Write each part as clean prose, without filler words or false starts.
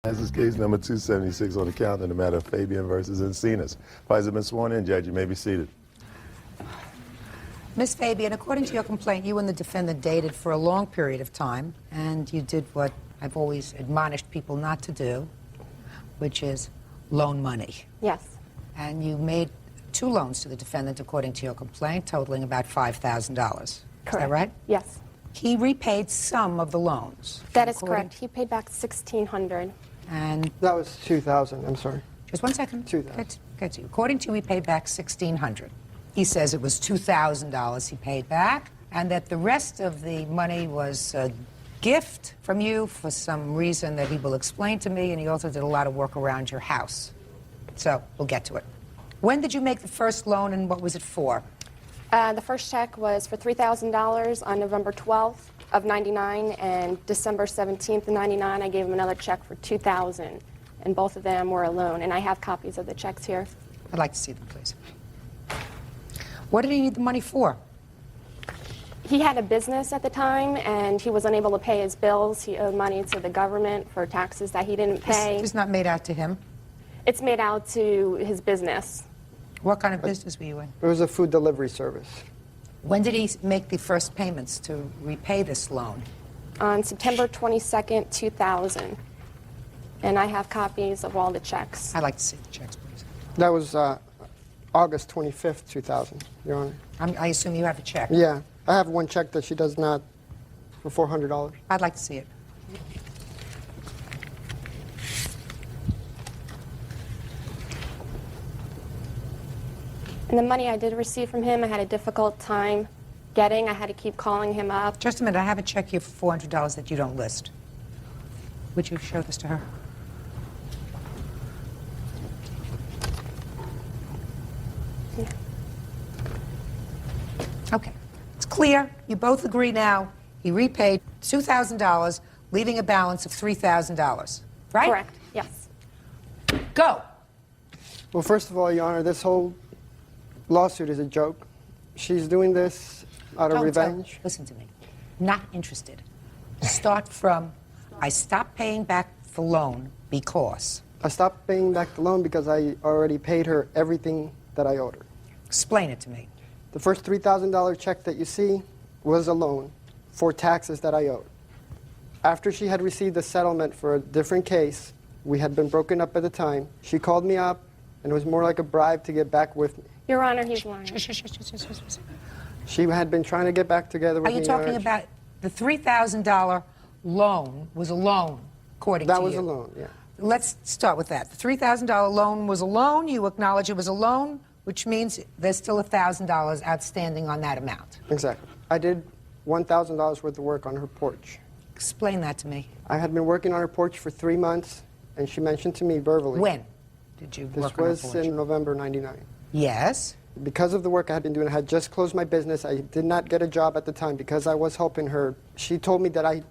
This is case number 276 on the count in the matter of Fabian versus Encinas. Parties have been sworn in. Judge, you may be seated. Ms. Fabian, according to your complaint, you and the defendant dated for a long period of time, and you did what I've always admonished people not to do, which is loan money. Yes. And you made 2 loans to the defendant, according to your complaint, totaling about $5,000. Correct. Is that right? Yes. He repaid some of the loans. That is correct. He paid back $1,600. And That was 2,000, I'm sorry. just one second. 2,000. Get to you. According to you, he paid back $1,600. He says it was $2,000 he paid back, and that the rest of the money was a gift from you for some reason that he will explain to me, and he also did a lot of work around your house. So we'll get to it. When did you make the first loan, and what was it for? The first check was for $3,000 on November 12th of '99, and December 17th of '99, I gave him another check for $2,000, and both of them were a loan, and I have copies of the checks here. I'd like to see them, please. What did he need the money for? He had a business at the time, and he was unable to pay his bills. He owed money to the government for taxes that he didn't pay. This is not made out to him. It's made out to his business. What kind of business were you in? It was a food delivery service. When did he make the first payments to repay this loan? On September 22nd, 2000. And I have copies of all the checks. I'd like to see the checks, please. That was August 25th, 2000, Your Honor. I assume you have a check. Yeah, I have one check that she does not, for $400. I'd like to see it. And the money I did receive from him, I had a difficult time getting. I had to keep calling him up. Just a minute, I have a check here for $400 that you don't list. Would you show this to her? Yeah. Okay. It's clear. You both agree now. He repaid $2,000, leaving a balance of $3,000. Right? Correct, yes. Go. Well, first of all, Your Honor, this whole lawsuit is a joke. She's doing this out of revenge. Listen to me. Not interested. Start from, I stopped paying back the loan because. I stopped paying back the loan because I already paid her everything that I owed her. Explain it to me. The first $3,000 check that you see was a loan for taxes that I owed. After she had received a settlement for a different case, we had been broken up at the time, she called me up, and it was more like a bribe to get back with me. Your Honor, he's lying. She had been trying to get back together with Are me. you talking about the $3,000 loan was a loan, according to you? That was a loan, yeah. Let's start with that. The $3,000 loan was a loan. You acknowledge it was a loan, which means there's still $1,000 outstanding on that amount. Exactly. I did $1,000 worth of work on her porch. Explain that to me. I had been working on her porch for 3 months, and she mentioned to me verbally. When did you This work on her was porch? in November '99. Yes. Because of the work I had been doing, I had just closed my business. I did not get a job at the time because I was helping her. She told me that I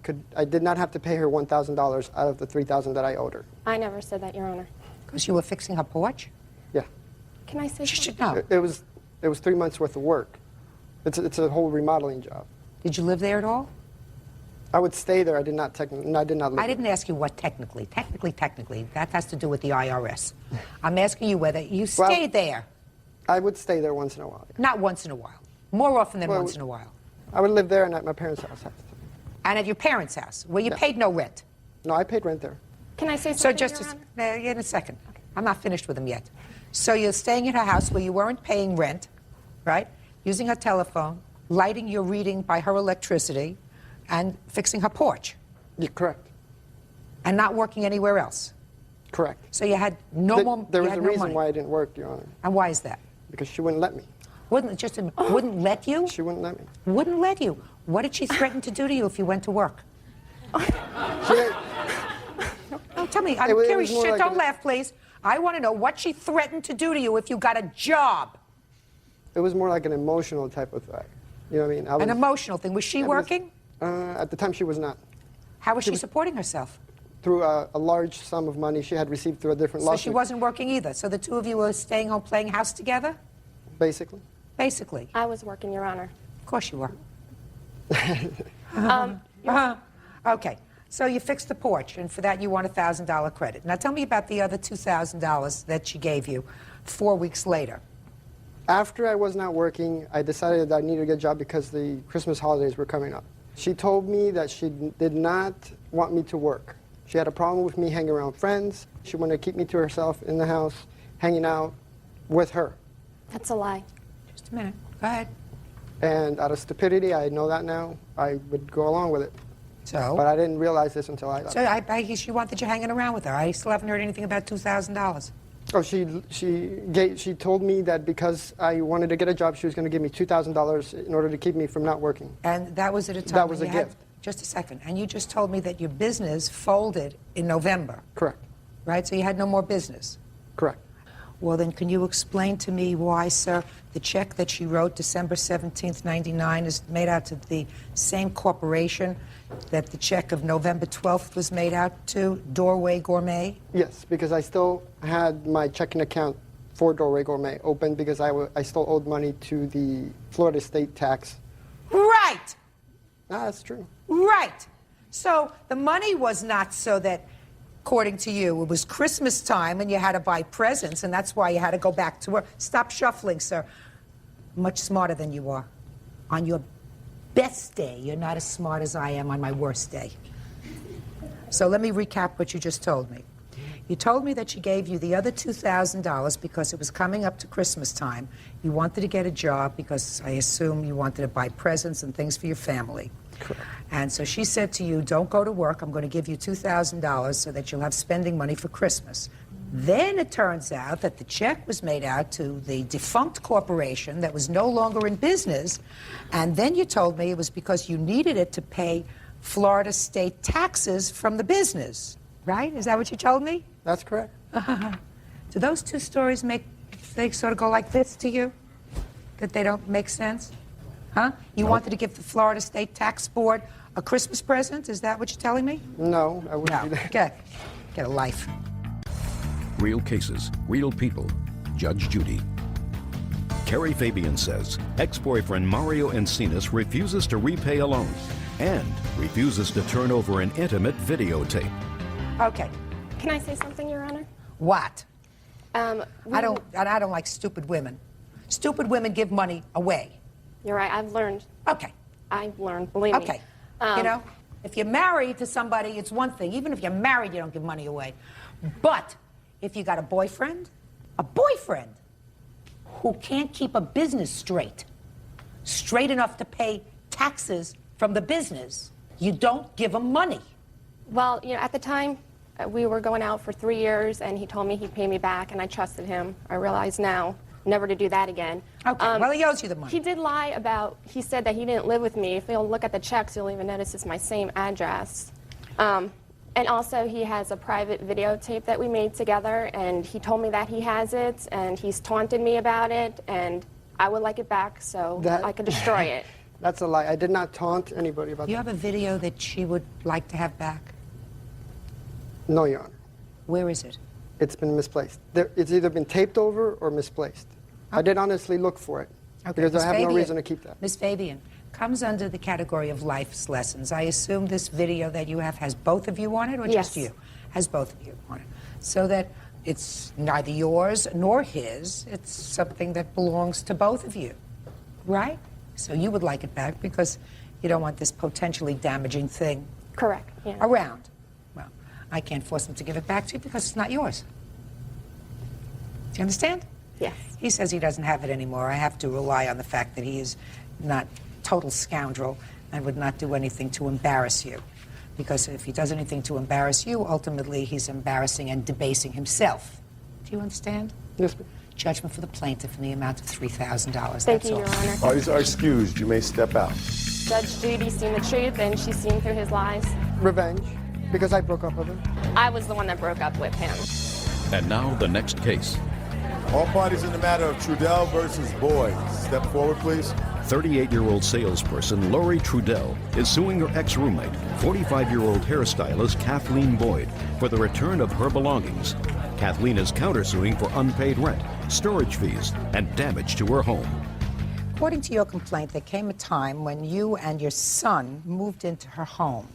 did not have to pay her $1,000 out of the $3,000 that I owed her. I never said that, Your Honor. Because you were fixing her porch? Yeah. Can I say She something? should know. It was 3 months worth of work. It's a whole remodeling job. Did you live there at all? I would stay there. I did not live I didn't ask you what technically. Technically, that has to do with the IRS. I'm asking you whether you stayed there. I would stay there once in a while. Not once in a while. More often than Well, once in a while. I would live there and at my parents' house. And at your parents' house, where you Yeah. paid no rent. No, I paid rent there. Can I say So something, just Your a, Honor? in a second. I'm not finished with him yet. So you're staying at her house where you weren't paying rent, right? Using her telephone, lighting your reading by her electricity, and fixing her porch, Yeah, correct. and not working anywhere else. Correct. So you had no more. There you was had a no reason money. why I didn't work, Your Honor. And why is that? Because she wouldn't let me. Wouldn't let you? She wouldn't let me. Wouldn't let you. What did she threaten to do to you if you went to work? No, tell me. I'm It was curious. more Shit, like don't an- laugh, please. I want to know what she threatened to do to you if you got a job. It was more like an emotional type of thing. You know what I mean? An emotional thing. Was she it was- working? At the time, she was not. How was she supporting herself? Through a large sum of money she had received through a different So lawsuit. she wasn't working either. So the two of you were staying home playing house together? Basically. Basically. I was working, Your Honor. Of course you were. Um, Okay. So you fixed the porch, and for that you want a $1,000 credit. Now tell me about the other $2,000 that she gave you 4 weeks later. After I was not working, I decided that I needed to get a job because the Christmas holidays were coming up. She told me that she did not want me to work. She had a problem with me hanging around friends. She wanted to keep me to herself in the house, hanging out with her. That's a lie. Just a minute. Go ahead. And out of stupidity, I know that now, I would go along with it. So? But I didn't realize this until I left. So she wanted you hanging around with her. I still haven't heard anything about $2,000. Oh, she told me that because I wanted to get a job, she was going to give me $2,000 in order to keep me from not working. And that was at a time That was when a you had- gift. Just a second. And you just told me that your business folded in November, Correct. right? So you had no more business. Correct. Well, then can you explain to me why, sir, the check that she wrote December 17th, 99 is made out to the same corporation that the check of November 12th was made out to, Doorway Gourmet? Yes, because I still had my checking account for Doorway Gourmet open because I still owed money to the Florida state tax. Right! That's true. Right. So the money was not so that, according to you, it was Christmas time and you had to buy presents, and that's why you had to go back to work. Stop shuffling, sir. Much smarter than you are. On your best day, you're not as smart as I am on my worst day. So let me recap what you just told me. You told me that she gave you the other $2,000 because it was coming up to Christmas time. You wanted to get a job because I assume you wanted to buy presents and things for your family. Correct. And so she said to you, don't go to work. I'm going to give you $2,000 so that you'll have spending money for Christmas. Then it turns out that the check was made out to the defunct corporation that was no longer in business. And then you told me it was because you needed it to pay Florida state taxes from the business. Right? Is that what you told me? That's correct. Do those two stories they sort of go like this to you? That they don't make sense? Huh? You wanted to give the Florida State Tax Board a Christmas present? Is that what you're telling me? No, I wouldn't No. do that. Get a life. Real cases, real people. Judge Judy. Carrie Fabian says ex-boyfriend Mario Encinas refuses to repay a loan and refuses to turn over an intimate videotape. Okay. Can I say something, Your Honor? What? I I don't like stupid women. Stupid women give money away. You're right. I've learned. Okay. I've learned. Believe me. Okay. You know, if you're married to somebody, it's one thing. Even if you're married, you don't give money away. But if you got a boyfriend who can't keep a business straight enough to pay taxes from the business, you don't give him money. Well, you know, at the time, we were going out for 3 years, and he told me he'd pay me back, and I trusted him. I realize now never to do that again. Okay, well, he owes you the money. He did lie about, he said that he didn't live with me. If you'll look at the checks, you'll even notice it's my same address. And also, he has a private videotape that we made together, and he told me that he has it, and he's taunted me about it, and I would like it back so I could destroy it. That's a lie. I did not taunt anybody about You that. have a video that she would like to have back? No, Your Honor. Where is it? It's been misplaced. It's either been taped over or misplaced. I did honestly look for it because Miss I have no Fabian. reason to keep that. Miss Fabian, comes under the category of life's lessons. I assume this video that you have has both of you on it, or just Yes. you? Has both of you on it. So that it's neither yours nor his. It's something that belongs to both of you, right? So you would like it back because you don't want this potentially damaging thing Correct. Yeah. around. Well, I can't force him to give it back to you because it's not yours. Do you understand? Yes. He says he doesn't have it anymore. I have to rely on the fact that he is not total scoundrel and would not do anything to embarrass you. Because if he does anything to embarrass you, ultimately he's embarrassing and debasing himself. Do you understand? Yes, ma'am. Judgment for the plaintiff in the amount of $3,000. Thank That's you, all. Your Honor. Parties are excused. You may step out. Judge Judy's seen the truth, and she's seen through his lies. Revenge, because I broke up with him. I was the one that broke up with him. And now the next case. All parties in the matter of Trudell versus Boyd. Step forward, please. 38-year-old salesperson Lori Trudell is suing her ex-roommate, 45-year-old hairstylist Kathleen Boyd, for the return of her belongings. Kathleen is countersuing for unpaid rent, storage fees, and damage to her home. According to your complaint, there came a time when you and your son moved into her home.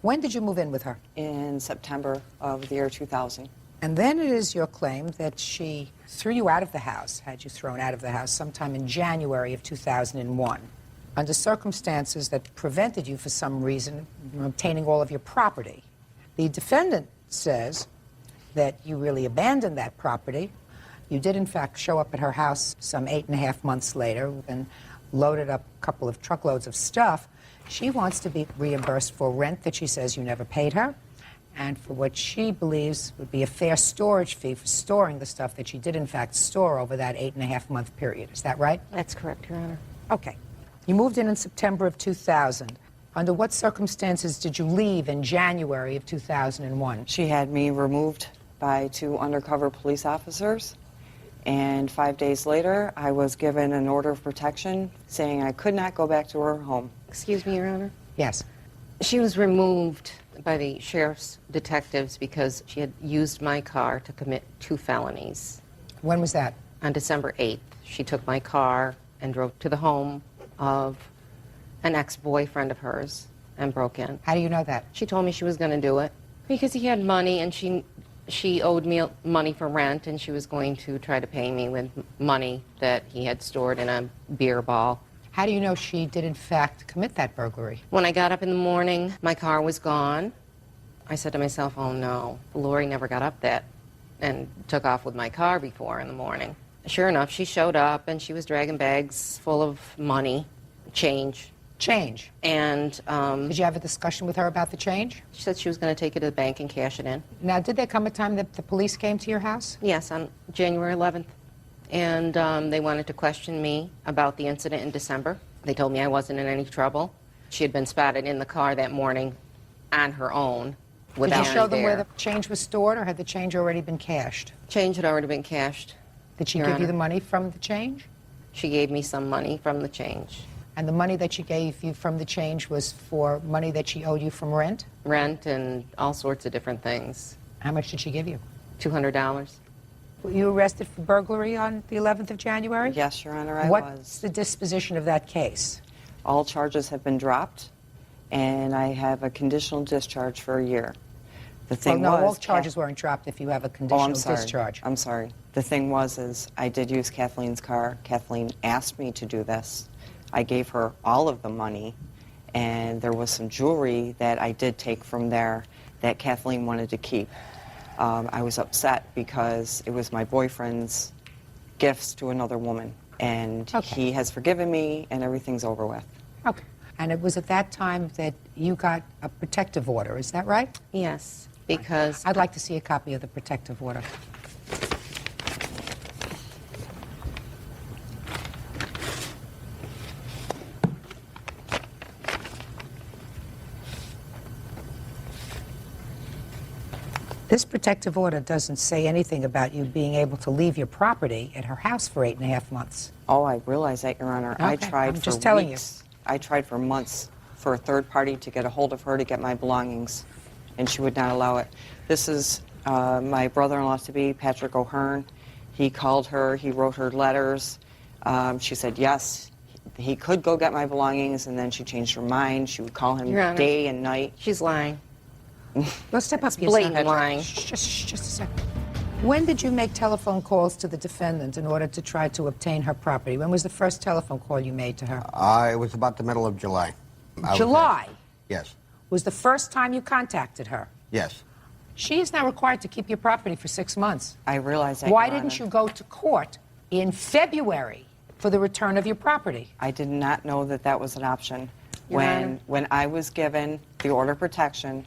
When did you move in with her? in September of the year 2000. And then it is your claim that she threw you out of the house, had you thrown out of the house sometime in January of 2001, under circumstances that prevented you for some reason from obtaining all of your property. The defendant says that you really abandoned that property. You did, in fact, show up at her house some 8.5 months later and loaded up a couple of truckloads of stuff. She wants to be reimbursed for rent that she says you never paid her, and for what she believes would be a fair storage fee for storing the stuff that she did, in fact, store over that 8.5-month period. Is that right? That's correct, Your Honor. Okay. You moved in September of 2000. Under what circumstances did you leave in January of 2001? She had me removed by 2 undercover police officers, and 5 days later, I was given an order of protection saying I could not go back to her home. Excuse me, Your Honor. Yes. She was removed by the sheriff's detectives because she had used my car to commit 2 felonies. When was that? On December 8th, she took my car and drove to the home of an ex-boyfriend of hers and broke in. How do you know that? She told me she was going to do it because he had money, and she owed me money for rent, and she was going to try to pay me with money that he had stored in a beer ball. How do you know she did, in fact, commit that burglary? When I got up in the morning, my car was gone. I said to myself, oh no, Lori never got up that and took off with my car before in the morning. Sure enough, she showed up and she was dragging bags full of money, change. Change. And Did you have a discussion with her about the change? she said she was going to take it to the bank and cash it in. Now, did there come a time that the police came to your house? Yes, on January 11th. And they wanted to question me about the incident in December. They told me I wasn't in any trouble. She had been spotted in the car that morning on her own without Did you show me them there. where the change was stored, or had the change already been cashed? Change had already been cashed. Did she Your give you Honor. the money from the change? She gave me some money from the change. And the money that she gave you from the change was for money that she owed you from rent? Rent and all sorts of different things. How much did she give you? $200. Were you arrested for burglary on the 11th of January? Yes, Your Honor, I What's was. the disposition of that case? All charges have been dropped, and I have a conditional discharge for a year. The thing Well, no, all was, charges weren't dropped if you have a Oh, conditional I'm sorry. discharge. I'm sorry. The thing was I did use Kathleen's car. Kathleen asked me to do this. I gave her all of the money, and there was some jewelry that I did take from there that Kathleen wanted to keep. I was upset because it was my boyfriend's gifts to another woman, and Okay. he has forgiven me, and everything's over with. Okay. And it was at that time that you got a protective order, is that right? Yes, because I'd like to see a copy of the protective order. This protective order doesn't say anything about you being able to leave your property at her house for 8.5 months. Oh, I realize that, Your Honor. I Okay, tried I'm for just telling you. weeks. I tried for months for a third party to get a hold of her to get my belongings, and she would not allow it. This is my brother-in-law-to-be, Patrick O'Hearn. He called her. He wrote her letters. She said yes, he could go get my belongings, and then she changed her mind. She would call him Your Honor. day and night. she's lying. Well, step up, your blatant son. lying. Just a second. When did you make telephone calls to the defendant in order to try to obtain her property? When was the first telephone call you made to her? It was about the middle of July. I was July there. Yes, was the first time you contacted her. yes. She is now required to keep your property for 6 months. I realize that, Why Your didn't Honor. you go to court in February for the return of your property? I did not know that that was an option. Your Honor. When I was given the order of protection,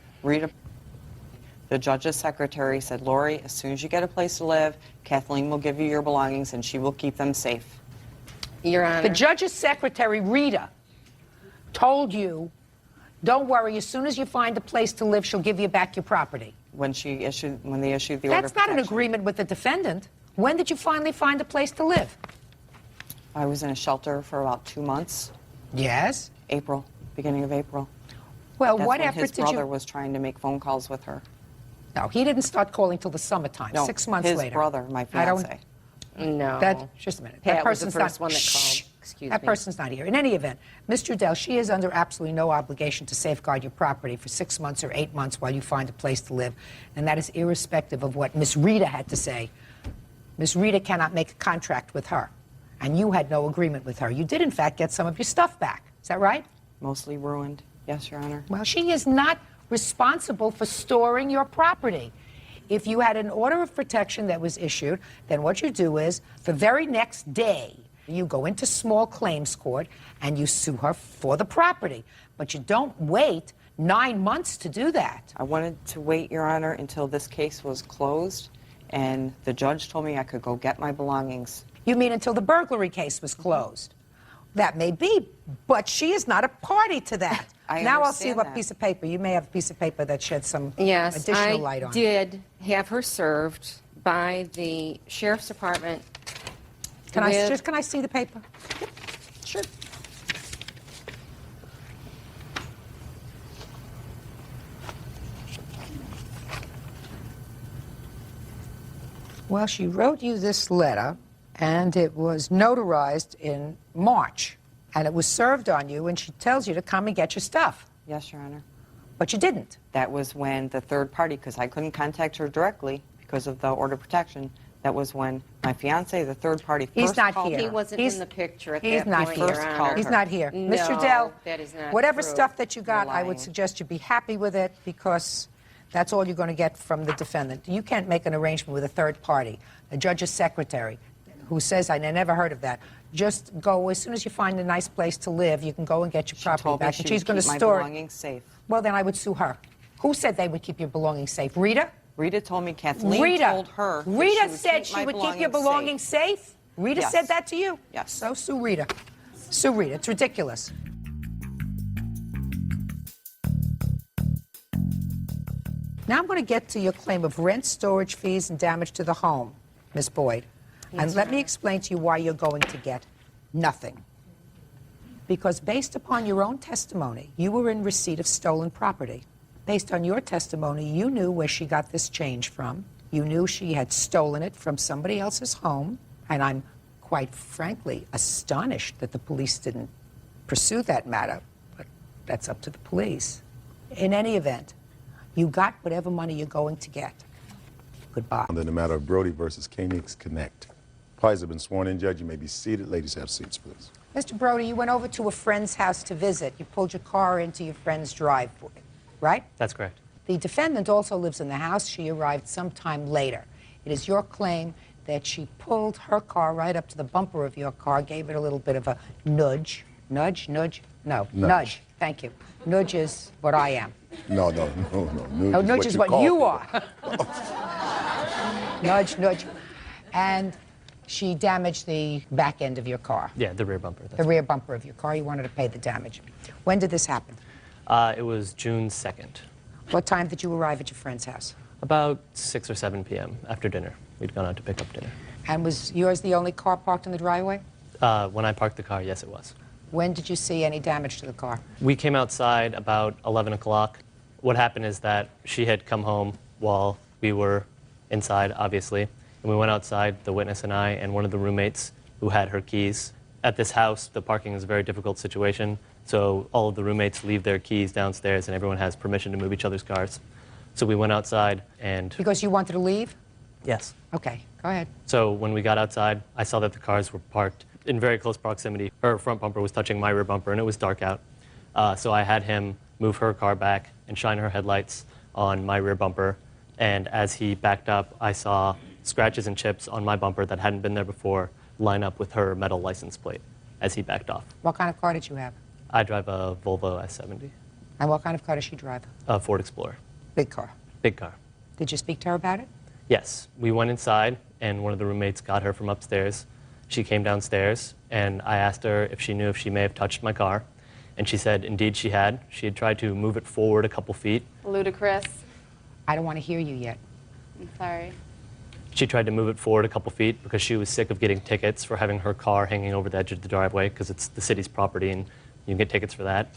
the judge's secretary said, Lori, as soon as you get a place to live, Kathleen will give you your belongings and she will keep them safe. Your Honor. The judge's secretary, Rita, told you, don't worry, as soon as you find a place to live, she'll give you back your property. When they issued the order of That's not an protection. agreement with the defendant. When did you finally find a place to live? I was in a shelter for about 2 months. Yes. April, beginning of April. Well, That's what when effort his did brother you... was trying to make phone calls with her. No, he didn't start calling till the summertime, No, 6 months his later. brother, my I don't- fiance. No. That, just a minute. Pat That was the person's first not... one that Shh. called. Excuse Excuse That me. person's not here. In any event, Ms. Trudell, she is under absolutely no obligation to safeguard your property for 6 months or 8 months while you find a place to live, and that is irrespective of what Miss Rita had to say. Miss Rita cannot make a contract with her, and you had no agreement with her. You did, in fact, get some of your stuff back. Is that right? Mostly ruined. Yes, Your Honor. Well, she is not responsible for storing your property. If you had an order of protection that was issued, then what you do is, the very next day, you go into small claims court and you sue her for the property. But you don't wait 9 months to do that. I wanted to wait, Your Honor, until this case was closed, and the judge told me I could go get my belongings. You mean until the burglary case was closed? That may be, but she is not a party to that. I Now I'll see understand what that. piece of paper. You may have a piece of paper that sheds some Yes, additional light on I it. did have her served by the Sheriff's Department. Can I see the paper? Sure. Well, she wrote you this letter, and it was notarized in March, and it was served on you, and she tells you to come and get your stuff. Yes, Your Honor. But you didn't. That was when the third party, because I couldn't contact her directly because of the order of protection, that was when my fiance, the third party, first He's not called here. He her. wasn't He's- in the picture at He's that not point, here. First Your called Honor. He's not here. No, Mr. Dell, that is not whatever true. stuff that you got, You're I would lying. suggest you be happy with it because that's all you're going to get from the defendant. You can't make an arrangement with a third party, a judge's secretary, who says, I never heard of that. Just go, as soon as you find a nice place to live, you can go and get your She property told me back. she And she's would going to keep my store it. belongings safe. Well, then I would sue her. Who said they would keep your belongings safe? Rita? Rita told me Kathleen Rita. told her that Rita she would said keep she my would keep your belongings belongings safe? Rita Yes. said that to you? Yes. So sue Rita. Sue Rita. It's ridiculous. Now I'm going to get to your claim of rent, storage fees, and damage to the home, Miss Boyd. And let me explain to you why you're going to get nothing. Because based upon your own testimony, you were in receipt of stolen property. Based on your testimony, you knew where she got this change from. You knew she had stolen it from somebody else's home. And I'm quite frankly astonished that the police didn't pursue that matter. But that's up to the police. In any event, you got whatever money you're going to get. Goodbye. On the matter of Brody versus Koenigs Connect. Parties have been sworn in. Judge, you may be seated. Ladies, have seats, please. Mr. Brody, you went over to a friend's house to visit. You pulled your car into your friend's driveway, right? That's correct. The defendant also lives in the house. She arrived sometime later. It is your claim that she pulled her car right up to the bumper of your car, gave it a little bit of a nudge. Nudge? Nudge? No. Nudge. Thank you. Nudge is what I am. No. No, nudge is what call you for. are. Nudge. And she damaged the back end of your car. Yeah, the rear bumper. The rear bumper of your car. You wanted to pay the damage. When did this happen? It was June 2nd, What time did you arrive at your friend's house? about 6 or 7 p.m. after dinner. We'd gone out to pick up dinner. And was yours the only car parked in the driveway? When I parked the car, yes, it was. When did you see any damage to the car? We came outside about 11 o'clock. What happened is that she had come home while we were inside, obviously. And we went outside, the witness and I, and one of the roommates who had her keys. At this house, the parking is a very difficult situation, so all of the roommates leave their keys downstairs and everyone has permission to move each other's cars. So we went outside and... Because you wanted to leave? Yes. Okay, go ahead. So when we got outside, I saw that the cars were parked in very close proximity. Her front bumper was touching my rear bumper, and it was dark out. So I had him move her car back and shine her headlights on my rear bumper. And as he backed up, I saw scratches and chips on my bumper that hadn't been there before line up with her metal license plate as he backed off. What kind of car did you have? I drive a Volvo S70, And what kind of car does she drive? a Ford Explorer, Big car. big car. Did you speak to her about it? Yes, we went inside, and one of the roommates got her from upstairs. She came downstairs, and I asked her if she knew if she may have touched my car. And she said, indeed, she had. She had tried to move it forward a couple feet. Ludicrous. I don't want to hear you yet. I'm sorry. She tried to move it forward a couple feet because she was sick of getting tickets for having her car hanging over the edge of the driveway because it's the city's property and you can get tickets for that.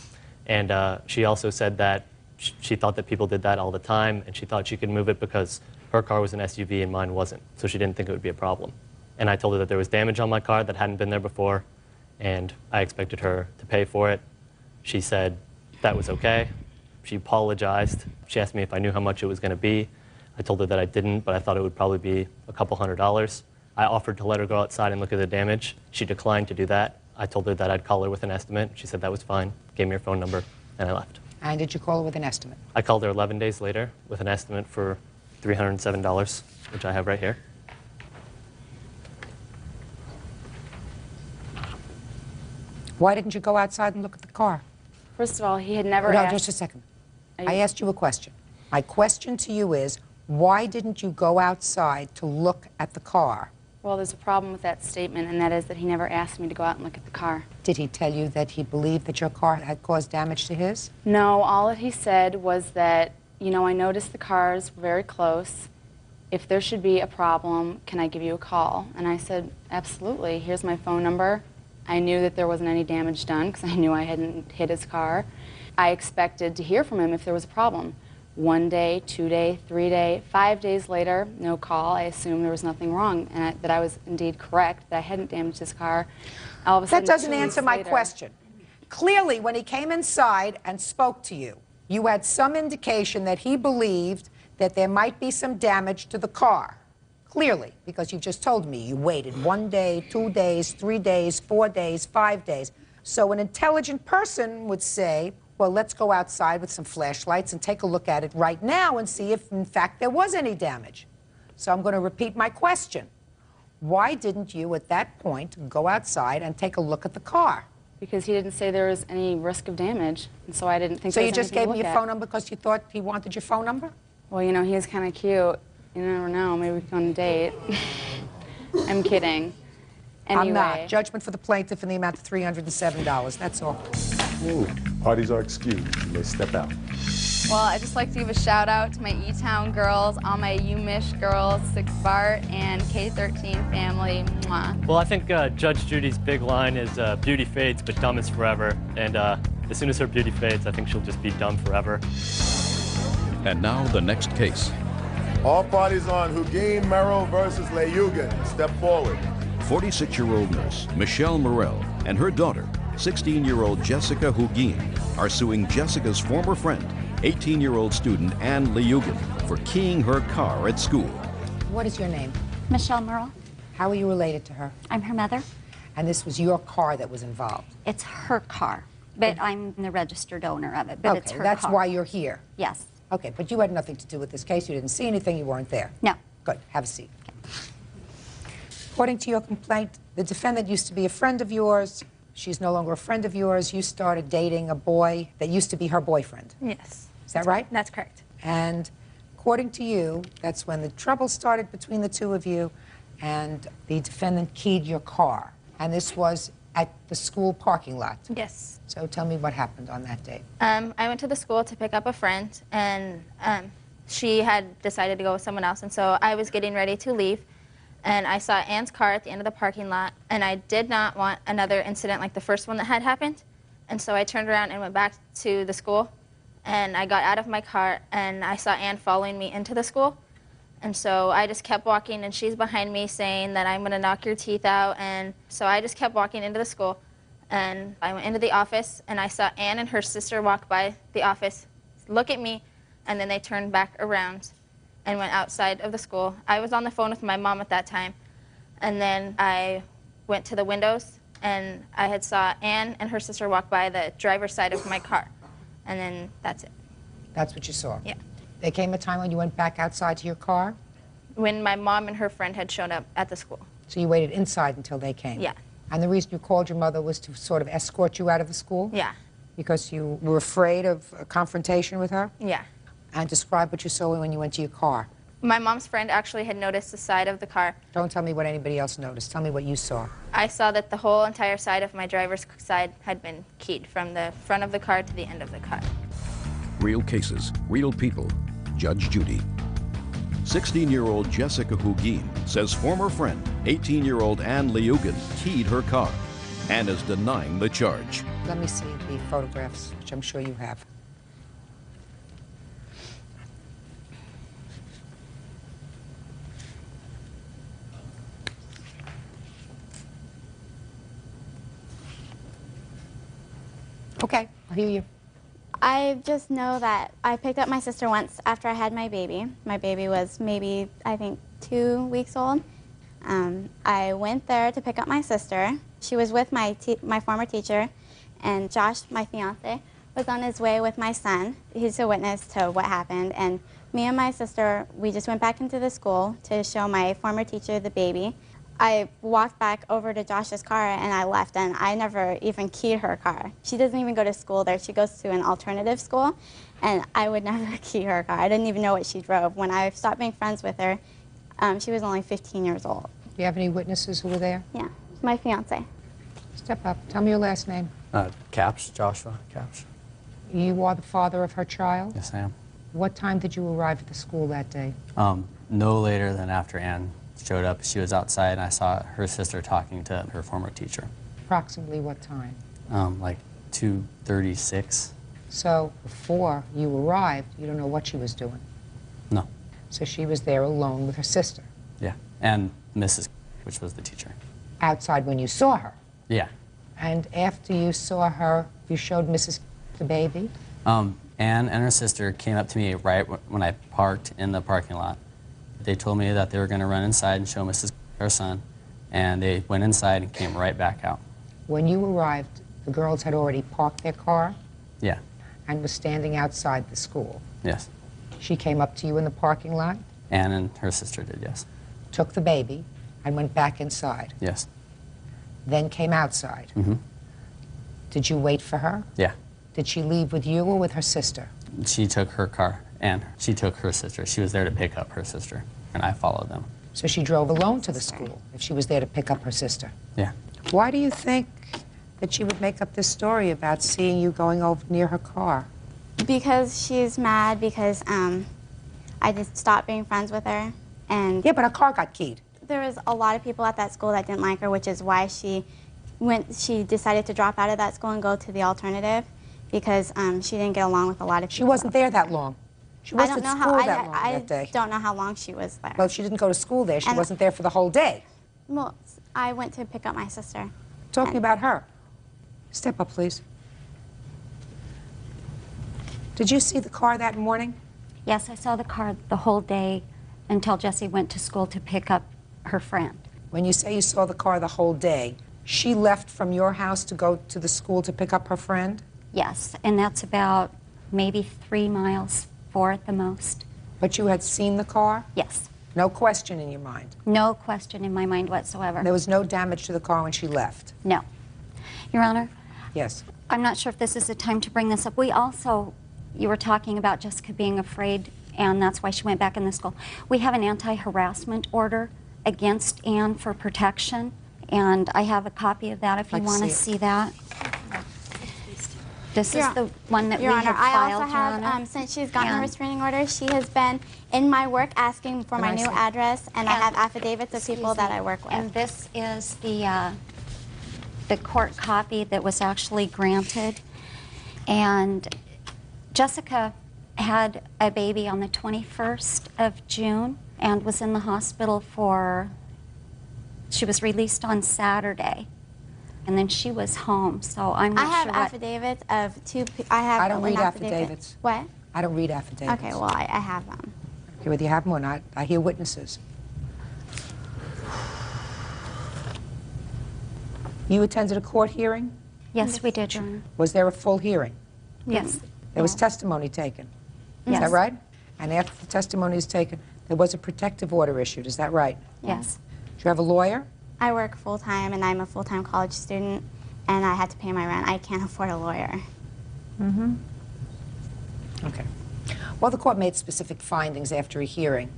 And she also said that she thought that people did that all the time, and she thought she could move it because her car was an SUV and mine wasn't, so she didn't think it would be a problem. And I told her that there was damage on my car that hadn't been there before, and I expected her to pay for it. She said that was okay. She apologized. She asked me if I knew how much it was going to be. I told her that I didn't, but I thought it would probably be a couple $100s. I offered to let her go outside and look at the damage. She declined to do that. I told her that I'd call her with an estimate. She said that was fine, gave me her phone number, and I left. And did you call her with an estimate? I called her 11 days later with an estimate for $307, which I have right here. Why didn't you go outside and look at the car? First of all, he had never Hold on asked. just a second. I asked you a question. My question to you is, why didn't you go outside to look at the car? Well, there's a problem with that statement, and that is that he never asked me to go out and look at the car. Did he tell you that he believed that your car had caused damage to his? No, all that he said was that, you know, I noticed the cars were very close. If there should be a problem, can I give you a call? And I said, absolutely. Here's my phone number. I knew that there wasn't any damage done because I knew I hadn't hit his car. I expected to hear from him if there was a problem. 1 day, 2 day, 3 day, 5 days later, no call. I assumed there was nothing wrong and that I was indeed correct, that I hadn't damaged his car. All of a sudden, That doesn't 2 weeks answer my later- question. Clearly, when he came inside and spoke to you, you had some indication that he believed that there might be some damage to the car. Clearly, because you just told me you waited 1 day, 2 days, 3 days, 4 days, 5 days. So an intelligent person would say, well, let's go outside with some flashlights and take a look at it right now and see if, in fact, there was any damage. So I'm going to repeat my question. Why didn't you, at that point, go outside and take a look at the car? Because he didn't say there was any risk of damage, and so I didn't think So there you was just anything gave to him look your at. phone number because you thought he wanted your phone number? Well, you know, he is kind of cute. You never know. Maybe we can go on a date. I'm kidding. Anyway. I'm not. Judgment for the plaintiff in the amount of $307. That's all. Ooh, parties are excused. You may step out. Well, I'd just like to give a shout out to my E-Town girls, all my UMich girls, 6 Bart and K13 family. Mwah. Well, I think Judge Judy's big line is beauty fades, but dumb is forever. And as soon as her beauty fades, I think she'll just be dumb forever. And now the next case. All parties on Hugin Merrill versus Leyugan. Step forward. 46-year-old nurse Michelle Morell and her daughter, 16-year-old Jessica Hugin, are suing Jessica's former friend, 18-year-old student Ann Leyugan, for keying her car at school. What is your name? Michelle Merle. How are you related to her? I'm her mother. And this was your car that was involved? It's her car, but I'm the registered owner of it, but it's Okay, her that's car. why you're here. Yes. Okay, but you had nothing to do with this case. You didn't see anything. You weren't there. No. Good. Have a seat. According to your complaint, the defendant used to be a friend of yours. She's no longer a friend of yours. You started dating a boy that used to be her boyfriend. Yes. Is that right? That's correct. And according to you, that's when the trouble started between the two of you, and the defendant keyed your car. And this was at the school parking lot. Yes. So tell me what happened on that date. I went to the school to pick up a friend, and she had decided to go with someone else, and so I was getting ready to leave, and I saw Ann's car at the end of the parking lot, and I did not want another incident like the first one that had happened, and so I turned around and went back to the school, and I got out of my car, and I saw Ann following me into the school, and so I just kept walking, and she's behind me saying that I'm going to knock your teeth out, and so I just kept walking into the school, and I went into the office, and I saw Ann and her sister walk by the office, look at me, and then they turned back around and went outside of the school. I was on the phone with my mom at that time, and then I went to the windows, and I had saw Ann and her sister walk by the driver's side of my car, and then that's it. That's what you saw? Yeah. There came a time when you went back outside to your car? When my mom and her friend had shown up at the school. So you waited inside until they came? Yeah. And the reason you called your mother was to sort of escort you out of the school? Yeah. Because you were afraid of a confrontation with her? Yeah. And describe what you saw when you went to your car. My mom's friend actually had noticed the side of the car. Don't tell me what anybody else noticed. Tell me what you saw. I saw that the whole entire side of my driver's side had been keyed, from the front of the car to the end of the car. Real cases, real people. Judge Judy. 16-year-old Jessica Hugin says former friend, 18-year-old Ann Leyugan, keyed her car and is denying the charge. Let me see the photographs, which I'm sure you have. Okay, I'll hear you. I just know that I picked up my sister once after I had my baby. My baby was maybe, I think, 2 weeks old. I went there to pick up my sister. She was with my former teacher, and Josh, my fiance, was on his way with my son. He's a witness to what happened, and me and my sister, we just went back into the school to show my former teacher the baby. I walked back over to Josh's car and I left, and I never even keyed her car. She doesn't even go to school there. She goes to an alternative school, and I would never key her car. I didn't even know what she drove. When I stopped being friends with her, she was only 15 years old. Do you have any witnesses who were there? Yeah, my fiance. Step up. Tell me your last name. Caps, Joshua Caps. You are the father of her child? Yes, I am. What time did you arrive at the school that day? No later than after Ann showed up. She was outside, and I saw her sister talking to her former teacher. Approximately what time? Like 2:36. So before you arrived, you don't know what she was doing? No. So she was there alone with her sister? Yeah, and Mrs., which was the teacher. Outside when you saw her? Yeah. And after you saw her, you showed Mrs. the baby? Ann and her sister came up to me right when I parked in the parking lot. They told me that they were going to run inside and show Mrs. her son, and they went inside and came right back out. When you arrived, the girls had already parked their car? Yeah. And was standing outside the school? Yes. She came up to you in the parking lot? Ann and her sister did, yes. Took the baby and went back inside? Yes. Then came outside? Mm-hmm. Did you wait for her? Yeah. Did she leave with you or with her sister? She took her car, and she took her sister. She was there to pick up her sister, and I followed them. So she drove alone to the school if she was there to pick up her sister? Yeah. Why do you think that she would make up this story about seeing you going over near her car? Because she's mad because I just stopped being friends with her. And yeah, but her car got keyed. There was a lot of people at that school that didn't like her, which is why she decided to drop out of that school and go to the alternative, because she didn't get along with a lot of people. She wasn't there that long. She wasn't at school that long that day. I don't know how long she was there. Well, she didn't go to school there. She wasn't there for the whole day. Well, I went to pick up my sister. Talking about her. Step up, please. Did you see the car that morning? Yes, I saw the car the whole day until Jessie went to school to pick up her friend. When you say you saw the car the whole day, she left from your house to go to the school to pick up her friend? Yes, and that's about maybe 3 miles, 4 at the most. But you had seen the car? Yes. No question in your mind? No question in my mind whatsoever. There was no damage to the car when she left? No. Your Honor? Yes. I'm not sure if this is the time to bring this up. We also, you were talking about Jessica being afraid, and that's why she went back in the school. We have an anti-harassment order against Ann for protection, and I have a copy of that if you want to see that. This is the one that we have filed, I also Your Honor. since she's gotten a restraining order, she has been in my work asking for my new address, and I have affidavits of people that I work with. And this is the court copy that was actually granted. And Jessica had a baby on the 21st of June and was in the hospital she was released on Saturday. And then she was home, so I'm not sure I have affidavits of two. I don't read affidavits. What? I don't read affidavits. Okay, well, I have them. Okay, whether you have them or not, I hear witnesses. You attended a court hearing? Yes, we did, Your Honor. Was there a full hearing? Yes. There was testimony taken. Is Yes. that right? And after the testimony is taken, there was a protective order issued. Is that right? Yes. Do you have a lawyer? I work full-time, and I'm a full-time college student, and I had to pay my rent. I can't afford a lawyer. Mm-hmm. Okay. Well, the court made specific findings after a hearing.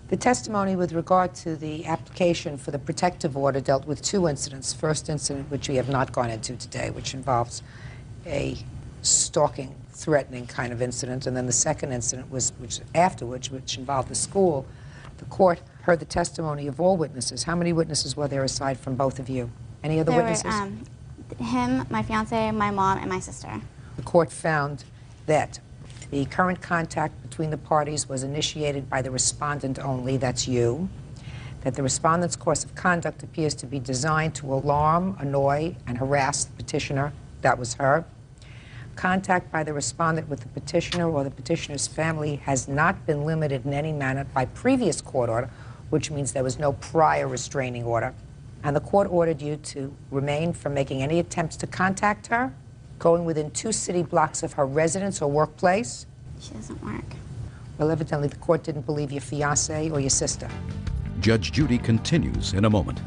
The testimony with regard to the application for the protective order dealt with 2 incidents. First incident, which we have not gone into today, which involves a stalking, threatening kind of incident, and then the second incident was afterwards, which involved the school. The court heard the testimony of all witnesses. How many witnesses were there aside from both of you? Any other witnesses? Him, my fiance, my mom, and my sister. The court found that the current contact between the parties was initiated by the respondent only, that's you, that the respondent's course of conduct appears to be designed to alarm, annoy, and harass the petitioner, that was her, contact by the respondent with the petitioner or the petitioner's family has not been limited in any manner by previous court order, which means there was no prior restraining order, and the court ordered you to remain from making any attempts to contact her, going within 2 city blocks of her residence or workplace. She doesn't work. Well, evidently the court didn't believe your fiancé or your sister. Judge Judy continues in a moment.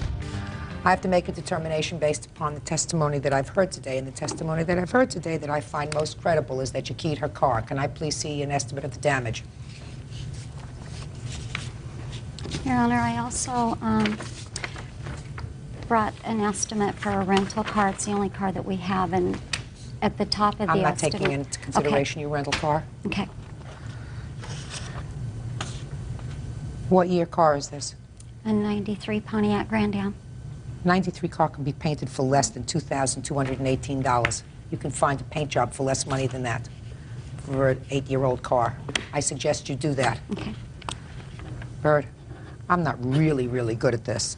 I have to make a determination based upon the testimony that I've heard today, and the testimony that I've heard today that I find most credible is that you keyed her car. Can I please see an estimate of the damage? Your Honor, I also brought an estimate for a rental car. It's the only car that we have, and at the top of the I'm not estimate... taking into consideration your rental car. Okay. What year car is this? A 93 Pontiac Grand Am. 93 car can be painted for less than $2,218. You can find a paint job for less money than that for an 8-year-old car. I suggest you do that. Okay. Bird, I'm not really good at this.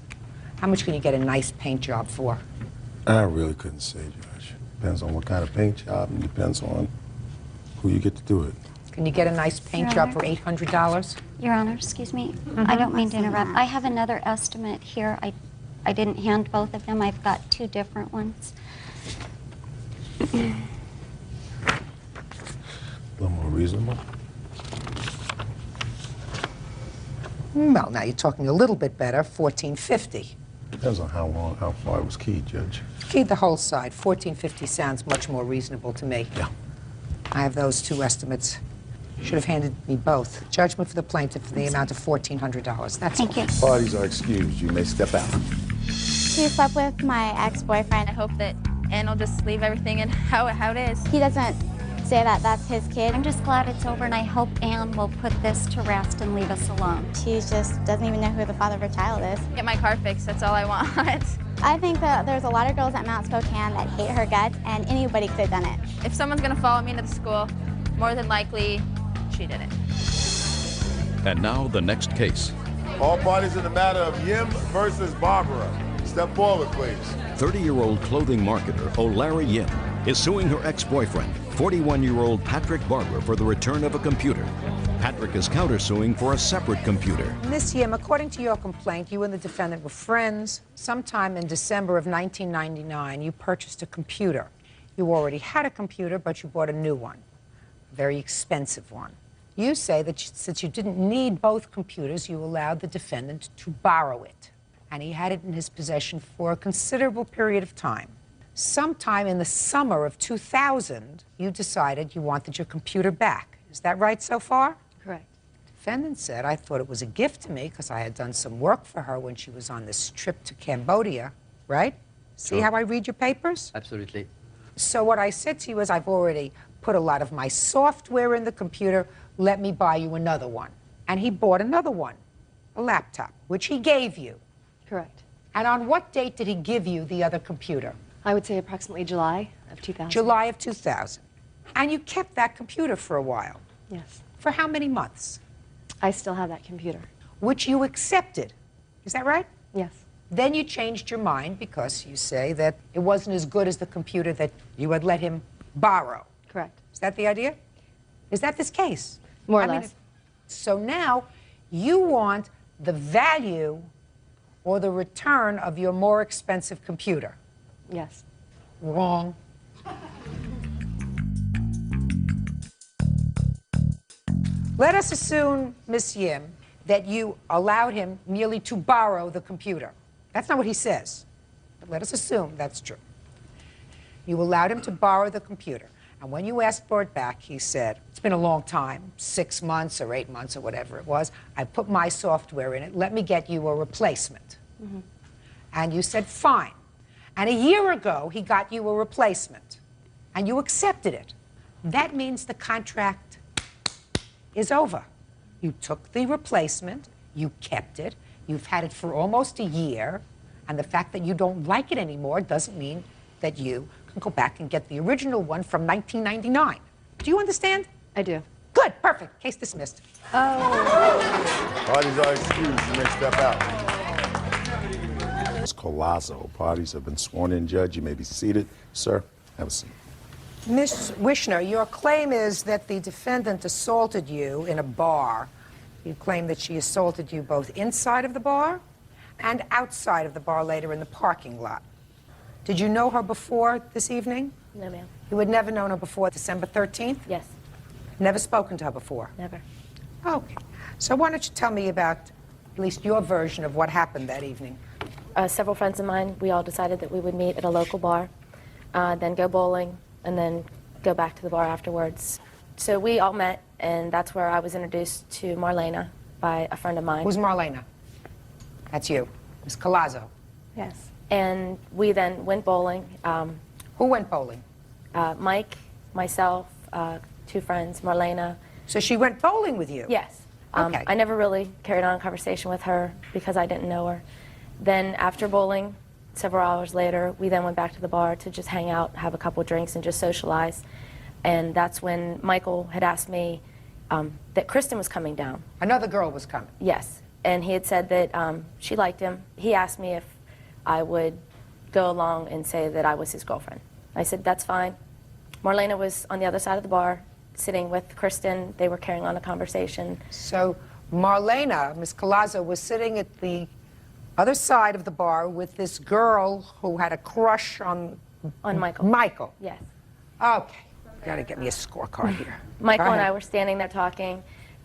How much can you get a nice paint job for? I really couldn't say, Judge. Depends on what kind of paint job and depends on who you get to do it. Can you get a nice paint Your job for Honor? $800? Your Honor, excuse me. I don't mean to interrupt. I have another estimate here. I didn't hand both of them. I've got 2 different ones. A little more reasonable. Well, now you're talking a little bit better, $1,450. Depends on how far it was keyed, Judge. Keyed the whole side. $1,450 sounds much more reasonable to me. Yeah. I have those 2 estimates. You should have handed me both. Judgment for the plaintiff for the amount of $1,400. That's Thank you. Parties are excused. You may step out. She slept with my ex-boyfriend. I hope that Ann will just leave everything in how it is. He doesn't say that that's his kid. I'm just glad it's over, and I hope Ann will put this to rest and leave us alone. She just doesn't even know who the father of her child is. Get my car fixed, that's all I want. I think that there's a lot of girls at Mount Spokane that hate her guts, and anybody could have done it. If someone's gonna follow me into the school, more than likely, she did it. And now the next case. All parties in the matter of Yim versus Barbara. Step forward, please. 30-year-old clothing marketer O'Larry Yim is suing her ex-boyfriend, 41-year-old Patrick Barber, for the return of a computer. Patrick is countersuing for a separate computer. Miss Yim, according to your complaint, you and the defendant were friends. Sometime in December of 1999, you purchased a computer. You already had a computer, but you bought a new one, a very expensive one. You say that since you didn't need both computers, you allowed the defendant to borrow it, and he had it in his possession for a considerable period of time. Sometime in the summer of 2000, you decided you wanted your computer back. Is that right so far? Correct. Defendant said, I thought it was a gift to me because I had done some work for her when she was on this trip to Cambodia, right? See how I read your papers? Absolutely. So what I said to you is, I've already put a lot of my software in the computer. Let me buy you another one. And he bought another one, a laptop, which he gave you. Correct. And on what date did he give you the other computer? I would say approximately July of 2000. July of 2000. And you kept that computer for a while. Yes. For how many months? I still have that computer. Which you accepted. Is that right? Yes. Then you changed your mind because you say that it wasn't as good as the computer that you had let him borrow. Correct. Is that the idea? Is that this case? More or I mean, less. so now you want the value or the return of your more expensive computer. Yes. Wrong. Let us assume, Miss Yim, that you allowed him merely to borrow the computer. That's not what he says. But let us assume that's true. You allowed him to borrow the computer. And when you asked for it back, he said, it's been a long time, 6 months or 8 months or whatever it was. I put my software in it. Let me get you a replacement. Mm-hmm. And you said, fine. And a year ago, he got you a replacement. And you accepted it. That means the contract is over. You took the replacement, you kept it, you've had it for almost a year, and the fact that you don't like it anymore doesn't mean that you can go back and get the original one from 1999. Do you understand? I do. Good, perfect. Case dismissed. Oh. Parties are excused. You may step out. It's colossal. Parties have been sworn in, Judge. You may be seated. Sir, have a seat. Ms. Wishner, your claim is that the defendant assaulted you in a bar. You claim that she assaulted you both inside of the bar and outside of the bar later in the parking lot. Did you know her before this evening? No, ma'am. You had never known her before December 13th? Yes. Never spoken to her before? Never. Okay. So why don't you tell me about at least your version of what happened that evening? Several friends of mine, we all decided that we would meet at a local bar, then go bowling, and then go back to the bar afterwards. So we all met, and that's where I was introduced to Marlena by a friend of mine. Who's Marlena? That's you. Ms. Colazzo. Yes. And we then went bowling. Who went bowling? Mike, myself, two friends, Marlena. So she went bowling with you? Yes. Okay. I never really carried on a conversation with her because I didn't know her. Then after bowling, several hours later, we then went back to the bar to just hang out, have a couple of drinks, and just socialize. And that's when Michael had asked me that Kristen was coming down. Another girl was coming? Yes. And he had said that she liked him. He asked me if I would go along and say that I was his girlfriend. I said, that's fine. Marlena was on the other side of the bar, sitting with Kristen. They were carrying on a conversation. So Marlena, Ms. Colazzo, was sitting at the other side of the bar with this girl who had a crush on Michael. Michael. Yes. Okay. Got to get me a scorecard here. Michael and I were standing there talking,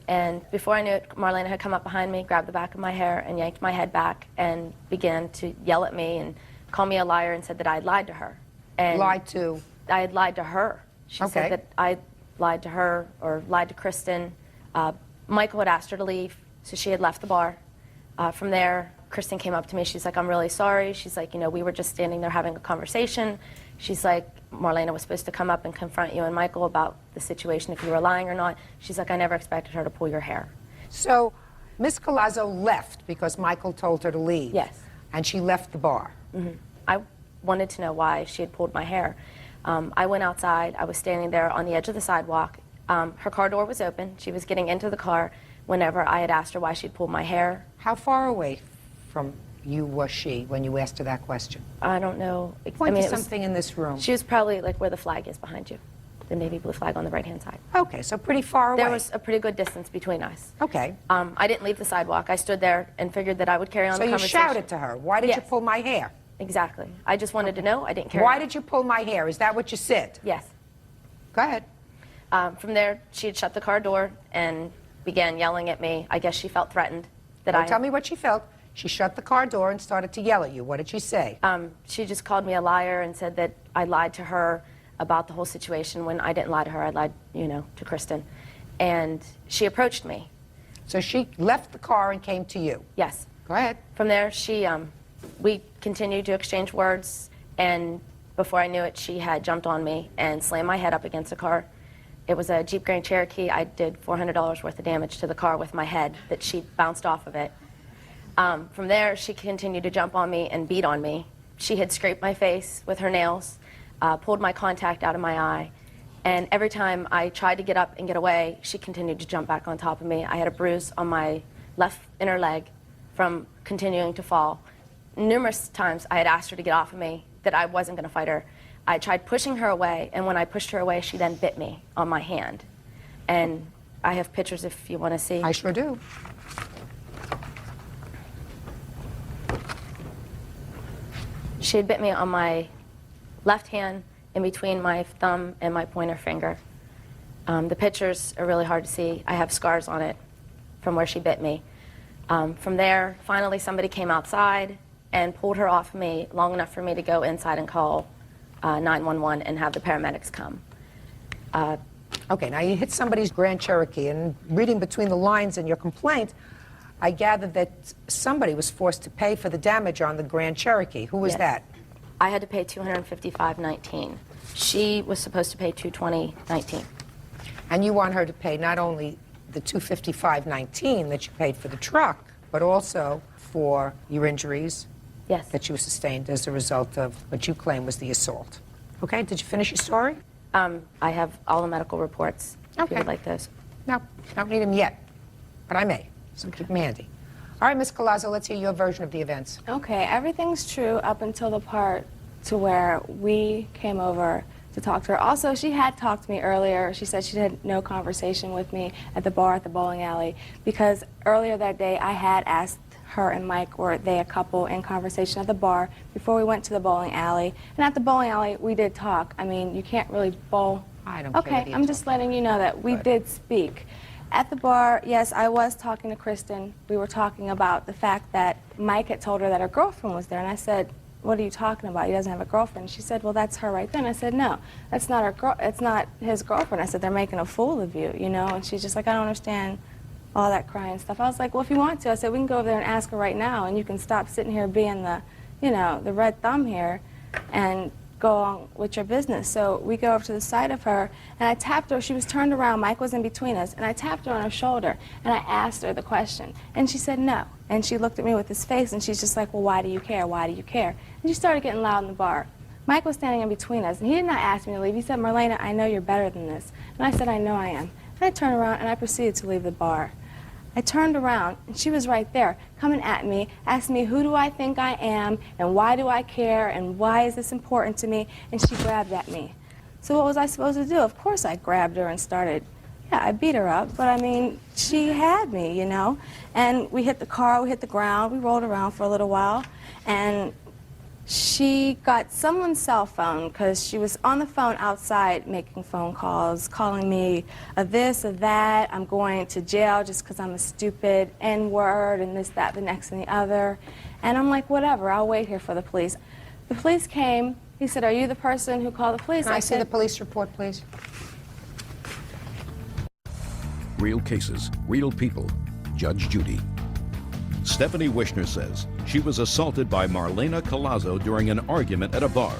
and before I knew it, Marlena had come up behind me, grabbed the back of my hair, and yanked my head back, and began to yell at me and call me a liar and said that I had lied to her. And Lied to? I had lied to her. She said that I lied to her or lied to Kristen. Michael had asked her to leave, so she had left the bar. From there, Kristen came up to me. She's like, I'm really sorry. She's like, you know, we were just standing there having a conversation. She's like, Marlena was supposed to come up and confront you and Michael about the situation, if you were lying or not. She's like, I never expected her to pull your hair. So Ms. Colazzo left because Michael told her to leave? Yes. And she left the bar? Mm-hmm. I wanted to know why she had pulled my hair. I went outside. I was standing there on the edge of the sidewalk. Her car door was open. She was getting into the car whenever I had asked her why she'd pulled my hair. How far away from you was she when you asked her that question? I don't know. Point to something in this room. She was probably like where the flag is behind you, the navy blue flag on the right-hand side. Okay, so pretty far away. There was a pretty good distance between us. Okay. I didn't leave the sidewalk. I stood there and figured that I would carry on the conversation. So you shouted to her, why did you pull my hair? Exactly. I just wanted to know. I didn't care. Why did you pull my hair? Is that what you said? Yes. Go ahead. From there, she had shut the car door and began yelling at me. I guess she felt threatened that Tell me what she felt. She shut the car door and started to yell at you. What did she say? She just called me a liar and said that I lied to her about the whole situation when I didn't lie to her. I lied, you know, to Kristen. And she approached me. So she left the car and came to you? Yes. Go ahead. From there, we continued to exchange words, and before I knew it, she had jumped on me and slammed my head up against the car. It was a Jeep Grand Cherokee. I did $400 worth of damage to the car with my head that she bounced off of it. From there, she continued to jump on me and beat on me. She had scraped my face with her nails, pulled my contact out of my eye, and every time I tried to get up and get away, she continued to jump back on top of me. I had a bruise on my left inner leg from continuing to fall. Numerous times I had asked her to get off of me, that I wasn't going to fight her. I tried pushing her away, and when I pushed her away, she then bit me on my hand. And I have pictures if you want to see. I sure do. She had bit me on my left hand in between my thumb and my pointer finger. The pictures are really hard to see. I have scars on it from where she bit me. From there, finally somebody came outside and pulled her off of me long enough for me to go inside and call 911 and have the paramedics come. Okay, now you hit somebody's Grand Cherokee, and reading between the lines in your complaint, I gathered that somebody was forced to pay for the damage on the Grand Cherokee. Who was that? I had to pay $255.19. She was supposed to pay $220.19. And you want her to pay not only the $255.19 that you paid for the truck, but also for your injuries that you sustained as a result of what you claim was the assault. Okay, did you finish your story? I have all the medical reports, if you would like those. No, I don't need them yet, but I may, so keep them handy. All right, Ms. Colazzo, let's hear your version of the events. Okay, everything's true up until the part to where we came over to to talk to her. Also, she had talked to me earlier. She said she had no conversation with me at the bar at the bowling alley because earlier that day I had asked her and Mike, were they a couple, in conversation at the bar before we went to the bowling alley. And at the bowling alley, we did talk. I mean, you can't really bowl. I don't care Okay, whether you I'm just letting you know that we did speak. At the bar, yes, I was talking to Kristen. We were talking about the fact that Mike had told her that her girlfriend was there. And I said, what are you talking about? He doesn't have a girlfriend. She said, well, that's her right there. And I said, no, that's not her it's not his girlfriend. I said, they're making a fool of you, you know? And she's just like, I don't understand all that crying stuff. I was like, well, if you want to, I said, we can go over there and ask her right now, and you can stop sitting here being the, you know, the red thumb here and go on with your business. So we go over to the side of her, and I tapped her. She was turned around. Mike was in between us, and I tapped her on her shoulder, and I asked her the question, and she said no. And she looked at me with this face, and she's just like, well, why do you care? Why do you care? And she started getting loud in the bar. Mike was standing in between us, and he did not ask me to leave. He said, Marlena, I know you're better than this. And I said, I know I am. And I turned around, and I proceeded to leave the bar. I turned around, and she was right there, coming at me, asking me, who do I think I am, and why do I care, and why is this important to me? And she grabbed at me. So what was I supposed to do? Of course I grabbed her and started, yeah, I beat her up, but I mean, she had me, you know? And we hit the car, we hit the ground, we rolled around for a little while, and she got someone's cell phone because she was on the phone outside making phone calls, calling me a this, a that, I'm going to jail just because I'm a stupid N-word and this, that, the next, and the other. And I'm like, whatever, I'll wait here for the police. The police came. He said, are you the person who called the police? Can I see the police report, please? Real cases, real people. Judge Judy. Stephanie Wishner says she was assaulted by Marlena Collazo during an argument at a bar.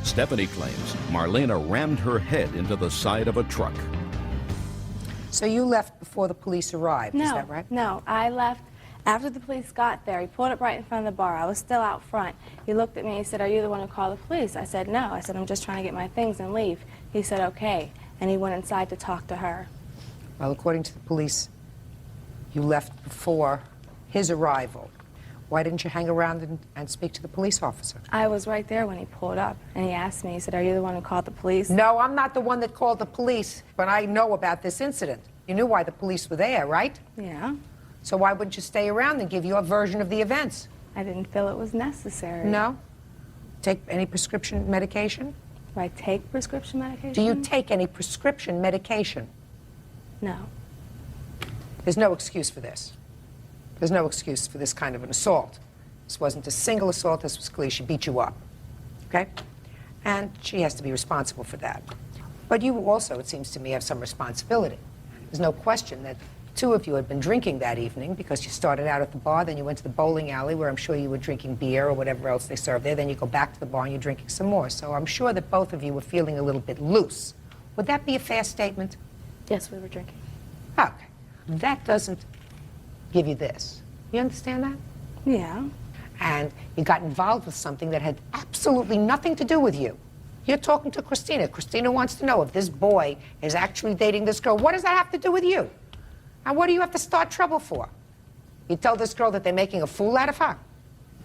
Stephanie claims Marlena rammed her head into the side of a truck. So you left before the police arrived, is that right? No, I left after the police got there. He pulled up right in front of the bar. I was still out front. He looked at me and he said, are you the one who called the police? I said, no. I said, I'm just trying to get my things and leave. He said, okay. And he went inside to talk to her. Well, according to the police, you left before his arrival. Why didn't you hang around and speak to the police officer? I was right there when he pulled up, and he asked me, he said, are you the one who called the police? No, I'm not the one that called the police, but I know about this incident. You knew why the police were there, right? Yeah. So why wouldn't you stay around and give your version of the events? I didn't feel it was necessary. No? Take any prescription medication? Do I take prescription medication? Do you take any prescription medication? No. There's no excuse for this. There's no excuse for this kind of an assault. This wasn't a single assault. This was clear. She beat you up. Okay? And she has to be responsible for that. But you also, it seems to me, have some responsibility. There's no question that two of you had been drinking that evening because you started out at the bar, then you went to the bowling alley where I'm sure you were drinking beer or whatever else they serve there, then you go back to the bar and you're drinking some more. So I'm sure that both of you were feeling a little bit loose. Would that be a fair statement? Yes, we were drinking. Okay. That doesn't give you this. You understand that? Yeah. And you got involved with something that had absolutely nothing to do with you. You're talking to Christina. Christina wants to know if this boy is actually dating this girl. What does that have to do with you? And what do you have to start trouble for? You tell this girl that they're making a fool out of her?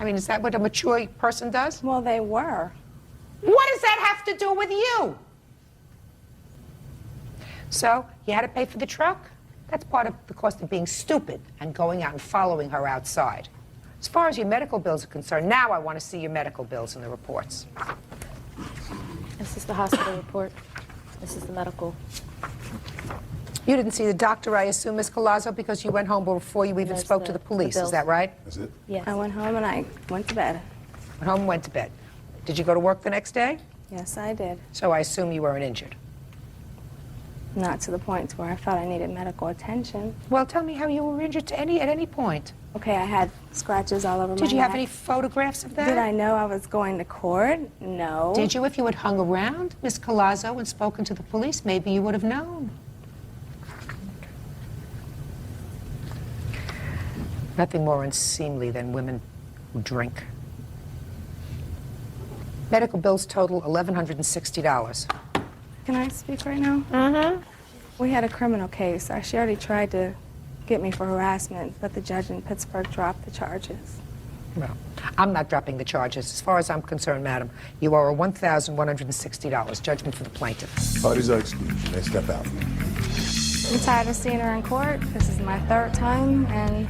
I mean, is that what a mature person does? Well, they were. What does that have to do with you? So, you had to pay for the truck? That's part of the cost of being stupid and going out and following her outside. As far as your medical bills are concerned, now I want to see your medical bills and the reports. This is the hospital report. This is the medical. You didn't see the doctor, I assume, Ms. Collazo, because you went home before you even spoke to the police. Is that right? That's it? Yes. I went home and I went to bed. Went home and went to bed. Did you go to work the next day? Yes, I did. So I assume you weren't injured. Not to the point where I felt I needed medical attention. Well, tell me how you were injured at any point. Okay, I had scratches all over my neck. Did you have any photographs of that? Did I know I was going to court? No. Did you? If you had hung around Ms. Collazo and spoken to the police, maybe you would have known. Nothing more unseemly than women who drink. Medical bills total $1,160. Can I speak right now? Mm-hmm. We had a criminal case. She already tried to get me for harassment, but the judge in Pittsburgh dropped the charges. Well, I'm not dropping the charges. As far as I'm concerned, madam, you owe her $1,160. Judgment for the plaintiff. Parties are excused. You may step out. I'm tired of seeing her in court. This is my 3rd time, and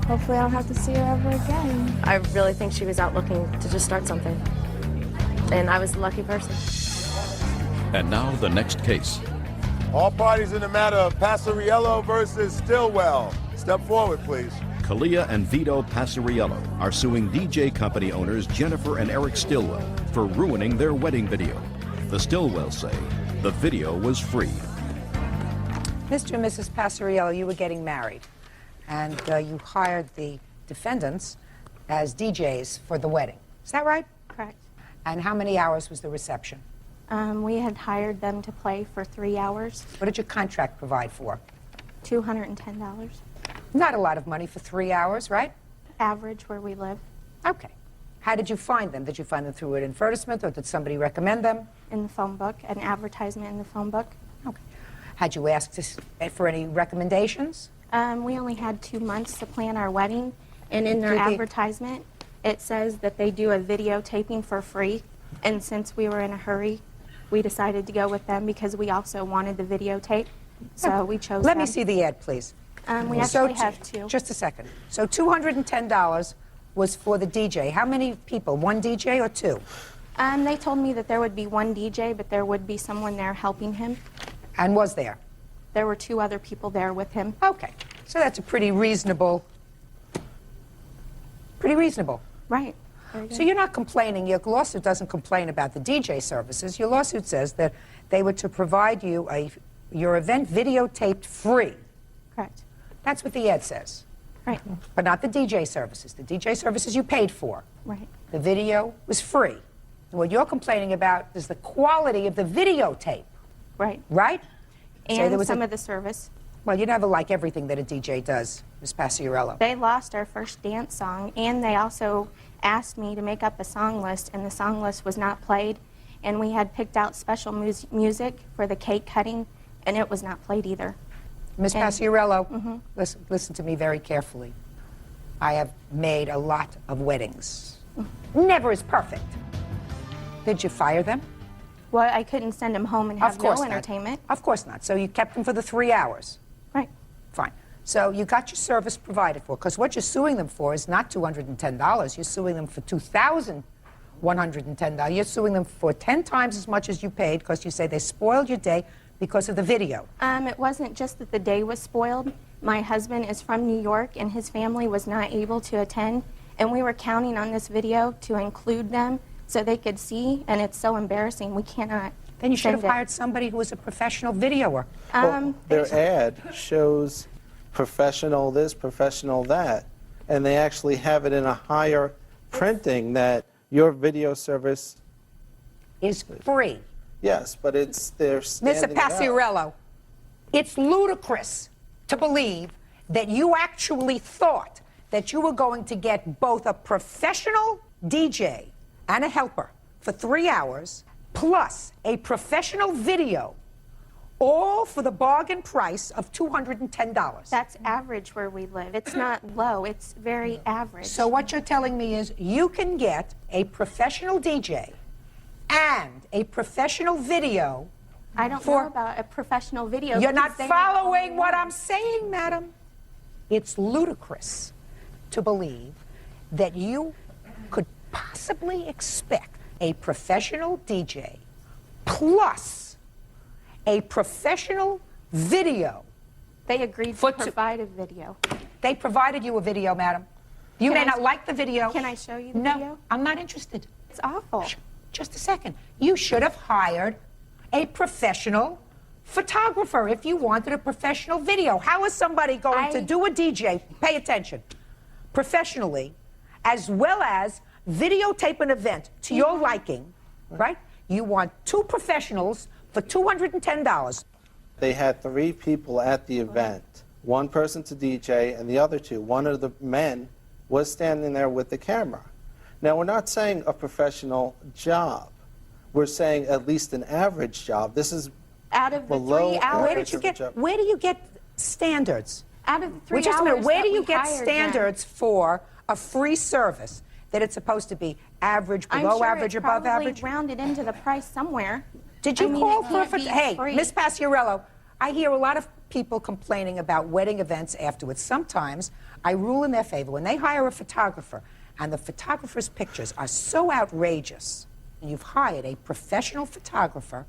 hopefully I don't have to see her ever again. I really think she was out looking to just start something. And I was the lucky person. And now the next case. All parties in the matter of Passariello versus Stillwell. Step forward, please. Kalia and Vito Passariello are suing DJ company owners Jennifer and Eric Stillwell for ruining their wedding video. The Stillwells say the video was free. Mr. and Mrs. Passariello, you were getting married, and you hired the defendants as DJs for the wedding. Is that right? Correct. And how many hours was the reception? We had hired them to play for 3 hours. What did your contract provide for? $210. Not a lot of money for 3 hours, right? Average where we live. Okay. How did you find them? Did you find them through an advertisement, or did somebody recommend them? In the phone book, an advertisement in the phone book. Okay. Had you asked for any recommendations? We only had 2 months to plan our wedding, and in their advertisement, it says that they do a videotaping for free, and since we were in a hurry, we decided to go with them because we also wanted the videotape, so we chose Let them. me see the ad, please. We actually have 2. Just a second. So $210 was for the DJ. How many people? 1 DJ or 2? They told me that there would be 1 DJ, but there would be someone there helping him. And was there? There were 2 other people there with him. Okay. So that's a pretty reasonable. Right. So you're not complaining. Your lawsuit doesn't complain about the DJ services. Your lawsuit says that they were to provide you your event videotaped free. Correct. That's what the ad says. Right. But not the DJ services. The DJ services you paid for. Right. The video was free. And what you're complaining about is the quality of the videotape. Right. Right? And some of the service. Well, you never like everything that a DJ does, Ms. Passariello. They lost our first dance song, and they also asked me to make up a song list, and the song list was not played. And we had picked out special music for the cake cutting, and it was not played either. Ms. Passariello, listen to me very carefully. I have made a lot of weddings. Never is perfect. Did you fire them? Well, I couldn't send them home and have no entertainment. Of course not. So you kept them for the 3 hours. Right. Fine. So you got your service provided for, because what you're suing them for is not $210. You're suing them for $2,110. You're suing them for 10 times as much as you paid, because you say they spoiled your day because of the video. It wasn't just that the day was spoiled. My husband is from New York, and his family was not able to attend, and we were counting on this video to include them so they could see, and it's so embarrassing. We cannot. Then you should have hired somebody who was a professional videoer. Well, their ad shows professional this, professional that, and they actually have it in a higher printing that your video service is free. Yes, but they're standing Mr. Passariello, it's ludicrous to believe that you actually thought that you were going to get both a professional DJ and a helper for 3 hours, plus a professional video, all for the bargain price of $210. That's average where we live. It's not low, it's very average. So what you're telling me is you can get a professional DJ and a professional video. I don't know about a professional video. You're not following what I'm saying, madam. It's ludicrous to believe that you could possibly expect a professional DJ plus a professional video. They agreed to provide a video. They provided you a video, madam. You may not like the video. Can I show you the video? No, I'm not interested. It's awful. Just a second. You should have hired a professional photographer if you wanted a professional video. How is somebody going to do a DJ, pay attention, professionally, as well as videotape an event to your liking, right? You want 2 professionals for $210. They had 3 people at the event, 1 person to DJ and the other 2. One of the men was standing there with the camera. Now, we're not saying a professional job. We're saying at least an average job. This is out of the below 3 hours. Where do you get standards? Out of the 3 hours Just a minute. Where do you get hired standards for a free service, that it's supposed to be average, I'm below sure average, it's above probably average? rounded into the price somewhere. Did you I mean, call it for a can't be hey, free. Miss Paciarello, I hear a lot of people complaining about wedding events afterwards. Sometimes I rule in their favor. When they hire a photographer and the photographer's pictures are so outrageous, and you've hired a professional photographer,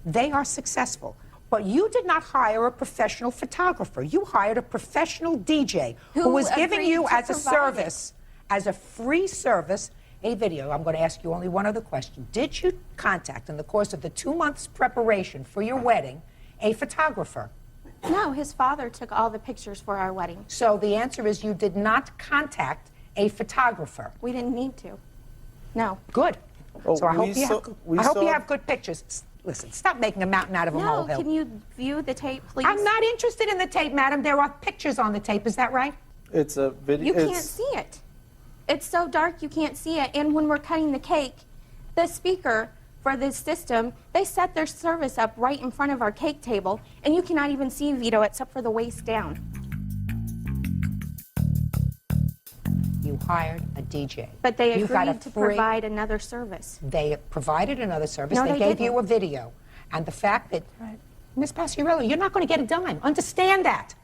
they are successful. But you did not hire a professional photographer. You hired a professional DJ who was giving agreed you to as a provide it. service, as a free service, a video. I'm going to ask you only one other question. Did you contact, in the course of the 2 months preparation for your wedding, a photographer? No, his father took all the pictures for our wedding. So the answer is you did not contact a photographer. We didn't need to. No. Good. Oh, So I hope, you, we have, I hope you saw- have good pictures. Listen, stop making a mountain out of a No, molehill. can you view the tape, please? I'm not interested in the tape, madam. There are pictures on the tape. Is that right? It's a video. You can't see it. It's so dark you can't see it. And when we're cutting the cake, the speaker for this system, they set their service up right in front of our cake table, and you cannot even see Vito except for the waist down. You hired a DJ. But they You got a agreed to free- provide another service. They provided another service. No, they they gave didn't. you a video. And the fact that, Miss Paciarello, you're not going to get a dime. Understand that.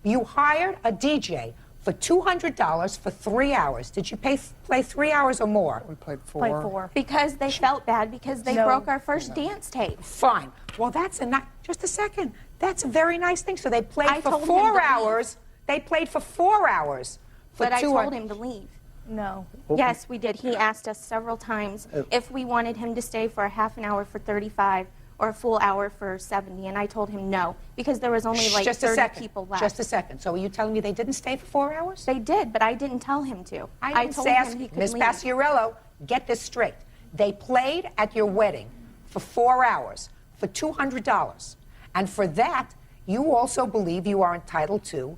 You hired a DJ for $200 for 3 hours. Did you play 3 hours or more? We played Play four. Because they felt bad because they broke our first dance tape. Fine. Well, that's just a second. That's a very nice thing. So they played I for told him 4 to leave. hours. They played for 4 hours. For But I 200 told him to leave. No. Yes, we did. He asked us several times if we wanted him to stay for a half an hour for 35 or a full hour for 70, and I told him no, because there was only like Just a 30 second. people left. Just a second. So are you telling me they didn't stay for 4 hours? They did, but I didn't tell him to. I told ask him he could Miss leave. Paciarello, get this straight. They played at your wedding for 4 hours for $200. And for that, you also believe you are entitled to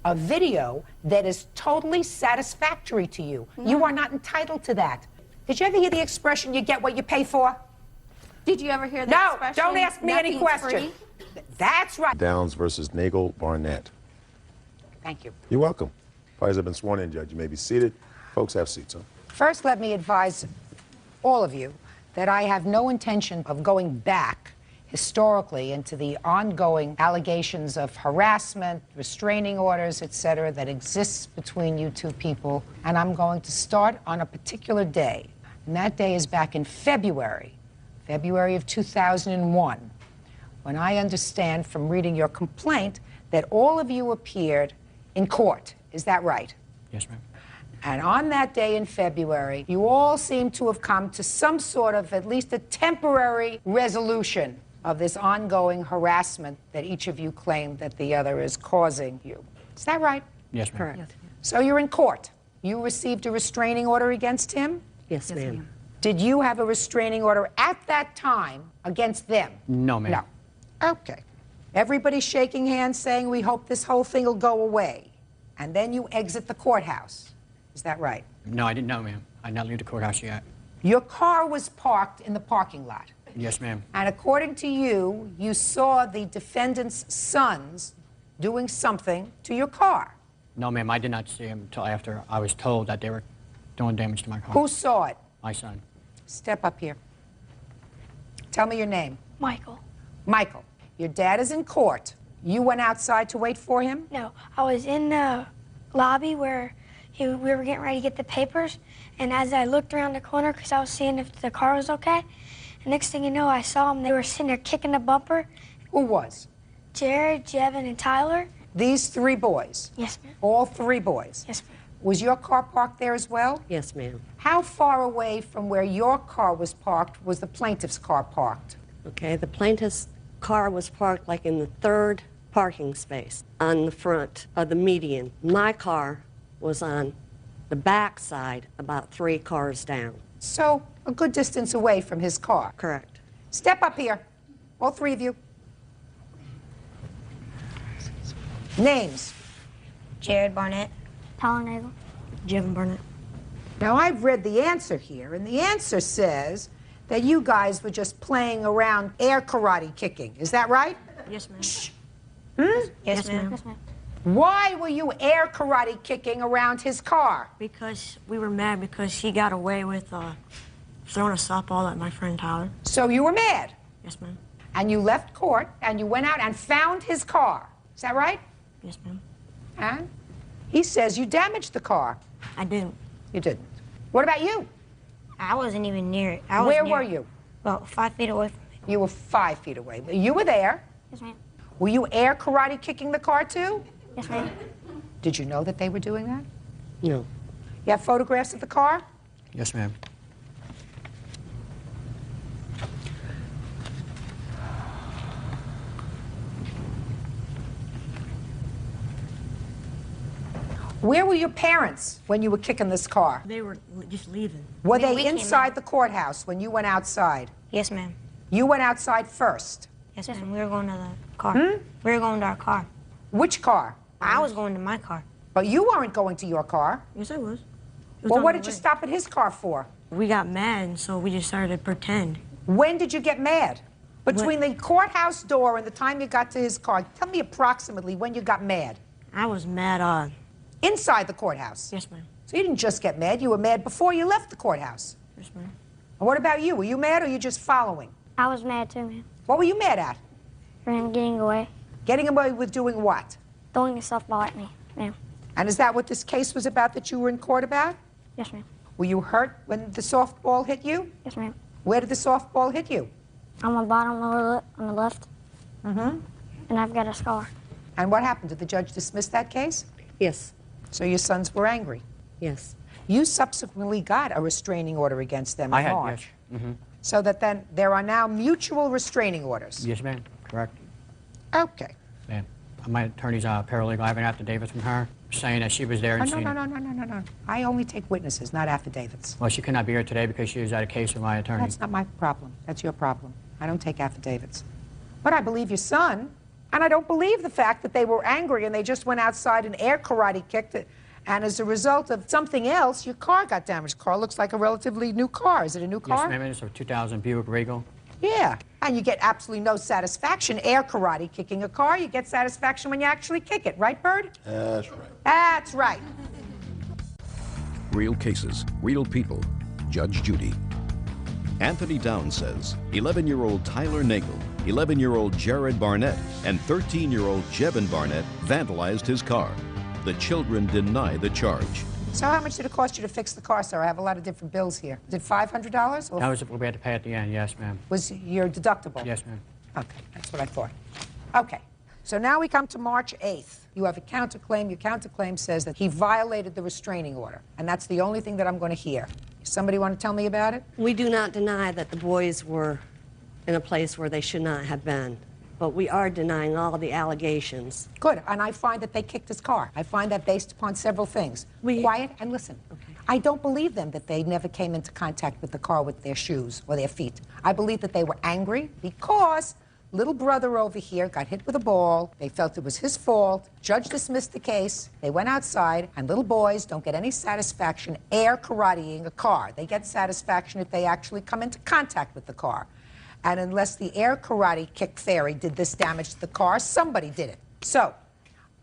a video that is totally satisfactory to you. You are not entitled to that. Did you ever hear the expression, you get what you pay for? Did you ever hear the No, expression? don't ask me any "Nothing's questions. free"? That's right. Downs versus Nagel Barnett. Thank you. You're welcome. Parties have been sworn in, Judge. You may be seated. Folks, have seats. Huh? First, let me advise all of you that I have no intention of going back historically into the ongoing allegations of harassment, restraining orders, etc., that exists between you two people. And I'm going to start on a particular day. And that day is back in February of 2001, when I understand from reading your complaint that all of you appeared in court. Is that right? Yes, ma'am. And on that day in February, you all seem to have come to some sort of at least a temporary resolution of this ongoing harassment that each of you claim that the other is causing you. Is that right? Yes, ma'am. Correct. So you're in court. You received a restraining order against him? Yes, ma'am. Did you have a restraining order at that time against them? No, ma'am. No. Okay. Everybody's shaking hands saying, we hope this whole thing will go away. And then you exit the courthouse. Is that right? No, I didn't know, ma'am. I did not leave the courthouse yet. Your car was parked in the parking lot. Yes, ma'am. And according to you, you saw the defendant's sons doing something to your car. No, ma'am, I did not see him until after I was told that they were doing damage to my car. Who saw it? My son. Step up here. Tell me your name. Michael. Michael, your dad is in court. You went outside to wait for him? No, I was in the lobby where we were getting ready to get the papers, and as I looked around the corner because I was seeing if the car was okay, and next thing you know, I saw them. They were sitting there kicking the bumper. Who was? Jared, Jevin, and Tyler. These 3 boys? Yes, ma'am. All 3 boys? Yes, ma'am. Was your car parked there as well? Yes, ma'am. How far away from where your car was parked was the plaintiff's car parked? Okay, the plaintiff's car was parked like in the 3rd parking space on the front of the median. My car was on the back side, about 3 cars down. So, a good distance away from his car? Correct. Step up here, all 3 of you. Names? Jared Barnett. Tyler Nagel. Jevin Barnett. Now, I've read the answer here, and the answer says that you guys were just playing around air karate kicking. Is that right? Yes, ma'am. Hmm? Yes, ma'am. Yes, ma'am. Why were you air karate kicking around his car? Because we were mad because she got away with throwing a softball at my friend Tyler. So you were mad? Yes, ma'am. And you left court and you went out and found his car. Is that right? Yes, ma'am. And he says you damaged the car. I didn't. You didn't. What about you? I wasn't even near it. Where were you? About 5 feet away from me. You were 5 feet away. You were there. Yes, ma'am. Were you air karate kicking the car too? Yes, ma'am. Did you know that they were doing that? No. You have photographs of the car? Yes, ma'am. Where were your parents when you were kicking this car? They were just leaving. Were they inside the courthouse when you went outside? Yes, ma'am. You went outside first. Yes, ma'am. We were going to the car. Hmm? We were going to our car. Which car? I was going to my car. But you weren't going to your car. Yes, I was. Well, what did you stop at his car for? We got mad, and so we just started to pretend. When did you get mad? Between the courthouse door and the time you got to his car, tell me approximately when you got mad. I was mad Inside the courthouse? Yes, ma'am. So you didn't just get mad, you were mad before you left the courthouse. Yes, ma'am. And what about you? Were you mad or you just following? I was mad too, ma'am. What were you mad at? For him getting away. Getting away with doing what? Throwing a softball at me, ma'am. And is that what this case was about that you were in court about? Yes, ma'am. Were you hurt when the softball hit you? Yes, ma'am. Where did the softball hit you? On my bottom lower lip on the left. Mm-hmm. And I've got a scar. And what happened? Did the judge dismiss that case? Yes. So your sons were angry? Yes. You subsequently got a restraining order against them in March. Yes. Mm-hmm. So that then there are now mutual restraining orders. Yes, ma'am. Correct. Okay. Ma'am. My attorney's paralegal. I have an affidavit from her saying that she was there and No. seen it. No. I only take witnesses, not affidavits. Well, she could not be here today because she was at a case with my attorney. That's not my problem. That's your problem. I don't take affidavits. But I believe your son, and I don't believe the fact that they were angry and they just went outside and air karate kicked it, and as a result of something else, your car got damaged. Car looks like a relatively new car. Is it a new car? Yes, ma'am. It's a 2000 Buick Regal. Yeah, and you get absolutely no satisfaction air karate kicking a car. You get satisfaction when you actually kick it, right, Bird? That's right. That's right. Real cases, real people. Judge Judy. Anthony Downs says 11-year-old Tyler Nagel, 11-year-old Jared Barnett, and 13-year-old Jevin Barnett vandalized his car. The children deny the charge. So how much did it cost you to fix the car, sir? I have a lot of different bills here. Is it $500? Or That was what we had to pay at the end, yes, ma'am. was your deductible? Yes, ma'am. Okay, that's what I thought. Okay, so now we come to March 8th. You have a counterclaim. Your counterclaim says that he violated the restraining order, and that's the only thing that I'm going to hear. Somebody want to tell me about it? We do not deny that the boys were in a place where they should not have been, but we are denying all the allegations. Good, and I find that they kicked his car. I find that based upon several things. Quiet and listen. Okay. I don't believe them that they never came into contact with the car with their shoes or their feet. I believe that they were angry because little brother over here got hit with a ball. They felt it was his fault. Judge dismissed the case. They went outside, and little boys don't get any satisfaction air karateing a car. They get satisfaction if they actually come into contact with the car. And unless the air karate kick fairy did this damage to the car, somebody did it. So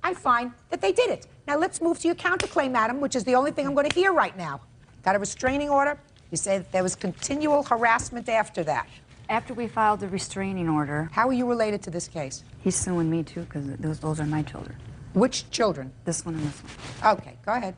I find that they did it. Now let's move to your counterclaim, madam, which is the only thing I'm going to hear right now. Got a restraining order. You say that there was continual harassment after that. After we filed the restraining order. How are you related to this case? He's suing me too because those are my children. Which children? This one and this one. Okay, go ahead.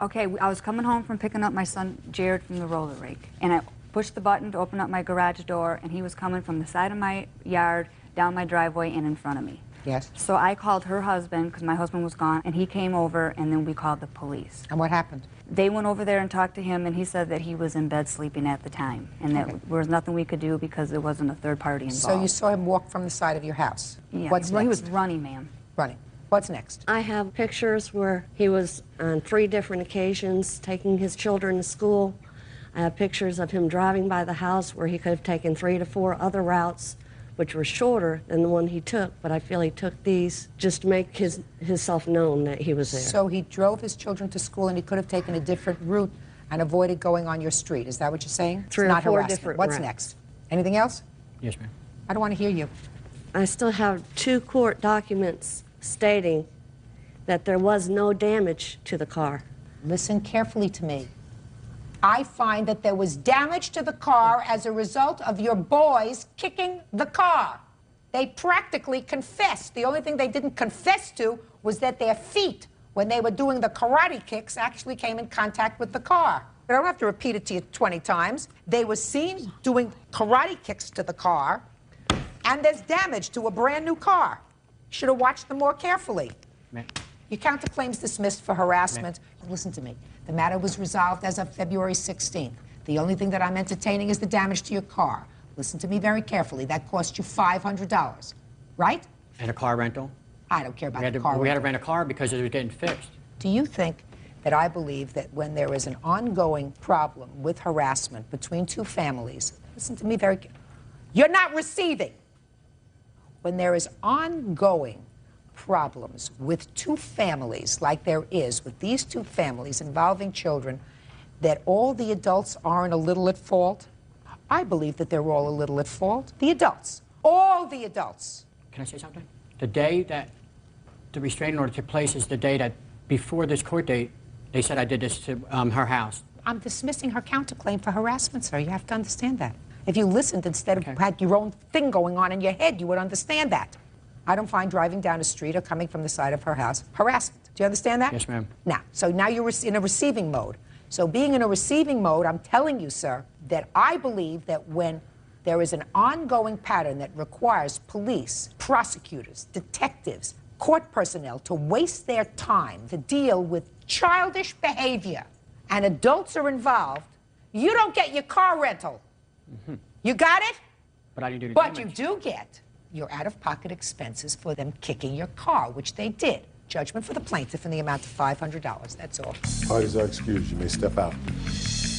Okay, I was coming home from picking up my son Jared from the roller rink, and I pushed the button to open up my garage door, and he was coming from the side of my yard, down my driveway, and in front of me. Yes. So I called her husband because my husband was gone, and he came over, and then we called the police. And what happened? They went over there and talked to him, and he said that he was in bed sleeping at the time, and that there was nothing we could do because there wasn't a third party involved. So you saw him walk from the side of your house? Yeah. What's Well, next? he was running, ma'am. Running. What's next? I have pictures where he was on 3 different occasions taking his children to school. I have pictures of him driving by the house where he could have taken 3 to 4 other routes, which were shorter than the one he took, but I feel he took these just to make himself known that he was there. So he drove his children to school and he could have taken a different route and avoided going on your street. Is that what you're saying? 3 It's or not 4 harassment. different What's routes. next? Anything else? Yes, ma'am. I don't want to hear you. I still have 2 court documents stating that there was no damage to the car. Listen carefully to me. I find that there was damage to the car as a result of your boys kicking the car. They practically confessed. The only thing they didn't confess to was that their feet, when they were doing the karate kicks, actually came in contact with the car. I don't have to repeat it to you 20 times. They were seen doing karate kicks to the car, and there's damage to a brand new car. Should have watched them more carefully. Your counterclaim's dismissed for harassment. Listen to me. The matter was resolved as of February 16th. The only thing that I'm entertaining is the damage to your car. Listen to me very carefully. That cost you $500, right? And a car rental? I don't care about the car rental. We had to rent a car because it was getting fixed. Do you think that I believe that when there is an ongoing problem with harassment between two families, listen to me very carefully, you're not receiving. When there is ongoing problems with two families, like there is with these two families involving children, that all the adults aren't a little at fault? I believe that they're all a little at fault. The adults. All the adults. Can I say something? The day that the restraining order took place is the day that, before this court date, they said I did this to her house. I'm dismissing her counterclaim for harassment, sir. You have to understand that. If you listened instead of had your own thing going on in your head, you would understand that. I don't find driving down a street or coming from the side of her house harassment. Do you understand that? Yes, ma'am. Now you're in a receiving mode. So being in a receiving mode, I'm telling you, sir, that I believe that when there is an ongoing pattern that requires police, prosecutors, detectives, court personnel to waste their time to deal with childish behavior and adults are involved, you don't get your car rental. You got it? But I didn't do the But damage. you do get your out-of-pocket expenses for them kicking your car, which they did. Judgment for the plaintiff in the amount of $500. That's all. Parties are excused. You may step out.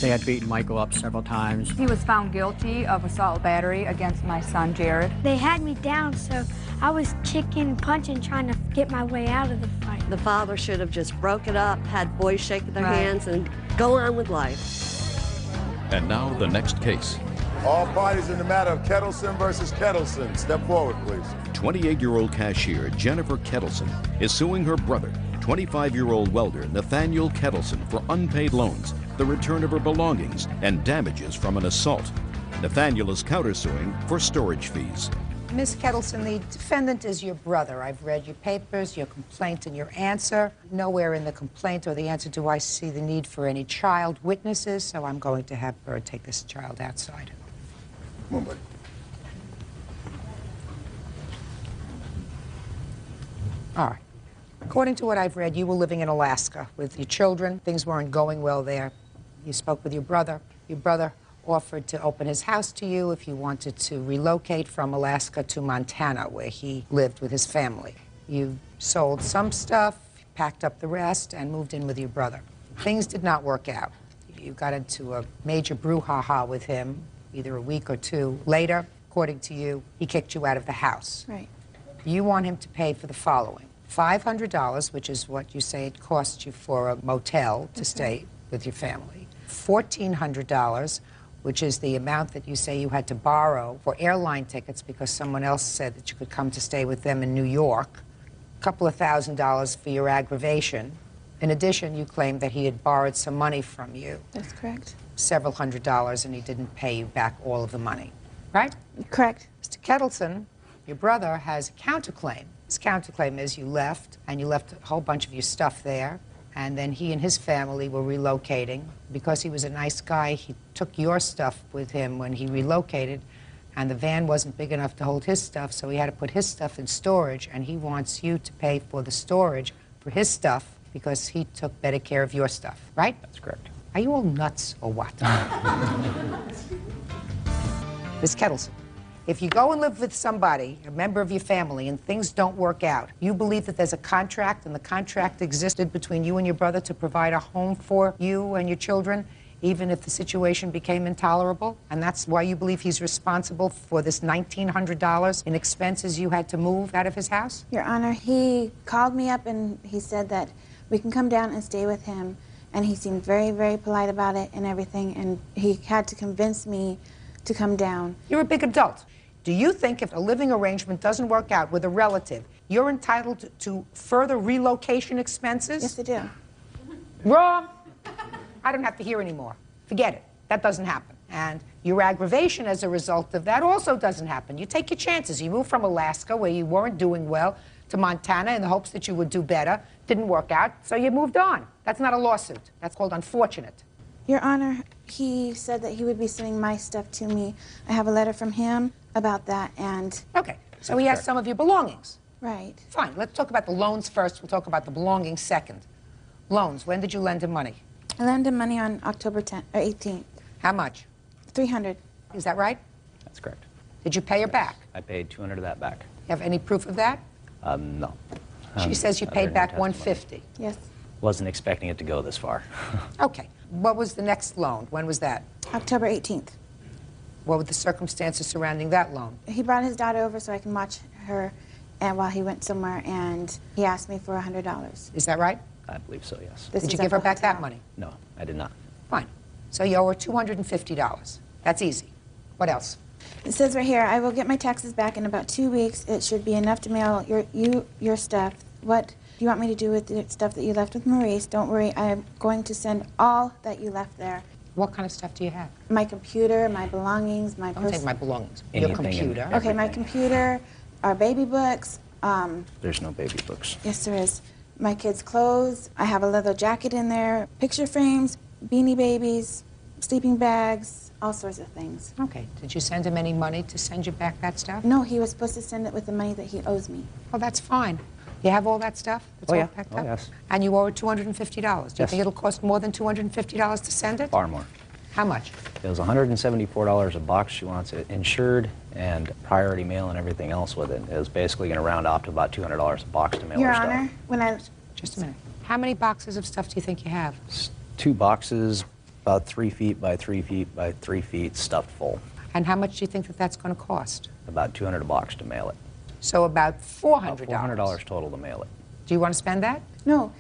They had beaten Michael up several times. He was found guilty of assault battery against my son, Jared. They had me down, so I was kicking and punching, trying to get my way out of the fight. The father should have just broke it up, had boys shaking their Right. hands, and go on with life. And now the next case. All parties in the matter of Kettleson versus Kettleson. Step forward, please. 28-year-old cashier Jennifer Kettleson is suing her brother, 25-year-old welder Nathaniel Kettleson, for unpaid loans, the return of her belongings, and damages from an assault. Nathaniel is countersuing for storage fees. Ms. Kettleson, the defendant is your brother. I've read your papers, your complaint, and your answer. Nowhere in the complaint or the answer do I see the need for any child witnesses, so I'm going to have her take this child outside. Come on, buddy. All right. According to what I've read, you were living in Alaska with your children. Things weren't going well there. You spoke with your brother. Your brother offered to open his house to you if you wanted to relocate from Alaska to Montana, where he lived with his family. You sold some stuff, packed up the rest, and moved in with your brother. Things did not work out. You got into a major brouhaha with him, either a week or two later. According to you, he kicked you out of the house. Right. You want him to pay for the following: $500, which is what you say it cost you for a motel to stay with your family. $1,400, which is the amount that you say you had to borrow for airline tickets because someone else said that you could come to stay with them in New York. A couple of $1,000 for your aggravation. In addition, you claim that he had borrowed some money from you. That's correct. Several $100s, and he didn't pay you back all of the money. Right? Correct. Mr. Kettleson, your brother, has a counterclaim. His counterclaim is you left, and you left a whole bunch of your stuff there, and then he and his family were relocating. Because he was a nice guy, he took your stuff with him when he relocated, and the van wasn't big enough to hold his stuff, so he had to put his stuff in storage, and he wants you to pay for the storage for his stuff because he took better care of your stuff, right? That's correct. Are you all nuts or what? Ms. Kettleson, if you go and live with somebody, a member of your family, and things don't work out, you believe that there's a contract, and the contract existed between you and your brother to provide a home for you and your children, even if the situation became intolerable? And that's why you believe he's responsible for this $1,900 in expenses you had to move out of his house? Your Honor, he called me up and he said that we can come down and stay with him. And he seemed very, very polite about it and everything. And he had to convince me to come down. You're a big adult. Do you think if a living arrangement doesn't work out with a relative, you're entitled to further relocation expenses? Yes, I do. Wrong. I don't have to hear anymore. Forget it. That doesn't happen. And your aggravation as a result of that also doesn't happen. You take your chances. You moved from Alaska, where you weren't doing well, to Montana in the hopes that you would do better. Didn't work out, so you moved on. That's not a lawsuit. That's called unfortunate. Your Honor, he said that he would be sending my stuff to me. I have a letter from him about that, and... Okay, so he has some of your belongings. Right. Fine, let's talk about the loans first. We'll talk about the belongings second. Loans, when did you lend him money? I lent him money on October 10th, or 18th. How much? $300. Is that right? That's correct. Did you pay her back? I paid 200 of that back. You have any proof of that? No. She says you paid back 150. Yes. Wasn't expecting it to go this far. Okay. What was the next loan? When was that? October 18th. What were the circumstances surrounding that loan? He brought his daughter over so I can watch her and while he went somewhere, and he asked me for $100. Is that right? I believe so, yes. Did you give her back that money? No, I did not. Fine. So you owe her $250. That's easy. What else? It says right here, I will get my taxes back in about 2 weeks. It should be enough to mail your stuff. What do you want me to do with the stuff that you left with Maurice? Don't worry, I am going to send all that you left there. What kind of stuff do you have? My computer, my belongings, my Don't take my belongings. Anything Your computer. and Okay, my everything. computer, our baby books. There's no baby books. Yes, there is. My kids' clothes. I have a leather jacket in there. Picture frames, beanie babies, sleeping bags, all sorts of things. Okay. Did you send him any money to send you back that stuff? No, he was supposed to send it with the money that he owes me. Oh, that's fine. You have all that stuff? That's Oh, all yeah. packed Oh, up? yes. And you owe her $250. Do you Yes. think it'll cost more than $250 to send it? Far more. How much? It was $174 a box. She wants it insured and priority mail and everything else with it. It was basically going to round off to about $200 a box to mail Your her stuff. Honor, when I... Just a minute. How many boxes of stuff do you think you have? 2 boxes, about 3 feet by 3 feet by 3 feet, stuffed full. And how much do you think that that's going to cost? About $200 a box to mail it. So about $400. About $400 total to mail it. Do you want to spend that? No,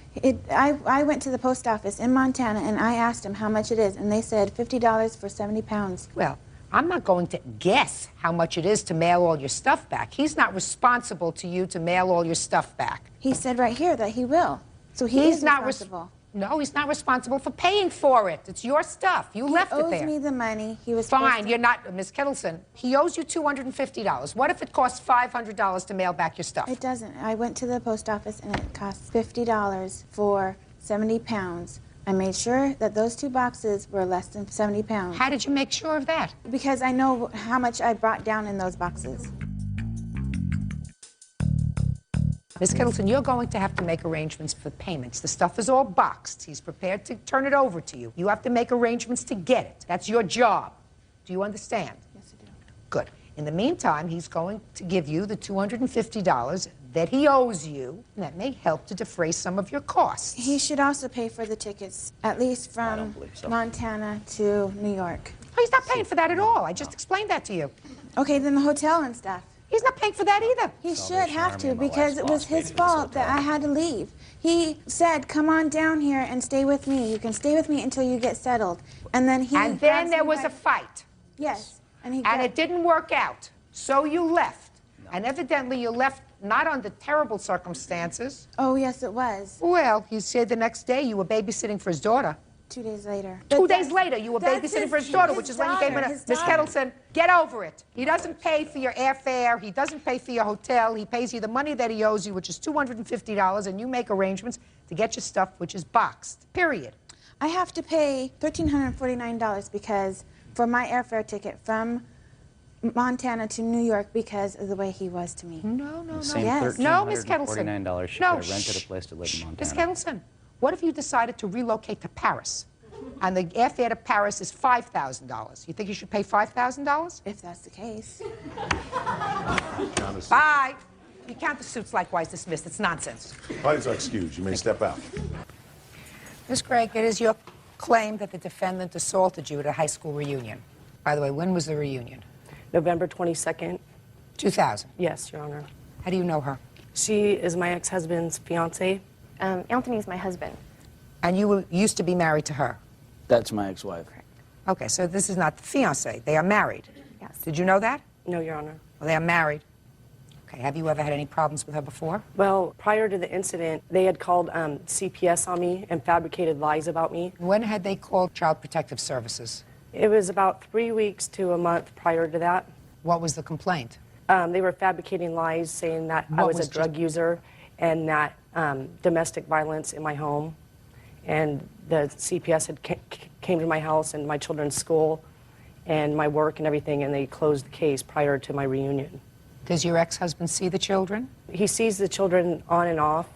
I went to the post office in Montana and I asked them how much it is, and they said $50 for 70 pounds. Well, I'm not going to guess how much it is to mail all your stuff back. He's not responsible to you to mail all your stuff back. He said right here that he will. So he's not responsible. No, he's not responsible for paying for it. It's your stuff. You left it there. He owes me the money. He was Fine, you're not, Miss Kettleson. He owes you $250. What if it costs $500 to mail back your stuff? It doesn't. I went to the post office and it cost $50 for 70 pounds. I made sure that those 2 boxes were less than 70 pounds. How did you make sure of that? Because I know how much I brought down in those boxes. Miss Kettleson, you're going to have to make arrangements for payments. The stuff is all boxed. He's prepared to turn it over to you. You have to make arrangements to get it. That's your job. Do you understand? Yes, I do. Good. In the meantime, he's going to give you the $250 that he owes you, and that may help to defray some of your costs. He should also pay for the tickets, at least from Montana to New York. Oh, he's not paying for that at all. I just explained that to you. Okay, then the hotel and stuff. He's not paying for that either. He should have to, because it was his fault that I had to leave. He said, come on down here and stay with me. You can stay with me until you get settled. And then he... And then there was a fight. Yes. And it didn't work out. So you left. And evidently you left not under terrible circumstances. Oh, yes, it was. Well, he said the next day you were babysitting for his daughter. 2 days later. 2 days later, you were babysitting for his daughter, which is when you gave him Miss Kettleson, get over it. He doesn't pay for your airfare. He doesn't pay for your hotel. He pays you the money that he owes you, which is $250, and you make arrangements to get your stuff, which is boxed, period. I have to pay $1,349 because for my airfare ticket from Montana to New York because of the way he was to me. No. Yes. No, Miss Kettleson. $1,349 she No, could have rented a place to live in Miss Montana. Kettleson, what if you decided to relocate to Paris? And the airfare to Paris is $5,000. You think you should pay $5,000? If that's the case. Bye. You count the suits likewise dismissed. It's nonsense. Parties are excused. You may step out. Ms. Gregg, it is your claim that the defendant assaulted you at a high school reunion. By the way, when was the reunion? November 22nd. 2000? Yes, Your Honor. How do you know her? She is my ex-husband's fiance. Anthony's my husband. And you used to be married to her? That's my ex-wife. Okay, so this is not the fiance. They are married. Yes. Did you know that? No, Your Honor. Well, they are married. Okay, have you ever had any problems with her before? Well, prior to the incident, they had called CPS on me and fabricated lies about me. When had they called Child Protective Services? It was about 3 weeks to a month prior to that. What was the complaint? They were fabricating lies saying that I was a drug user and that domestic violence in my home. And the CPS had came to my house and my children's school and my work and everything, and they closed the case prior to my reunion. Does your ex-husband see the children? He sees the children on and off.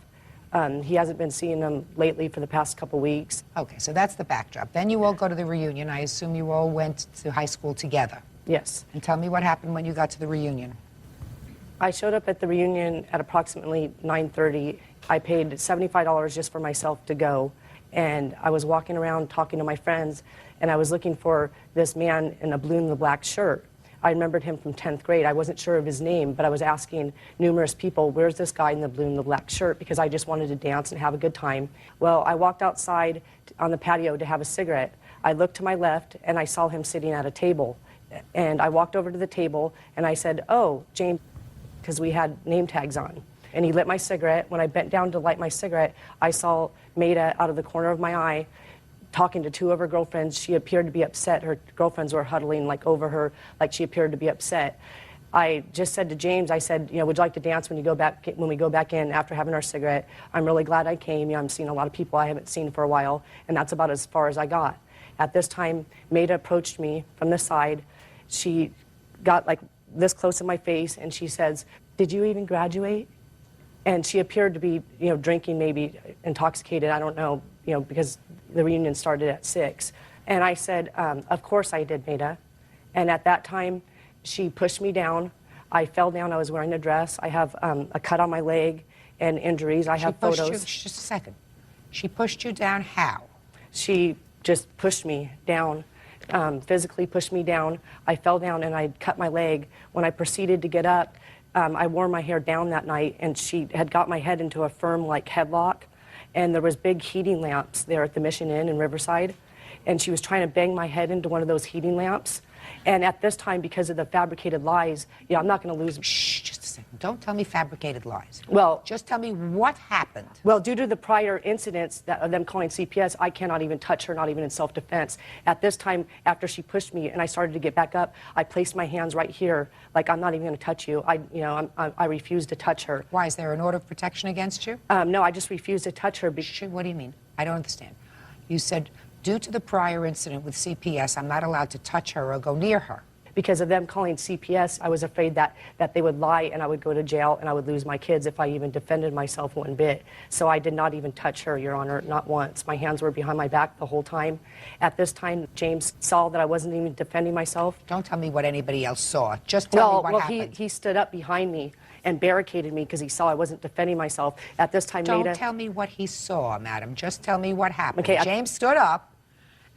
He hasn't been seeing them lately for the past couple weeks. Okay, so that's the backdrop. Then you all go to the reunion. I assume you all went to high school together. Yes. And tell me what happened when you got to the reunion. I showed up at the reunion at approximately 9:30. I paid $75 just for myself to go. And I was walking around talking to my friends, and I was looking for this man in a blue and the black shirt. I remembered him from 10th grade. I wasn't sure of his name, but I was asking numerous people, where's this guy in the blue and the black shirt? Because I just wanted to dance and have a good time. Well, I walked outside on the patio to have a cigarette. I looked to my left, and I saw him sitting at a table. And I walked over to the table, and I said, oh, James, because we had name tags on. And he lit my cigarette. When I bent down to light my cigarette, I saw Maida out of the corner of my eye talking to two of her girlfriends. She appeared to be upset. Her girlfriends were huddling like over her, like she appeared to be upset. I just said to James, I said, you know, would you like to dance when we go back in after having our cigarette? I'm really glad I came. You know, I'm seeing a lot of people I haven't seen for a while, and that's about as far as I got. At this time, Maida approached me from the side. She got like this close in my face, and she says, did you even graduate? And she appeared to be, you know, drinking, maybe intoxicated, I don't know, you know, because the reunion started at 6. And I said, of course I did, Maida. And at that time, she pushed me down. I fell down. I was wearing a dress. I have a cut on my leg and injuries. I have photos. Just a second. She pushed you down how? She just pushed me down, physically pushed me down. I fell down and I cut my leg. When I proceeded to get up, I wore my hair down that night, and she had got my head into a firm, like, headlock, and there was big heating lamps there at the Mission Inn in Riverside, and she was trying to bang my head into one of those heating lamps. And at this time, because of the fabricated lies, you know, I'm not going to lose... Shh, just a second. Don't tell me fabricated lies. Well... Just tell me what happened. Well, due to the prior incidents of them calling CPS, I cannot even touch her, not even in self-defense. At this time, after she pushed me and I started to get back up, I placed my hands right here, like, I'm not even going to touch you. I refused to touch her. Why? Is there an order of protection against you? No, I just refused to touch her. What do you mean? I don't understand. You said, due to the prior incident with CPS, I'm not allowed to touch her or go near her. Because of them calling CPS, I was afraid that they would lie and I would go to jail and I would lose my kids if I even defended myself one bit. So I did not even touch her, Your Honor, not once. My hands were behind my back the whole time. At this time, James saw that I wasn't even defending myself. Don't tell me what anybody else saw. Just tell me what happened. He stood up behind me and barricaded me because he saw I wasn't defending myself. At this time, Don't tell me what he saw, madam. Just tell me what happened. Okay, James stood up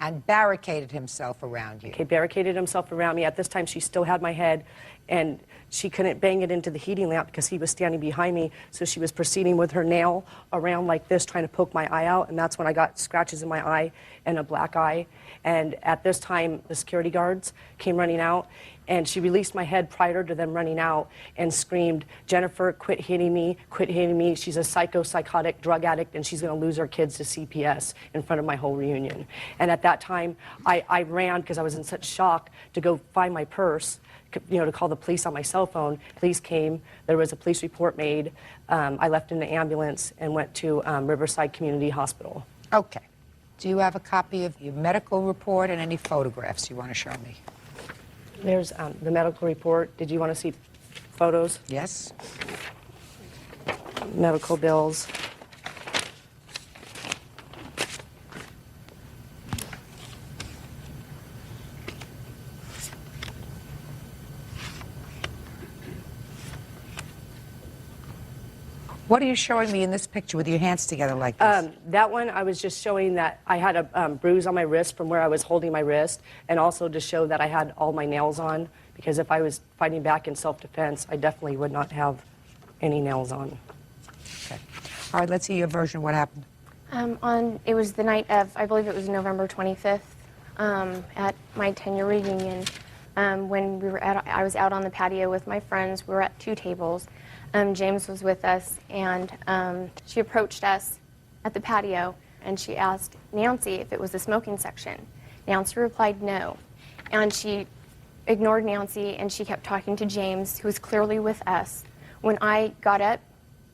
and barricaded himself around you. Okay, barricaded himself around me. At this time, she still had my head, and she couldn't bang it into the heating lamp because he was standing behind me, so she was proceeding with her nail around like this, trying to poke my eye out, and that's when I got scratches in my eye and a black eye. And at this time, the security guards came running out, and she released my head prior to them running out and screamed, Jennifer, quit hitting me, quit hitting me. She's a psychotic drug addict, and she's going to lose her kids to CPS in front of my whole reunion. And at that time, I ran because I was in such shock to go find my purse, you know, to call the police on my cell phone. Police came. There was a police report made. I left in the ambulance and went to Riverside Community Hospital. Okay. Do you have a copy of your medical report and any photographs you want to show me? There's the medical report. Did you want to see photos? Yes. Medical bills. What are you showing me in this picture with your hands together like this? That one, I was just showing that I had a bruise on my wrist from where I was holding my wrist, and also to show that I had all my nails on, because if I was fighting back in self-defense, I definitely would not have any nails on. Okay. All right, let's see your version of what happened. It was the night of, I believe it was November 25th, at my 10-year reunion. When I was out on the patio with my friends. We were at 2 tables. James was with us, and she approached us at the patio, and she asked Nancy if it was the smoking section. Nancy replied no, and she ignored Nancy, and she kept talking to James, who was clearly with us. When I got up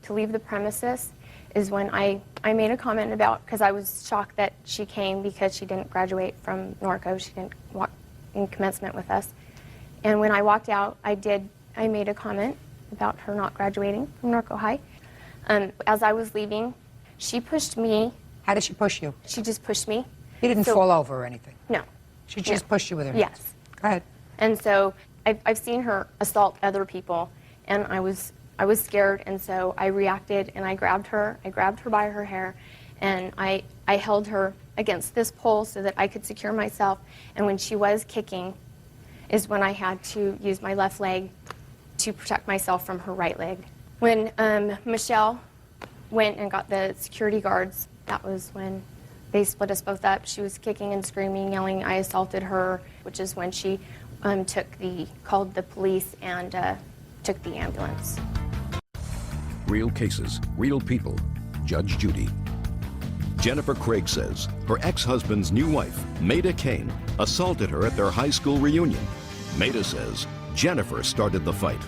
to leave the premises is when I made a comment about, because I was shocked that she came because she didn't graduate from Norco. She didn't walk in commencement with us. And when I walked out, I made a comment about her not graduating from Norco High. As I was leaving, she pushed me. How did she push you? She just pushed me. You didn't fall over or anything? No. She just pushed you with her hands? Yes. Go ahead. And so I've seen her assault other people, and I was scared, and so I reacted, and I grabbed her by her hair, and I held her against this pole so that I could secure myself, and when she was kicking is when I had to use my left leg to protect myself from her right leg. When Michelle went and got the security guards, that was when they split us both up. She was kicking and screaming, yelling, I assaulted her, which is when she called the police and took the ambulance. Real cases, real people. Judge Judy. Jennifer Craig says her ex-husband's new wife, Maida Kane, assaulted her at their high school reunion. Maida says Jennifer started the fight.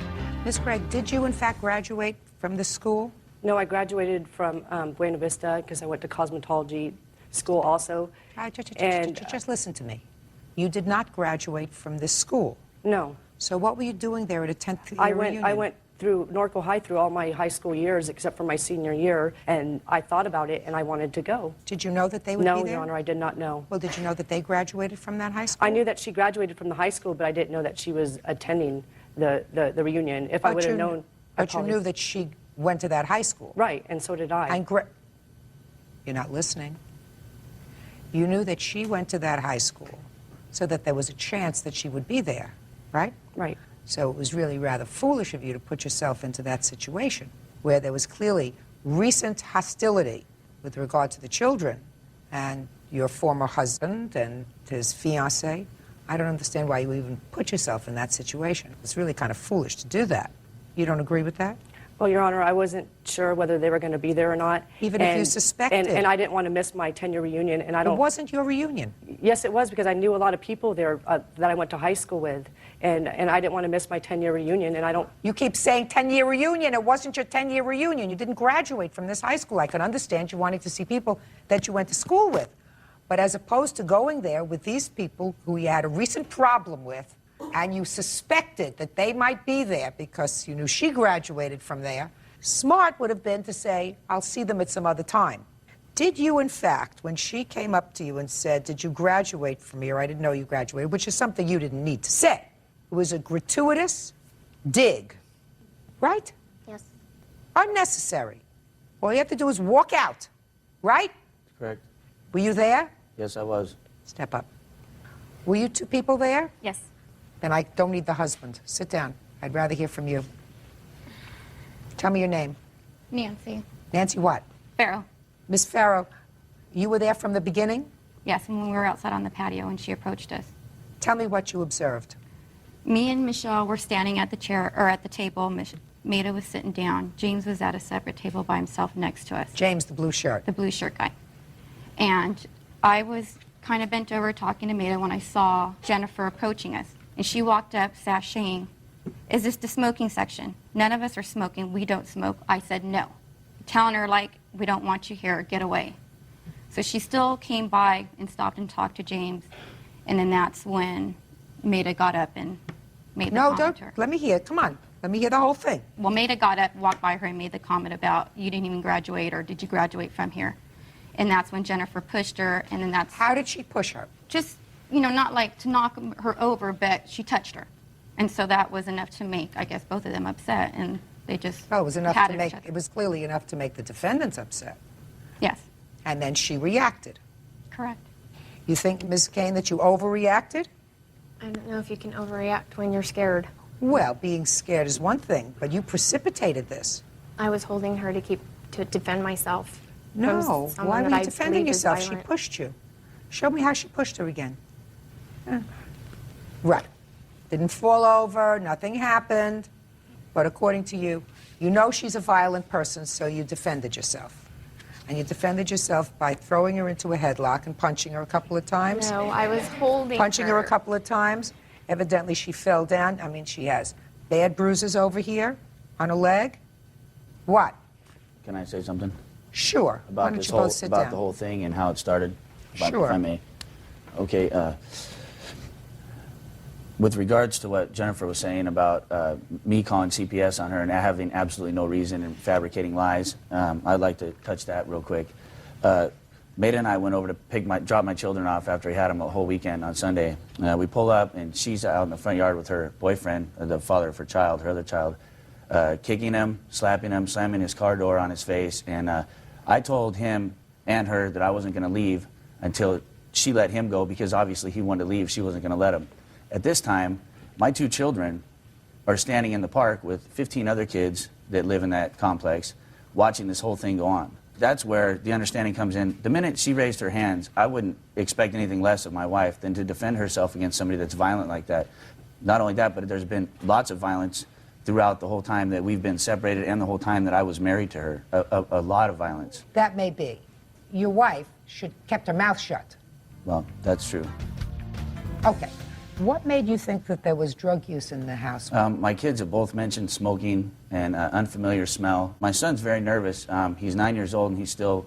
Ms. Craig, did you in fact graduate from this school? No, I graduated from Buena Vista because I went to cosmetology school also. Just listen to me. You did not graduate from this school. No. So what were you doing there at a 10th year reunion? I went through Norco High through all my high school years except for my senior year, and I thought about it and I wanted to go. Did you know that they would be there? No, Your Honor, I did not know. Well, did you know that they graduated from that high school? I knew that she graduated from the high school, but I didn't know that she was attending the reunion. If I would have known... But you knew that she went to that high school. Right, and so did I. And you're not listening. You knew that she went to that high school so that there was a chance that she would be there, right? Right. So it was really rather foolish of you to put yourself into that situation where there was clearly recent hostility with regard to the children and your former husband and his fiancée. I don't understand why you even put yourself in that situation. It's really kind of foolish to do that. You don't agree with that? Well, Your Honor, I wasn't sure whether they were going to be there or not. Even if you suspected. And I didn't want to miss my 10-year reunion. And I don't. It wasn't your reunion. Yes, it was, because I knew a lot of people there that I went to high school with. And I didn't want to miss my 10-year reunion, and I don't... You keep saying 10-year reunion. It wasn't your 10-year reunion. You didn't graduate from this high school. I could understand you wanting to see people that you went to school with. But as opposed to going there with these people who you had a recent problem with, and you suspected that they might be there because you knew she graduated from there, smart would have been to say, I'll see them at some other time. Did you, in fact, when she came up to you and said, did you graduate from here? I didn't know you graduated, which is something you didn't need to say. It was a gratuitous dig, right? Yes. Unnecessary. All you have to do is walk out, right? Correct. Were you there? Yes, I was. Step up. Were you two people there? Yes. Then I don't need the husband. Sit down. I'd rather hear from you. Tell me your name. Nancy. Nancy what? Farrell. Miss Farrow, you were there from the beginning? Yes, and when we were outside on the patio and she approached us. Tell me what you observed. Me and Michelle were standing at the chair, or at the table. Maida was sitting down. James was at a separate table by himself next to us. James, the blue shirt. The blue shirt guy. And I was kind of bent over talking to Maida when I saw Jennifer approaching us. And she walked up, sashaying, is this the smoking section? None of us are smoking. We don't smoke. I said no. Telling her, like, we don't want you here. Get away. So she still came by and stopped and talked to James. And then that's when Maida got up and made the comment. No, don't. Let me hear. Come on. Let me hear the whole thing. Well, Maida got up, walked by her, and made the comment about, you didn't even graduate, or did you graduate from here? And that's when Jennifer pushed her, and then that's... How did she push her? Just, you know, not like to knock her over, but she touched her. And so that was enough to make, I guess, both of them upset, and they just... Oh, it was enough patted to make... each other. It was clearly enough to make the defendants upset. Yes. And then she reacted. Correct. You think, Ms. Kane, that you overreacted? I don't know if you can overreact when you're scared. Well, being scared is one thing, but you precipitated this. I was holding her to defend myself. No, from someone why were that you I defending believe is yourself? She violent. pushed you. Show me how she pushed her again. Right. Didn't fall over, nothing happened. But according to you, You know she's a violent person, so you defended yourself. And you defended yourself by throwing her into a headlock and punching her a couple of times. No, I was holding Punching her a her. couple of times. Evidently, she fell down. I mean, she has bad bruises over here on her leg. What? Can I say something? Sure. Why About don't this you whole both sit about down? the whole thing and how it started. Sure. If I may. Okay. With regards to what Jennifer was saying about me calling CPS on her and having absolutely no reason and fabricating lies, I'd like to touch that real quick. Maida and I went over to drop my children off after he had them a whole weekend on Sunday. We pull up and she's out in the front yard with her boyfriend, the father of her child, her other child, kicking him, slapping him, slamming his car door on his face. And I told him and her that I wasn't going to leave until she let him go, because obviously he wanted to leave. She wasn't going to let him. At this time, my 2 children are standing in the park with 15 other kids that live in that complex, watching this whole thing go on. That's where the understanding comes in. The minute she raised her hands, I wouldn't expect anything less of my wife than to defend herself against somebody that's violent like that. Not only that, but there's been lots of violence throughout the whole time that we've been separated and the whole time that I was married to her. A lot of violence. That may be. Your wife should have kept her mouth shut. Well, that's true. Okay. What made you think that there was drug use in the house? My kids have both mentioned smoking and unfamiliar smell. My son's very nervous. He's 9 years old and he's still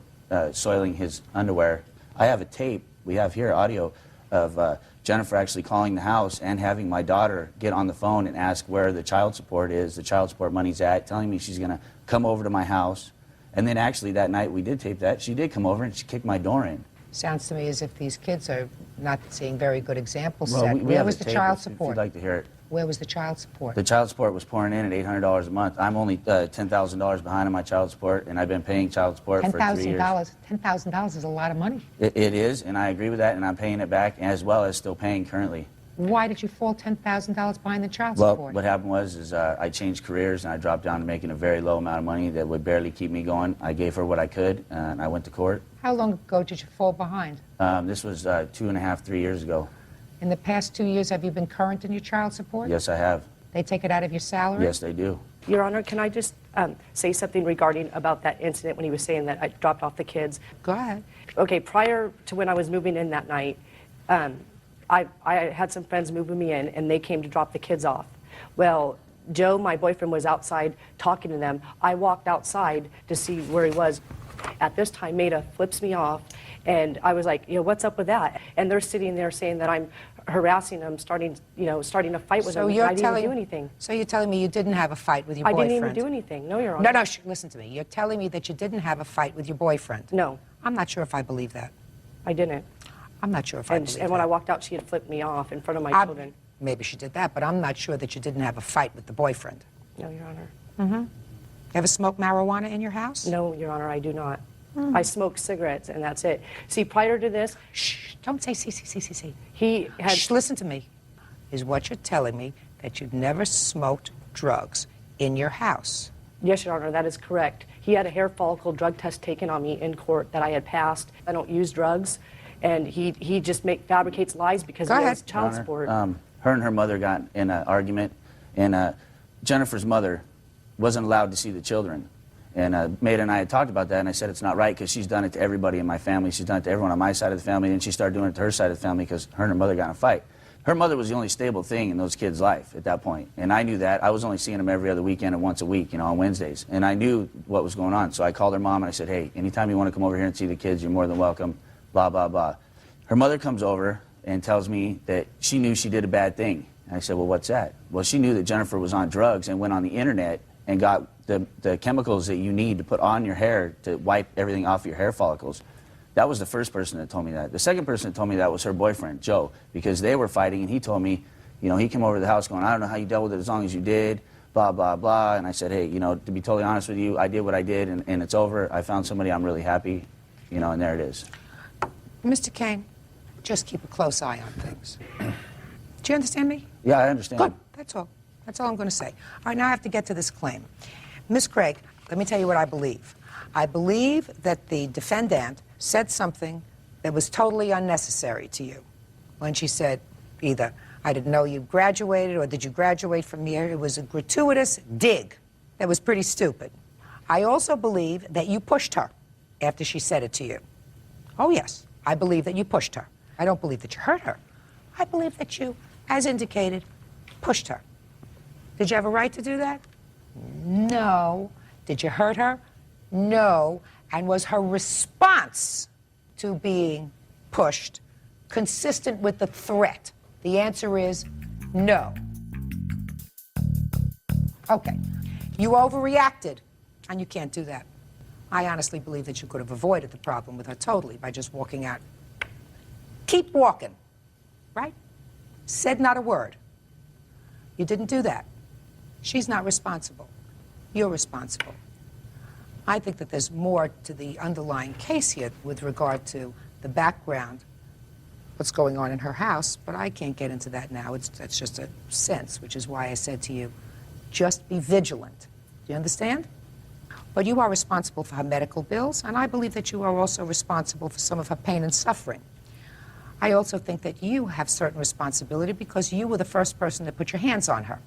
soiling his underwear. I have a tape, we have here audio, of Jennifer actually calling the house and having my daughter get on the phone and ask where the child support is, the child support money's at, telling me she's going to come over to my house. And then actually that night we did tape that. She did come over and she kicked my door in. Sounds to me as if these kids are not seeing very good examples Well, set. we Where have was a the tape child if support? you'd like to hear it. Where was the child support? The child support was pouring in at $800 a month. I'm only $10,000 behind on my child support, and I've been paying child support for 3 years. $10,000 is a lot of money. It is, and I agree with that, and I'm paying it back, as well as still paying currently. Why did you fall $10,000 behind the child Well, support? what happened was I changed careers, and I dropped down to making a very low amount of money that would barely keep me going. I gave her what I could, and I went to court. How long ago did you fall behind? This was 2.5, 3 years ago. In the past 2 years, have you been current in your child support? Yes, I have. They take it out of your salary? Yes, they do. Your Honor, can I just say something regarding about that incident when he was saying that I dropped off the kids? Go ahead. Okay, prior to when I was moving in that night, I had some friends moving me in, and they came to drop the kids off. Well, Joe, my boyfriend, was outside talking to them. I walked outside to see where he was. At this time, Maida flips me off, and I was like, what's up with that? And they're sitting there saying that I'm harassing them, starting a fight with them. I didn't even do anything. So you're telling me you didn't have a fight with your I boyfriend? didn't even do anything. No, Your Honor. No, listen to me. You're telling me that you didn't have a fight with your boyfriend? No. I'm not sure if I believe that. I didn't. I'm not sure if I believe that. And when I walked out, she had flipped me off in front of my children. Maybe she did that, but I'm not sure that you didn't have a fight with the boyfriend. No, Your Honor. Mm-hmm. Ever smoke marijuana in your house? No, Your Honor, I do not. I smoke cigarettes, and that's it. See, prior to this... Shh, don't say see. He had... Shh, listen to me. Is what you're telling me that you've never smoked drugs in your house? Yes, Your Honor, that is correct. He had a hair follicle drug test taken on me in court that I had passed. I don't use drugs, and he just fabricates lies because he has child support. Her and her mother got in an argument, and Jennifer's mother wasn't allowed to see the children. And Maida and I had talked about that, and I said it's not right because she's done it to everybody in my family. She's done it to everyone on my side of the family, and she started doing it to her side of the family because her and her mother got in a fight. Her mother was the only stable thing in those kids' life at that point, and I knew that. I was only seeing them every other weekend and once a week, on Wednesdays, and I knew what was going on. So I called her mom, and I said, hey, anytime you want to come over here and see the kids, you're more than welcome, blah, blah, blah. Her mother comes over and tells me that she knew she did a bad thing. And I said, well, what's that? Well, she knew that Jennifer was on drugs and went on the internet and got the chemicals that you need to put on your hair to wipe everything off your hair follicles. That was the first person that told me that. The second person that told me that was her boyfriend, Joe, because they were fighting, and he told me, he came over to the house going, I don't know how you dealt with it as long as you did, blah, blah, blah. And I said, hey, to be totally honest with you, I did what I did, and it's over. I found somebody I'm really happy, and there it is. Mr. Kane, just keep a close eye on things. Do you understand me? Yeah, I understand. Good. That's all. That's all I'm going to say. All right, now I have to get to this claim. Ms. Craig, let me tell you what I believe. I believe that the defendant said something that was totally unnecessary to you when she said either, I didn't know you graduated, or did you graduate from here? It was a gratuitous dig. that was pretty stupid. I also believe that you pushed her after she said it to you. Oh, yes, I believe that you pushed her. I don't believe that you hurt her. I believe that you, as indicated, pushed her. Did you have a right to do that? No. Did you hurt her? No. And was her response to being pushed consistent with the threat? The answer is no. Okay. You overreacted, and you can't do that. I honestly believe that you could have avoided the problem with her totally by just walking out. Keep walking, right? Said not a word. You didn't do that. She's not responsible. You're responsible. I think that there's more to the underlying case here with regard to the background, what's going on in her house, but I can't get into that now. That's just a sense, which is why I said to you, just be vigilant. Do you understand? But you are responsible for her medical bills, and I believe that you are also responsible for some of her pain and suffering. I also think that you have certain responsibility because you were the first person to put your hands on her.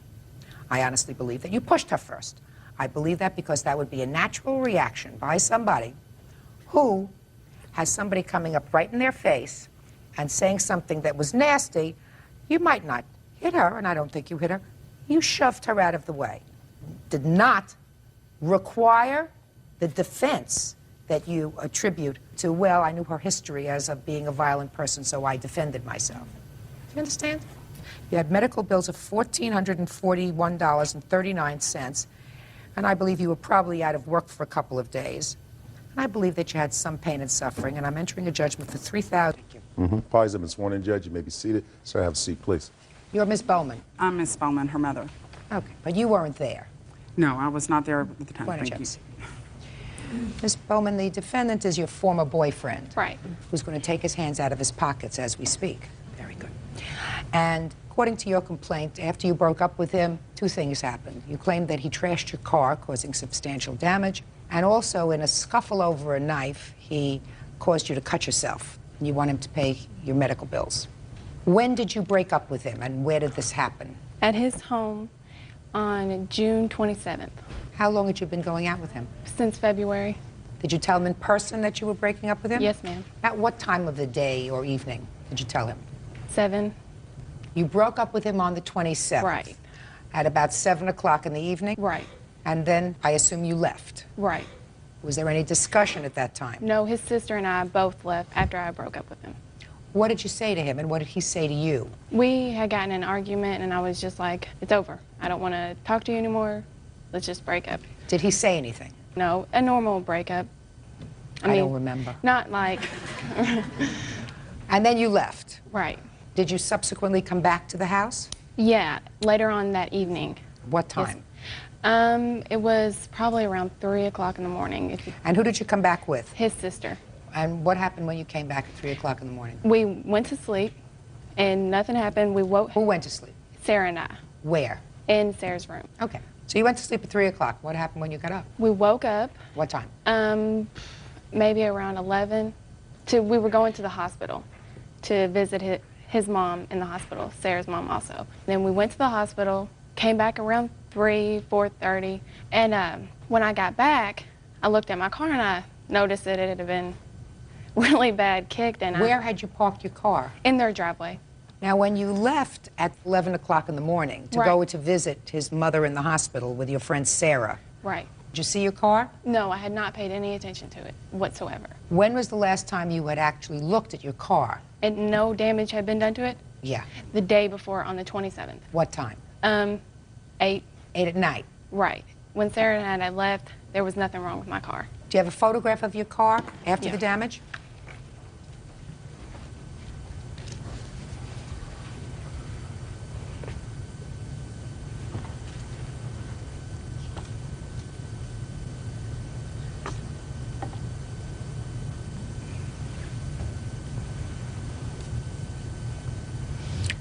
I honestly believe that you pushed her first. I believe that because that would be a natural reaction by somebody who has somebody coming up right in their face and saying something that was nasty. You might not hit her, and I don't think you hit her. You shoved her out of the way. Did not require the defense that you attribute to, well, I knew her history as of being a violent person, so I defended myself. Do you understand? You had medical bills of $1,441.39, and I believe you were probably out of work for a couple of days. And I believe that you had some pain and suffering, and I'm entering a judgment for $3,000. Parties have been sworn in, Judge. You may be seated. Sir, have a seat, please. You're Miss Bowman. I'm Miss Bowman, her mother. Okay, but you weren't there. No, I was not there at the time. Why don't Thank you. Ms. Bowman, the defendant is your former boyfriend. Right. Who's going to take his hands out of his pockets as we speak. Very good. And according to your complaint, after you broke up with him, two things happened. You claimed that he trashed your car, causing substantial damage, and also in a scuffle over a knife, he caused you to cut yourself, and you want him to pay your medical bills. When did you break up with him, and where did this happen? At his home on June 27th. How long had you been going out with him? Since February. Did you tell him in person that you were breaking up with him? Yes, ma'am. At what time of the day or evening did you tell him? 7. You broke up with him on the 27th? Right. At about 7 o'clock in the evening? Right. And then I assume you left? Right. Was there any discussion at that time? No, his sister and I both left after I broke up with him. What did you say to him, and what did he say to you? We had gotten in an argument, and I was just like, it's over. I don't want to talk to you anymore. Let's just break up. Did he say anything? No, a normal breakup. I don't remember. Not like... And then you left? Right. Did you subsequently come back to the house? Yeah, later on that evening. What time? Yes. It was probably around 3 o'clock in the morning. And who did you come back with? His sister. And what happened when you came back at 3 o'clock in the morning? We went to sleep, and nothing happened. We woke... Who went to sleep? Sarah and I. Where? In Sarah's room. Okay. So you went to sleep at 3 o'clock. What happened when you got up? We woke up. What time? Maybe around 11. We were going to the hospital to visit his mom in the hospital, Sarah's mom also. Then we went to the hospital, came back around 4:30, and when I got back, I looked at my car and I noticed that it had been really bad kicked. And Where had you parked your car? In their driveway. Now, when you left at 11 o'clock in the morning to go to visit his mother in the hospital with your friend Sarah, right. Did you see your car? No, I had not paid any attention to it whatsoever. When was the last time you had actually looked at your car? And no damage had been done to it? Yeah. The day before, on the 27th. What time? 8. 8 at night? Right. When Sarah and I left, there was nothing wrong with my car. Do you have a photograph of your car after the damage?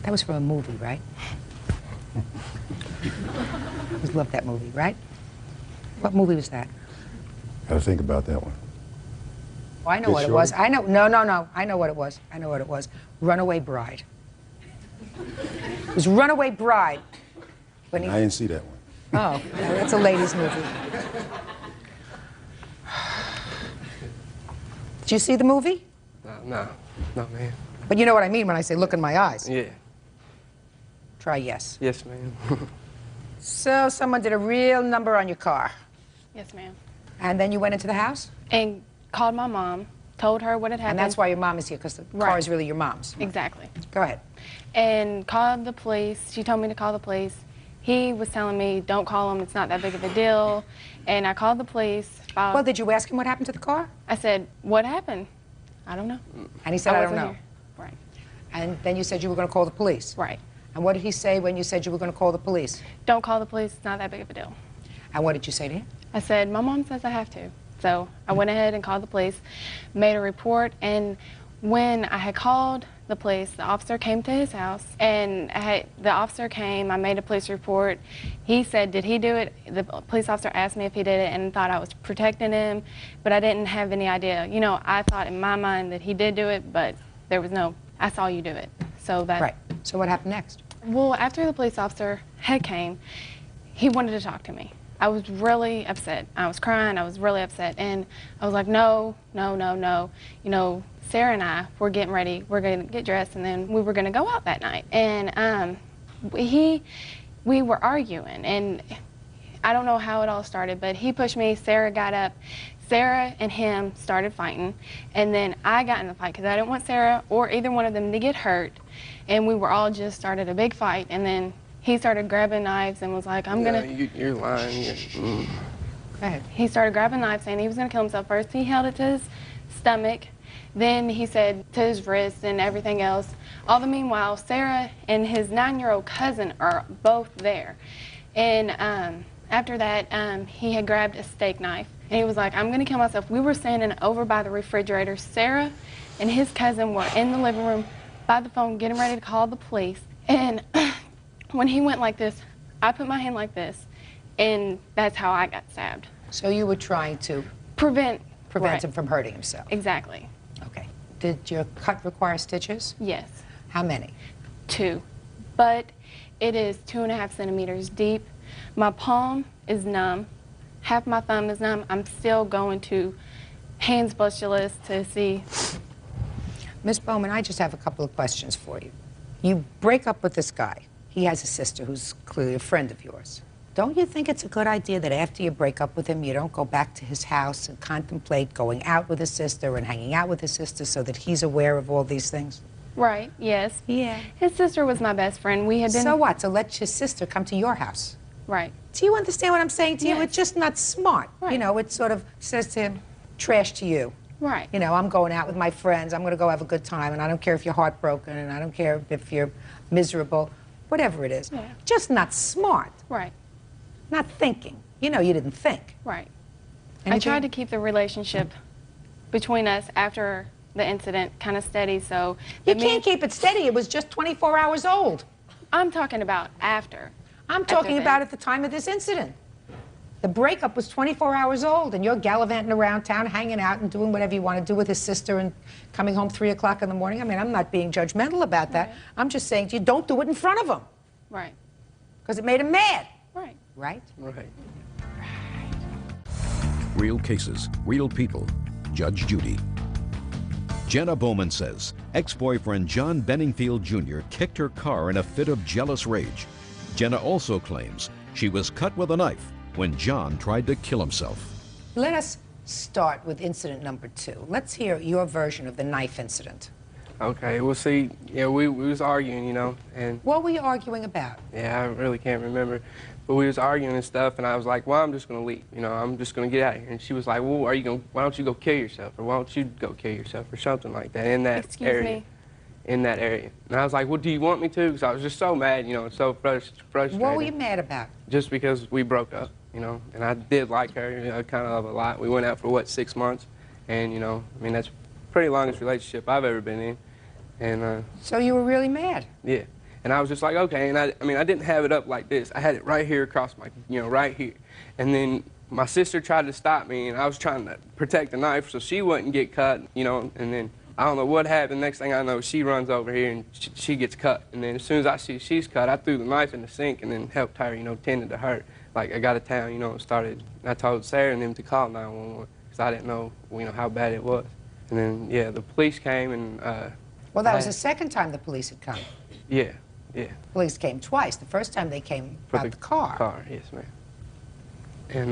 That was from a movie, right? You love that movie, right? What movie was that? Gotta think about that one. Oh, I know what it was. I know. No. I know what it was. I know what it was. Runaway Bride. It was Runaway Bride. I didn't see that one. Oh, that's a ladies' movie. Did you see the movie? No, ma'am. But you know what I mean when I say look in my eyes. Yeah. Try yes. Yes, ma'am. So someone did a real number on your car. Yes, ma'am. And then you went into the house? And called my mom, told her what had happened. And that's why your mom is here, because the car is really your mom's. Exactly. Go ahead. And called the police. She told me to call the police. He was telling me, don't call them, it's not that big of a deal. And I called the police. Well, did you ask him what happened to the car? I said, what happened? I don't know. And he said, I don't wasn't know. here. Right. And then you said you were going to call the police? Right. And what did he say when you said you were going to call the police? Don't call the police, it's not that big of a deal. And what did you say to him? I said, my mom says I have to. So I went ahead and called the police, made a report, and when I had called the police, the officer came to his house, and the officer came, I made a police report. He said, did he do it? The police officer asked me if he did it and thought I was protecting him, but I didn't have any idea. You know, I thought in my mind that he did do it, but there was no, I saw you do it. So that. Right. So what happened next? Well, after the police officer had came, he wanted to talk to me. I was really upset. I was crying. I was really upset. And I was like, no, no, no, no. You know, Sarah and I were getting ready. We're going to get dressed, and then we were going to go out that night. And we were arguing. And I don't know how it all started, but he pushed me. Sarah got up. Sarah and him started fighting. And then I got in the fight because I didn't want Sarah or either one of them to get hurt. And we were all just started a big fight. And then he started grabbing knives and was like, I'm going to... You're lying. Go ahead. He started grabbing knives saying he was going to kill himself. First, he held it to his stomach. Then he said to his wrist and everything else. All the meanwhile, Sarah and his 9-year-old cousin are both there. And after that, he had grabbed a steak knife. And he was like, I'm going to kill myself. We were standing over by the refrigerator. Sarah and his cousin were in the living room by the phone getting ready to call the police. And when he went like this, I put my hand like this, and that's how I got stabbed. So you were trying to prevent right. him from hurting himself? Exactly. Okay. Did your cut require stitches? Yes. How many? 2. But it is 2.5 centimeters deep. My palm is numb. Half my thumb is numb. I'm still going to hand specialist to see. Ms. Bowman, I just have a couple of questions for you. You break up with this guy. He has a sister who's clearly a friend of yours. Don't you think it's a good idea that after you break up with him, you don't go back to his house and contemplate going out with his sister and hanging out with his sister so that he's aware of all these things? Right, yes. Yeah. His sister was my best friend. We had been... So what? So let your sister come to your house. Right. Do you understand what I'm saying to you? Yes. It's just not smart. Right. You know, it sort of says to him, trash to you. Right. You know, I'm going out with my friends. I'm going to go have a good time, and I don't care if you're heartbroken, and I don't care if you're miserable, whatever it is. Yeah. Just not smart. Right. Not thinking. You know, you didn't think. Right. Anything? I tried to keep the relationship between us after the incident kind of steady, so... You can't keep it steady. It was just 24 hours old. I'm talking about after. I'm talking about at the time of this incident. The breakup was 24 hours old, and you're gallivanting around town, hanging out and doing whatever you want to do with his sister and coming home 3 o'clock in the morning. I mean, I'm not being judgmental about that. Right. I'm just saying to you, don't do it in front of him. Right. Because it made him mad. Right. Right? Right. Real cases, real people. Judge Judy. Jenna Bowman says ex-boyfriend John Benningfield Jr. kicked her car in a fit of jealous rage. Jenna also claims she was cut with a knife when John tried to kill himself. Let us start with incident number 2. Let's hear your version of the knife incident. Okay, well, see, yeah, we was arguing, you know, and... What were you arguing about? Yeah, I really can't remember. But we was arguing and stuff, and I was like, well, I'm just going to leave. You know, I'm just going to get out of here. And she was like, well, why don't you go kill yourself? Or why don't you go kill yourself? Or something like that in that area. In that area. And I was like, well, do you want me to? Because I was just so mad, you know, and so frustrated. What were you mad about? Just because we broke up, you know, and I did like her, you know, kind of a lot. We went out for, what, 6 months? And, you know, I mean, that's the pretty longest relationship I've ever been in. And so you were really mad? Yeah. And I was just like, okay, and I mean, I didn't have it up like this. I had it right here across my, you know, right here. And then my sister tried to stop me, and I was trying to protect the knife so she wouldn't get cut, you know, and then I don't know what happened. Next thing I know, she runs over here, and she gets cut. And then as soon as I see she's cut, I threw the knife in the sink and then helped her, you know, tended to her. like, I got to town, you know, and started, I told Sarah and them to call 911 because I didn't know, you know, how bad it was. And then, yeah, the police came and... well, that was the second time the police had come. Yeah, yeah. Police came twice. The first time they came For about the car. Yes, ma'am. And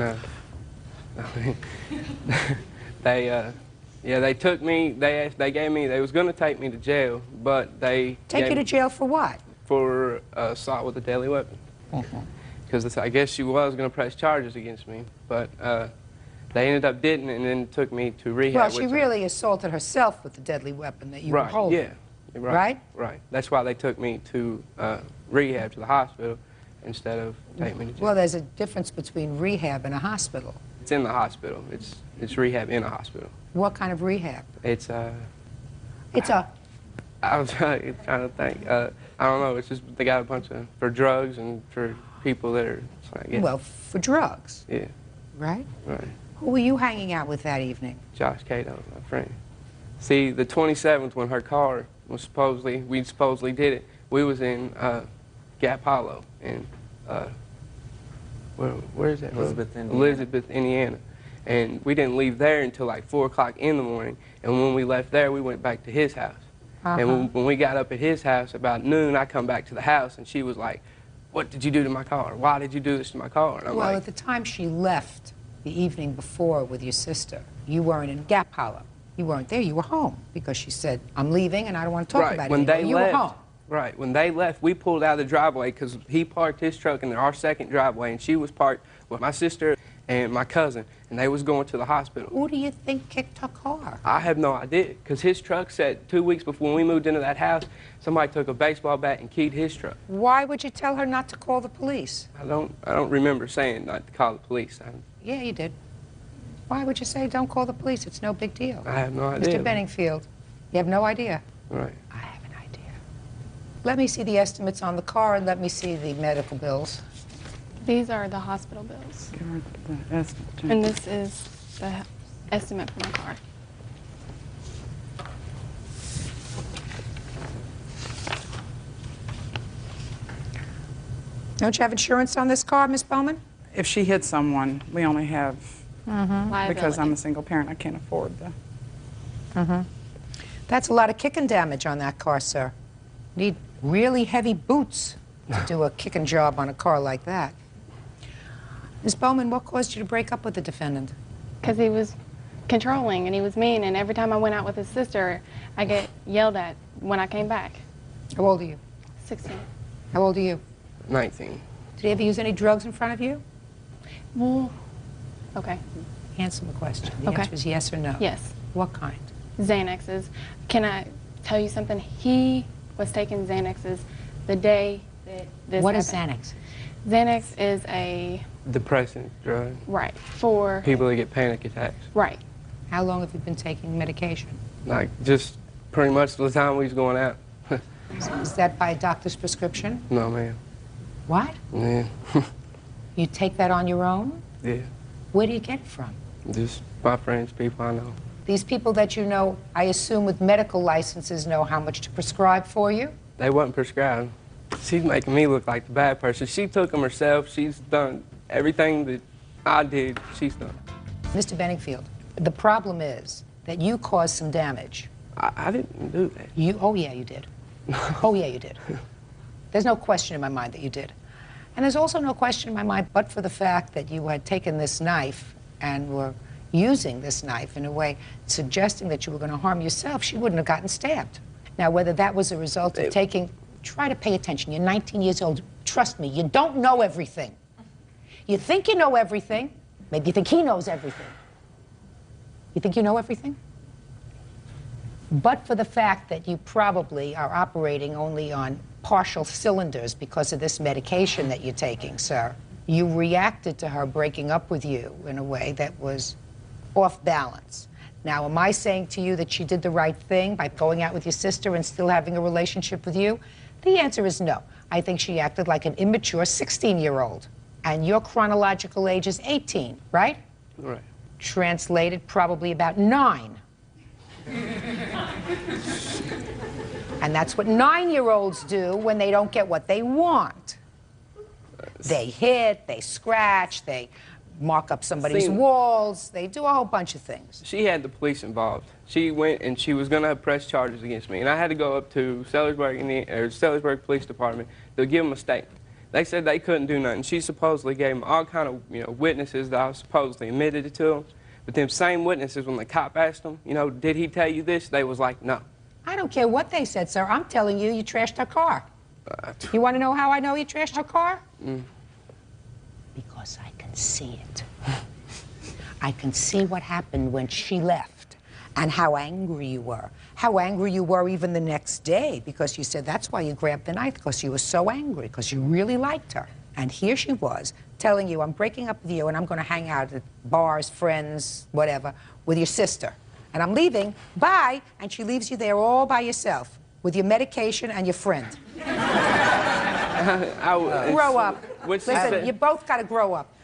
they took me. They gave me. They was gonna take me to jail, but they Take you to jail for what? For assault with a deadly weapon. Because I guess she was gonna press charges against me, but they ended up didn't, and then took me to rehab. Well, she really assaulted herself with the deadly weapon that you were holding. Yeah. Right. Right. That's why they took me to rehab, to the hospital, instead of taking me to jail. Well, there's a difference between rehab and a hospital. It's in the hospital. It's rehab in a hospital. What kind of rehab? It's It's a... I was trying to think. I don't know. It's just they got a bunch of for drugs and for people that are. I guess. Well, for drugs. Yeah. Right? Right. Who were you hanging out with that evening? Josh Cato, my friend. See, the 27th, when her car was we supposedly did it, we was in Gap Hollow in, where is that? Elizabeth, Indiana. And we didn't leave there until like 4 o'clock in the morning. And when we left there, we went back to his house. And when we got up at his house about noon, I come back to the house and she was like, "What did you do to my car? Why did you do this to my car?" And I'm well, like, at the time she left the evening before with your sister, you weren't in Gap Hollow. You weren't there. You were home because she said, "I'm leaving and I don't want to talk about it anymore." You were home. Right. When they left, we pulled out of the driveway because he parked his truck in our second driveway, and she was parked with my sister and my cousin, and they was going to the hospital. Who do you think kicked her car? I have no idea, because his truck said 2 weeks before we moved into that house, somebody took a baseball bat and keyed his truck. Why would you tell her not to call the police? I don't remember saying not to call the police. Yeah, you did. Why would you say don't call the police? It's no big deal. I have no idea. Mr. Benningfield, you have no idea? Right. I have an idea. Let me see the estimates on the car and let me see the medical bills. These are the hospital bills. And this is the estimate for my car. Don't you have insurance on this car, Miss Bowman? If she hits someone, we only have, Liability. because I'm a single parent, I can't afford the. That's a lot of kicking damage on that car, sir. Need really heavy boots to do a kicking job on a car like that. Ms. Bowman, what caused you to break up with the defendant? Because he was controlling and he was mean, and every time I went out with his sister, I get yelled at when I came back. How old are you? 16. How old are you? 19. Did he ever use any drugs in front of you? Well, okay. Answer the question. The Okay. answer is yes or no. Yes. What kind? Xanaxes. Can I tell you something? He was taking Xanaxes the day that this What is happened. Xanax? Xanax is a, Depressant drug. right, for, People that get panic attacks. right. How long have you been taking medication? Like, just pretty much the time we was going out. Is that by a doctor's prescription? No, ma'am. What? Yeah. You take that on your own? Yeah. Where do you get it from? Just my friends, people I know. These people that you know, I assume with medical licenses, know how much to prescribe for you? They wasn't prescribed. She's making me look like the bad person. She took them herself. She's done everything that I did, she's done. Mr. Benningfield, the problem is that you caused some damage. I didn't do that. Oh yeah, you did. Oh yeah, you did. There's no question in my mind that you did. And there's also no question in my mind, but for the fact that you had taken this knife and were using this knife in a way suggesting that you were going to harm yourself, she wouldn't have gotten stabbed. Now, whether that was a result of taking, try to pay attention. You're 19 years old. Trust me, you don't know everything. You think you know everything. Maybe you think he knows everything. You think you know everything? But for the fact that you probably are operating only on partial cylinders because of this medication that you're taking, sir, you reacted to her breaking up with you in a way that was off balance. Now, am I saying to you that she did the right thing by going out with your sister and still having a relationship with you? The answer is no. I think she acted like an immature 16-year-old. And your chronological age is 18, right? Right. Translated, probably about 9. And that's what 9-year-olds do when they don't get what they want. They hit, they scratch, they mark up somebody's walls, they do a whole bunch of things. She had the police involved. She went and she was going to press charges against me, and I had to go up to Sellersburg Police Department to give them a statement. They said they couldn't do nothing. She supposedly gave them all kind of, witnesses that I supposedly admitted it to them. But them same witnesses, when the cop asked them, did he tell you this? They was like, no. I don't care what they said, sir. I'm telling you, you trashed her car. You want to know how I know you trashed her car? Because I can see it. I can see what happened when she left and how angry you were. How angry you were even the next day, because you said that's why you grabbed the knife, because you were so angry, because you really liked her. And here she was telling you, I'm breaking up with you and I'm going to hang out at bars, friends, whatever, with your sister. And I'm leaving, bye, and she leaves you there all by yourself with your medication and your friend. Grow up. Listen, you both got to grow up.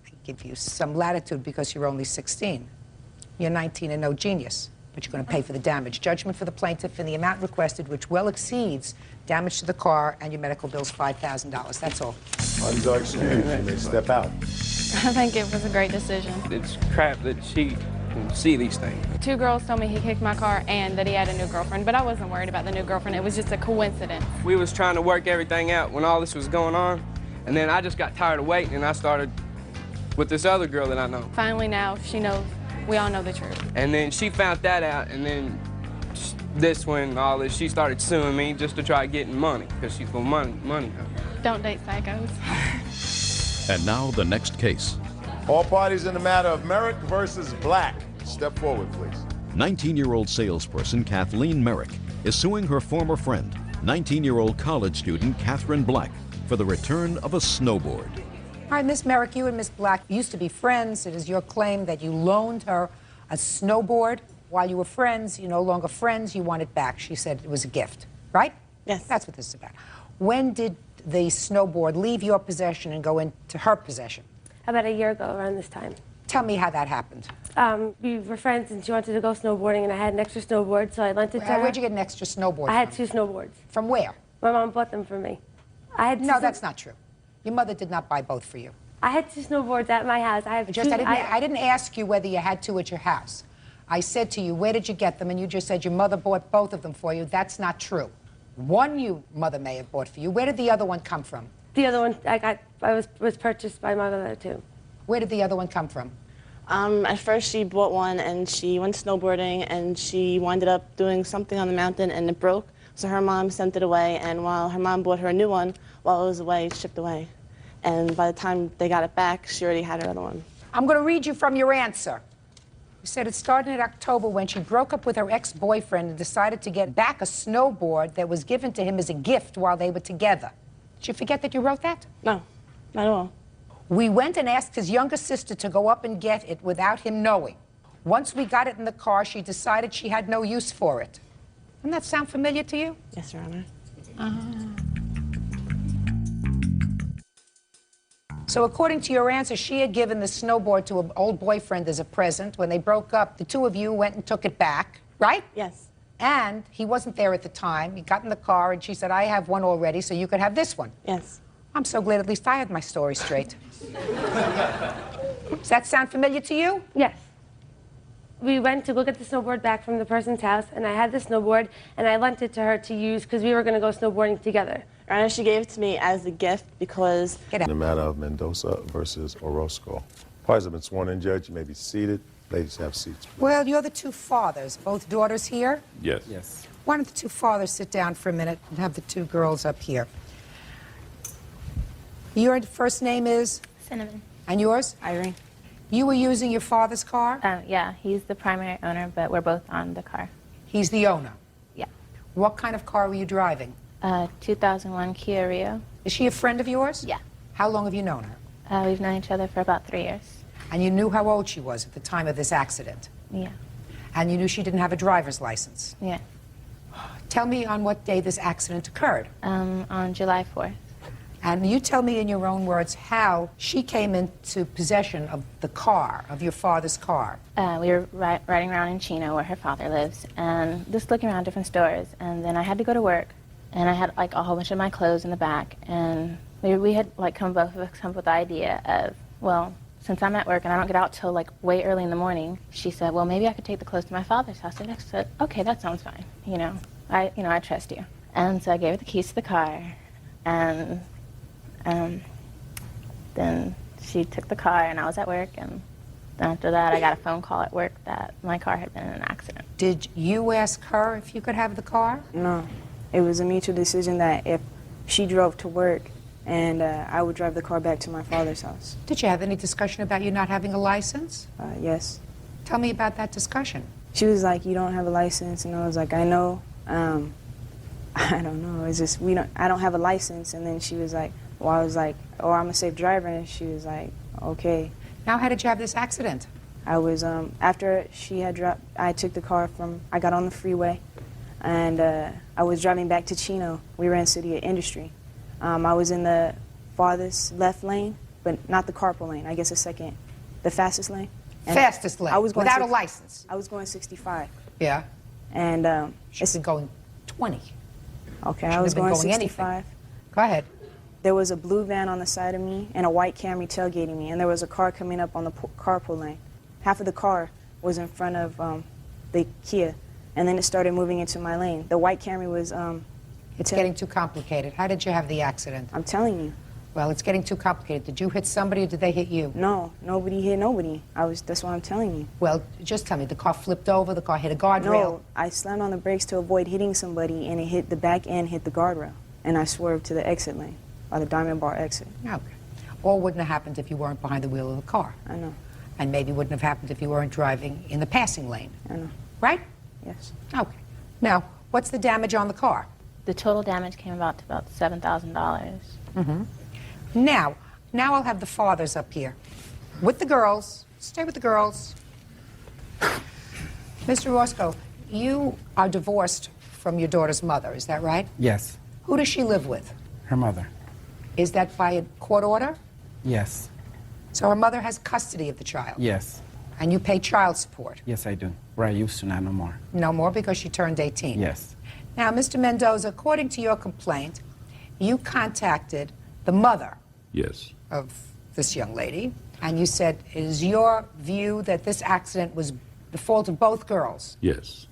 I give you some latitude because you're only 16. You're 19 and no genius, but you're going to pay for the damage. Judgment for the plaintiff in the amount requested, which well exceeds damage to the car and your medical bills, $5,000. That's all. Funds are excused. You may step out. I think it was a great decision. It's crap that she can see these things. 2 girls told me he kicked my car and that he had a new girlfriend, but I wasn't worried about the new girlfriend. It was just a coincidence. We was trying to work everything out when all this was going on, and then I just got tired of waiting, and I started with this other girl that I know. Finally now, she knows. We all know the truth. And then she found that out, and then this one, all this, she started suing me just to try getting money, because she's for money. Don't date psychos. And now the next case. All parties in the matter of Merrick versus Black. Step forward, please. 19-year-old salesperson Kathleen Merrick is suing her former friend, 19-year-old college student Catherine Black, for the return of a snowboard. All right, Miss Merrick, you and Miss Black used to be friends. It is your claim that you loaned her a snowboard. While you were friends, you're no longer friends, you want it back. She said it was a gift, right? Yes. That's what this is about. When did the snowboard leave your possession and go into her possession? About a year ago, around this time. Tell me how that happened. We were friends, and she wanted to go snowboarding, and I had an extra snowboard, so I lent it to her. Where'd you get an extra snowboard I had from? 2 snowboards. From where? My mom bought them for me. No, that's not true. Your mother did not buy both for you. I had 2 snowboards at my house. I didn't ask you whether you had 2 at your house. I said to you, where did you get them? And you just said your mother bought both of them for you. That's not true. One your mother may have bought for you. Where did the other one come from? The other one was purchased by my mother too. Where did the other one come from? At first she bought one and she went snowboarding and she wound up doing something on the mountain and it broke. So her mom sent it away, and while her mom bought her a new one, while it was away, it shipped away. And by the time they got it back, she already had her other one. I'm going to read you from your answer. You said it started in October when she broke up with her ex-boyfriend and decided to get back a snowboard that was given to him as a gift while they were together. Did you forget that you wrote that? No, not at all. We went and asked his younger sister to go up and get it without him knowing. Once we got it in the car, she decided she had no use for it. Doesn't that sound familiar to you? Yes, Your Honor. So according to your answer, she had given the snowboard to an old boyfriend as a present. When they broke up, the 2 of you went and took it back, right? Yes. And he wasn't there at the time. He got in the car and she said, I have one already, so you could have this one. Yes. I'm so glad at least I had my story straight. Does that sound familiar to you? Yes. We went to go get the snowboard back from the person's house, and I had the snowboard, and I lent it to her to use because we were going to go snowboarding together. And she gave it to me as a gift because... In the matter of Mendoza versus Orozco. Parties have been sworn in, Judge. You may be seated. Ladies, have seats. Well, you're the 2 fathers. Both daughters here? Yes. Yes. Why don't the 2 fathers sit down for a minute and have the 2 girls up here? Your first name is? Cinnamon. And yours? Irene. You were using your father's car? Yeah, he's the primary owner, but we're both on the car. He's the owner? Yeah. What kind of car were you driving? 2001 Kia Rio. Is she a friend of yours? Yeah. How long have you known her? We've known each other for about 3 years. And you knew how old she was at the time of this accident? Yeah. And you knew she didn't have a driver's license? Yeah. Tell me on what day this accident occurred. On July 4th. And you tell me in your own words how she came into possession of the car, of your father's car. We were riding around in Chino, where her father lives, and just looking around different stores. And then I had to go to work, and I had like a whole bunch of my clothes in the back. And We had like both of us come up with the idea of, well, since I'm at work and I don't get out till like way early in the morning, she said, well, maybe I could take the clothes to my father's house. And I said, okay, that sounds fine. I trust you. And so I gave her the keys to the car, and then she took the car, and I was at work, and after that I got a phone call at work that my car had been in an accident. Did you ask her if you could have the car? No. It was a mutual decision that if she drove to work, and I would drive the car back to my father's house. Did you have any discussion about you not having a license? Yes. Tell me about that discussion. She was like, you don't have a license, and I was like, I know. I don't know, it's just, I don't have a license, and then she was like, well, I was like, oh, I'm a safe driver, and she was like, okay. Now, how did you have this accident? I was, after she had dropped, I took the car I got on the freeway, and I was driving back to Chino. We were in City of Industry. I was in the farthest left lane, but not the carpool lane, I guess the fastest lane. And fastest lane, I was going without a license? I was going 65. Yeah. And she's been going 20. Okay, I was going 65. Go ahead. There was a blue van on the side of me and a white Camry tailgating me, and there was a car coming up on the carpool lane. Half of the car was in front of the Kia, and then it started moving into my lane. The white Camry was... It's getting too complicated. How did you have the accident? I'm telling you. Well, it's getting too complicated. Did you hit somebody or did they hit you? No, nobody hit nobody. That's what I'm telling you. Well, just tell me, the car flipped over, the car hit a guardrail? No, I slammed on the brakes to avoid hitting somebody, and it hit the back end, hit the guardrail. And I swerved to the exit lane, by the Diamond Bar exit. Okay. All wouldn't have happened if you weren't behind the wheel of the car. I know. And maybe wouldn't have happened if you weren't driving in the passing lane. I know. Right? Yes. Okay. Now, what's the damage on the car? The total damage came to about $7,000. Mm-hmm. Now I'll have the fathers up here. With the girls. Stay with the girls. Mr. Roscoe, you are divorced from your daughter's mother, is that right? Yes. Who does she live with? Her mother. Is that by a court order? Yes. So her mother has custody of the child? Yes. And you pay child support? Yes, I do. Where I used to, not no more. No more because she turned 18? Yes. Now, Mr. Mendoza, according to your complaint, you contacted the mother yes. of this young lady, and you said it is your view that this accident was the fault of both girls? Yes.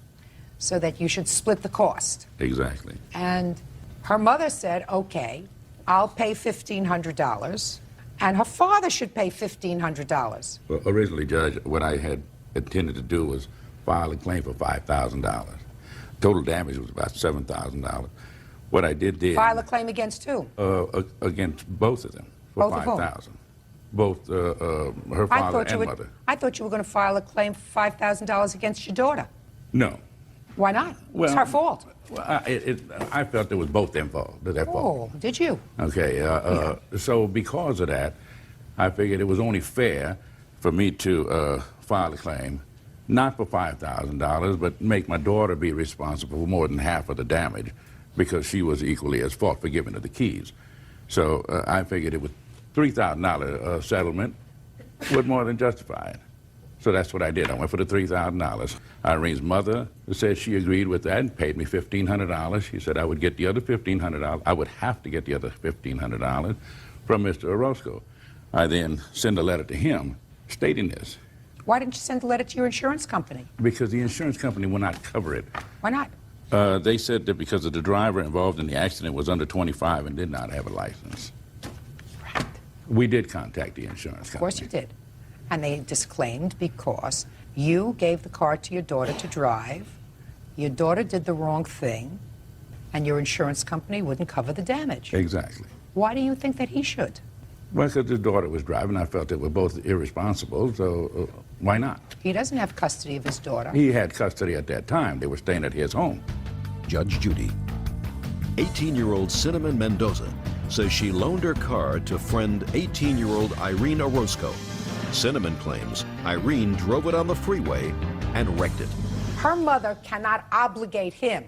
So that you should split the cost? Exactly. And her mother said, okay, I'll pay $1,500, and her father should pay $1,500. Well, originally, Judge, what I had intended to do was file a claim for $5,000. Total damage was about $7,000. What I did then... File a claim against who? Against both of them for $5,000. Both her father and mother. I thought you were going to file a claim for $5,000 against your daughter. No. Why not? Well, it's her fault. Well, I felt it was both their fault. Oh, did you? Okay. So because of that, I figured it was only fair for me to file a claim, not for $5,000, but make my daughter be responsible for more than half of the damage because she was equally as fault for giving her the keys. So I figured it was $3,000 settlement was more than justified. So that's what I did. I went for the $3,000. Irene's mother said she agreed with that and paid me $1,500. She said I would get the other $1,500. I would have to get the other $1,500 from Mr. Orozco. I then sent a letter to him stating this. Why didn't you send a letter to your insurance company? Because the insurance company will not cover it. Why not? They said that because of the driver involved in the accident was under 25 and did not have a license. Right. We did contact the insurance company. Of course you did. And they disclaimed because you gave the car to your daughter to drive, your daughter did the wrong thing, and your insurance company wouldn't cover the damage. Exactly. Why do you think that he should? Well, because his daughter was driving. I felt they were both irresponsible, so why not? He doesn't have custody of his daughter. He had custody at that time. They were staying at his home. Judge Judy. 18-year-old Cinnamon Mendoza says she loaned her car to friend 18-year-old Irene Orozco. Cinnamon claims Irene drove it on the freeway and wrecked it. Her mother cannot obligate him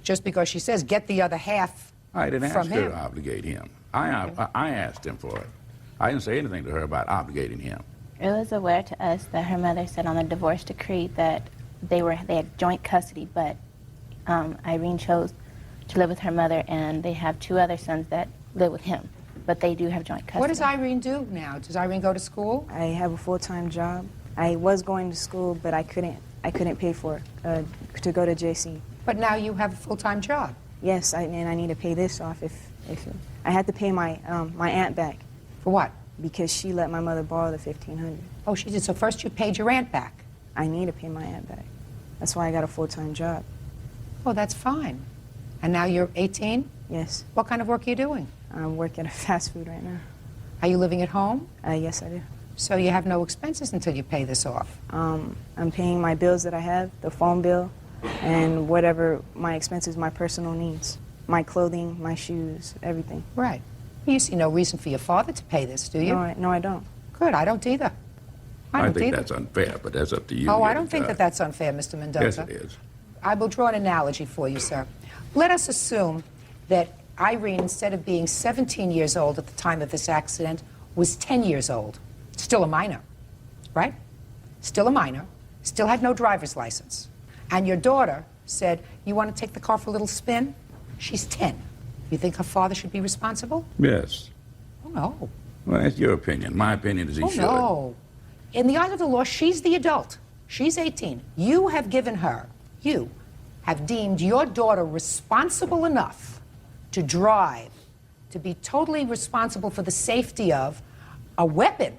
just because she says get the other half I didn't from ask her to obligate him. I asked him for it. I didn't say anything to her about obligating him. It was aware to us that her mother said on the divorce decree that they had joint custody, but Irene chose to live with her mother, and they have two other sons that live with him, but they do have joint custody. What does Irene do now? Does Irene go to school? I have a full-time job. I was going to school, but I couldn't pay for it to go to JC. But now you have a full-time job. Yes, and I need to pay this off. If I had to pay my my aunt back. For what? Because she let my mother borrow the $1,500. Oh, she did. So first you paid your aunt back. I need to pay my aunt back. That's why I got a full-time job. Oh, that's fine. And now you're 18? Yes. What kind of work are you doing? I work at a fast food right now. Are you living at home? Yes, I do. So you have no expenses until you pay this off? I'm paying my bills that I have, the phone bill, and whatever my expenses, my personal needs, my clothing, my shoes, everything. Right. You see no reason for your father to pay this, do you? No, I don't. Good, I don't either. I think that's unfair, but that's up to you. Oh, I don't think that that's unfair, Mr. Mendoza. Yes, it is. I will draw an analogy for you, sir. Let us assume that Irene, instead of being 17 years old at the time of this accident, was 10 years old. Still a minor, right? Still a minor, still had no driver's license. And your daughter said, you want to take the car for a little spin? She's 10. You think her father should be responsible? Yes. Oh, no. Well, that's your opinion. My opinion is he should. No. In the eyes of the law, she's the adult. She's 18. You have given her, you have deemed your daughter responsible enough to drive, to be totally responsible for the safety of a weapon.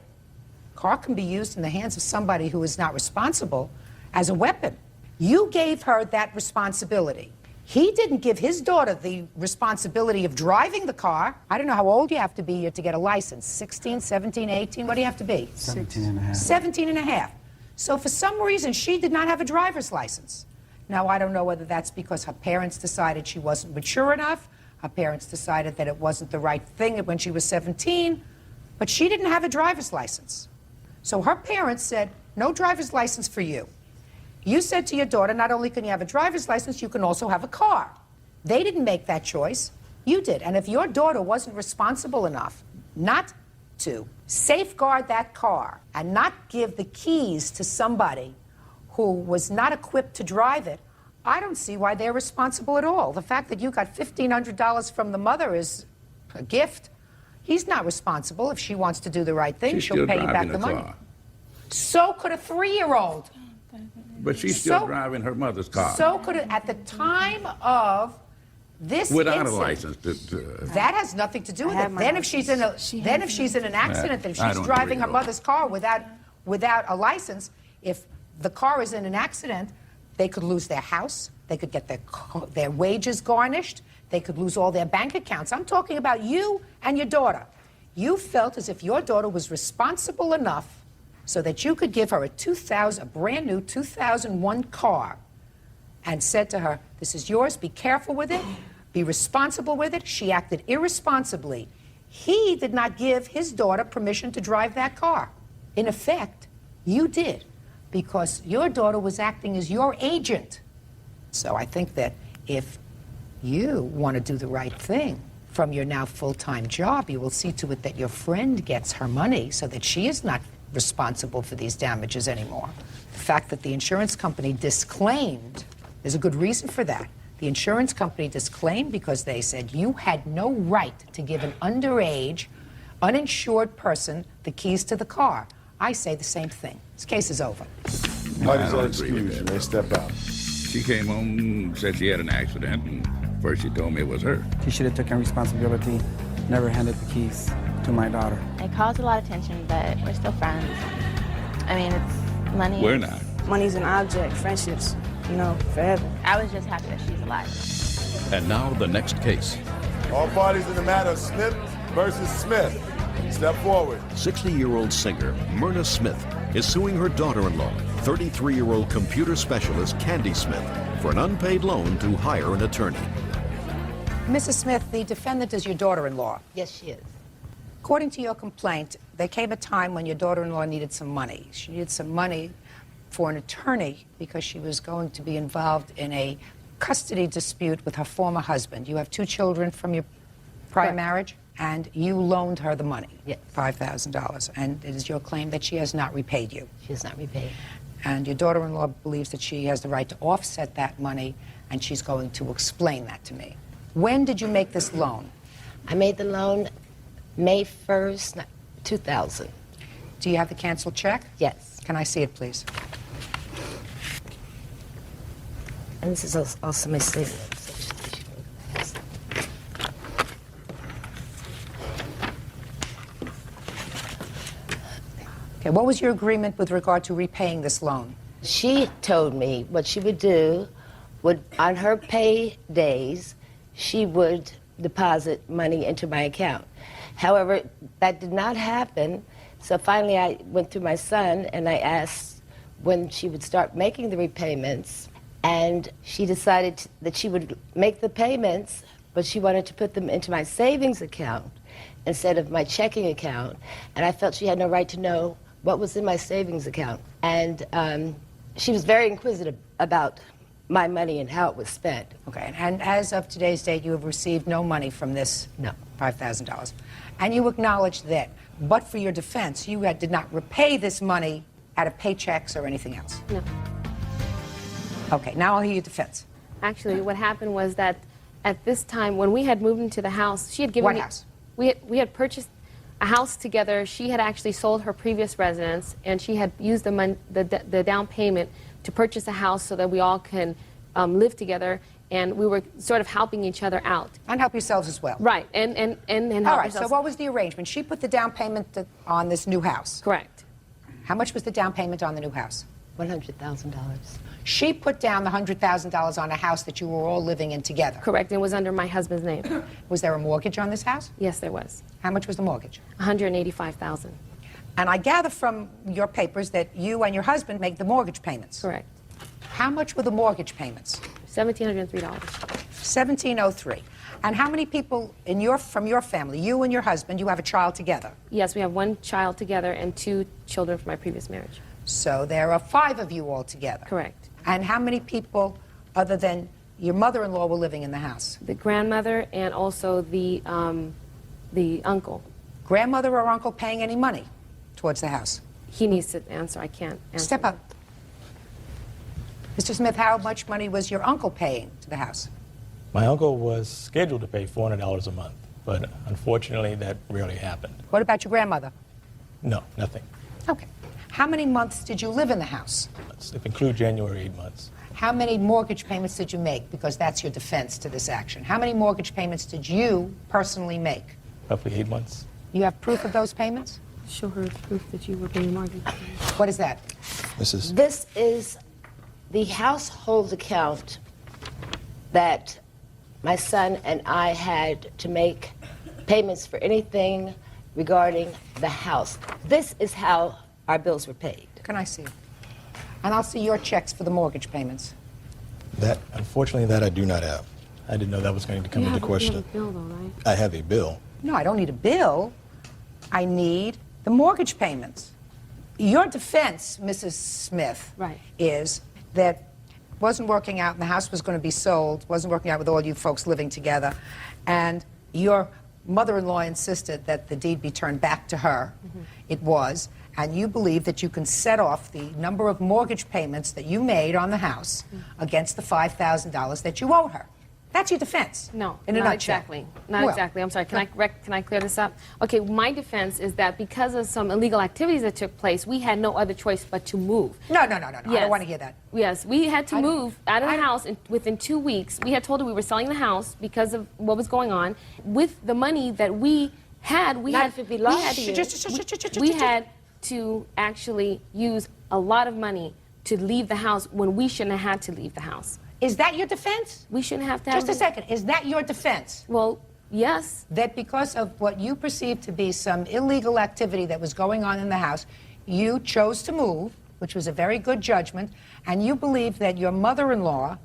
Car can be used in the hands of somebody who is not responsible as a weapon. You gave her that responsibility. He didn't give his daughter the responsibility of driving the car. I don't know how old you have to be to get a license. 16, 17, 18, what do you have to be? 17 and a half. 17 and a half. So for some reason, she did not have a driver's license. Now, I don't know whether that's because her parents decided she wasn't mature enough. Her parents decided that it wasn't the right thing when she was 17, but she didn't have a driver's license. So her parents said, no driver's license for you. You said to your daughter, not only can you have a driver's license, you can also have a car. They didn't make that choice. You did. And if your daughter wasn't responsible enough not to safeguard that car and not give the keys to somebody who was not equipped to drive it, I don't see why they're responsible at all. The fact that you got $1,500 from the mother is a gift. He's not responsible. If she wants to do the right thing, she'll pay you back the money. So could a 3-year-old. But she's still driving her mother's car. So could it, at the time of this without incident, a license. that has nothing to do with it. Then if she's in an accident, if she's driving her mother's car without a license, if the car is in an accident, they could lose their house, they could get their wages garnished, they could lose all their bank accounts. I'm talking about you and your daughter. You felt as if your daughter was responsible enough so that you could give her a brand new 2001 car and said to her, this is yours, be careful with it, be responsible with it. She acted irresponsibly. He did not give his daughter permission to drive that car. In effect, you did, because your daughter was acting as your agent. So I think that if you want to do the right thing from your now full-time job, you will see to it that your friend gets her money so that she is not responsible for these damages anymore. The fact that the insurance company disclaimed, there's a good reason for that. The insurance company disclaimed because they said you had no right to give an underage, uninsured person the keys to the car. I say the same thing. This case is over. Parties are excused. You may step out. She came home and said she had an accident, and first she told me it was her. He should have taken responsibility, never handed the keys to my daughter. It caused a lot of tension, but we're still friends. I mean, it's money. We're not. Money's an object, friendships, forever. I was just happy that she's alive. And now the next case. All parties in the matter of Smith versus Smith. Step forward. 60-year-old singer Myrna Smith is suing her daughter-in-law, 33-year-old computer specialist Candy Smith, for an unpaid loan to hire an attorney. Mrs. Smith, the defendant is your daughter-in-law. Yes, she is. According to your complaint, there came a time when your daughter-in-law needed some money. She needed some money for an attorney because she was going to be involved in a custody dispute with her former husband. You have 2 children from your prior marriage, and you loaned her the money, yes. $5,000. And it is your claim that she has not repaid you. She has not repaid. And your daughter-in-law believes that she has the right to offset that money, and she's going to explain that to me. When did you make this loan? I made the loan May 1st, 2000. Do you have the canceled check? Yes. Can I see it, please? And this is also my statement. Okay, what was your agreement with regard to repaying this loan? She told me what she would do would, on her pay days, she would deposit money into my account. However, that did not happen, so finally I went through my son and I asked when she would start making the repayments, and she decided that she would make the payments, but she wanted to put them into my savings account instead of my checking account, and I felt she had no right to know what was in my savings account. And she was very inquisitive about my money and how it was spent. Okay, and as of today's date, you have received no money from this No. $5,000. And you acknowledge that, but for your defense, you did not repay this money out of paychecks or anything else. No. Okay, now I'll hear your defense. Actually, what happened was that at this time, when we had moved into the house, she had given What me... house? We had purchased a house together. She had actually sold her previous residence, and she had used the down payment to purchase a house so that we all can live together, and we were sort of helping each other out. And help yourselves as well. Right, and help All right, so ourselves. what was the arrangement? She put the down payment on this new house. Correct. How much was the down payment on the new house? $100,000. She put down the $100,000 on a house that you were all living in together. Correct, and it was under my husband's name. Was there a mortgage on this house? Yes, there was. How much was the mortgage? $185,000. And I gather from your papers that you and your husband make the mortgage payments. Correct. How much were the mortgage payments? $1,703. $1,703. And how many people from your family, you and your husband, you have a child together? Yes, we have one child together and 2 children from my previous marriage. So there are 5 of you all together. Correct. And how many people, other than your mother-in-law, were living in the house? The grandmother and also the uncle. Grandmother or uncle paying any money towards the house? He needs to answer. I can't answer. Step up. Mr. Smith, how much money was your uncle paying to the house? My uncle was scheduled to pay $400 a month, but unfortunately that rarely happened. What about your grandmother? No, nothing. Okay. How many months did you live in the house? If include January, 8 months. How many mortgage payments did you make? Because that's your defense to this action. How many mortgage payments did you personally make? Roughly 8 months. You have proof of those payments? Show her proof that you were paying mortgage. What is that? This is the household account that my son and I had to make payments for anything regarding the house. This is how our bills were paid. Can I see it? And I'll see your checks for the mortgage payments. That, unfortunately, that I do not have. I didn't know that was going to come into question. You have a bill, though, right? I have a bill. No, I don't need a bill. I need the mortgage payments. Your defense, Mrs. Smith, right, is that it wasn't working out and the house was going to be sold, wasn't working out with all you folks living together, and your mother-in-law insisted that the deed be turned back to her. Mm-hmm. It was, and you believe that you can set off the number of mortgage payments that you made on the house against the $5,000 that you owe her. That's your defense. No, in a not nutshell. exactly. Not Well, exactly. I'm sorry. Can I clear this up? Okay, my defense is that because of some illegal activities that took place, we had no other choice but to move. No. I don't want to hear that. Yes, we had to move out of the house within 2 weeks. We had told her we were selling the house because of what was going on. With the money that we had, we had to actually use a lot of money to leave the house when we shouldn't have had to leave the house. Is that your defense? We shouldn't have to have... Just a second. Is that your defense? Well, yes. That because of what you perceive to be some illegal activity that was going on in the house, you chose to move, which was a very good judgment, and you believe that your mother-in-law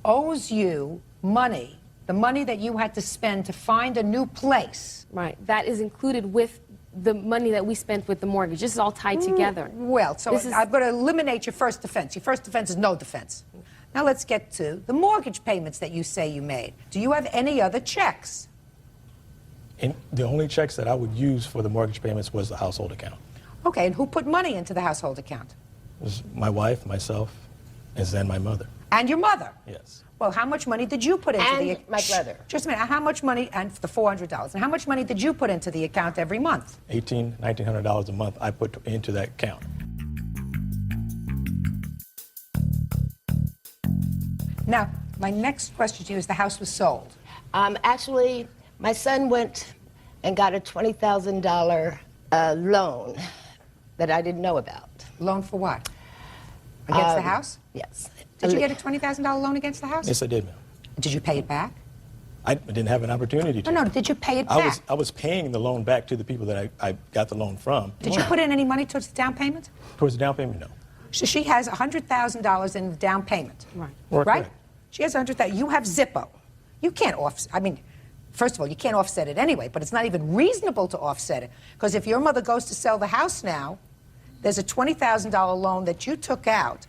owes you money, the money that you had to spend to find a new place. Right. That is included with the money that we spent with the mortgage. This is all tied together. Well, so I'm going to eliminate your first defense. Your first defense is no defense. Now let's get to the mortgage payments that you say you made. Do you have any other checks? The only checks that I would use for the mortgage payments was the household account. Okay, and who put money into the household account? It was my wife, myself, and then my mother. And your mother? Yes. Well, how much money did you put into the And my brother. Just a minute. How much money, and the $400, and how much money did you put into the account every month? $1,900 a month I put into that account. Now, my next question to you is the house was sold. Actually, my son went and got a $20,000 loan that I didn't know about. Loan for what? Against the house? Yes. Did you get a $20,000 loan against the house? Yes, I did, ma'am. Did you pay it back? I didn't have an opportunity to. No, did you pay it back? I was paying the loan back to the people that I got the loan from. Did you put in any money towards the down payment? Towards the down payment, no. So she has $100,000 in the down payment. Right. Right? Correct. She has $100,000. You have Zippo. You can't offset. I mean, first of all, you can't offset it anyway, but it's not even reasonable to offset it. Because if your mother goes to sell the house now, there's a $20,000 loan that you took out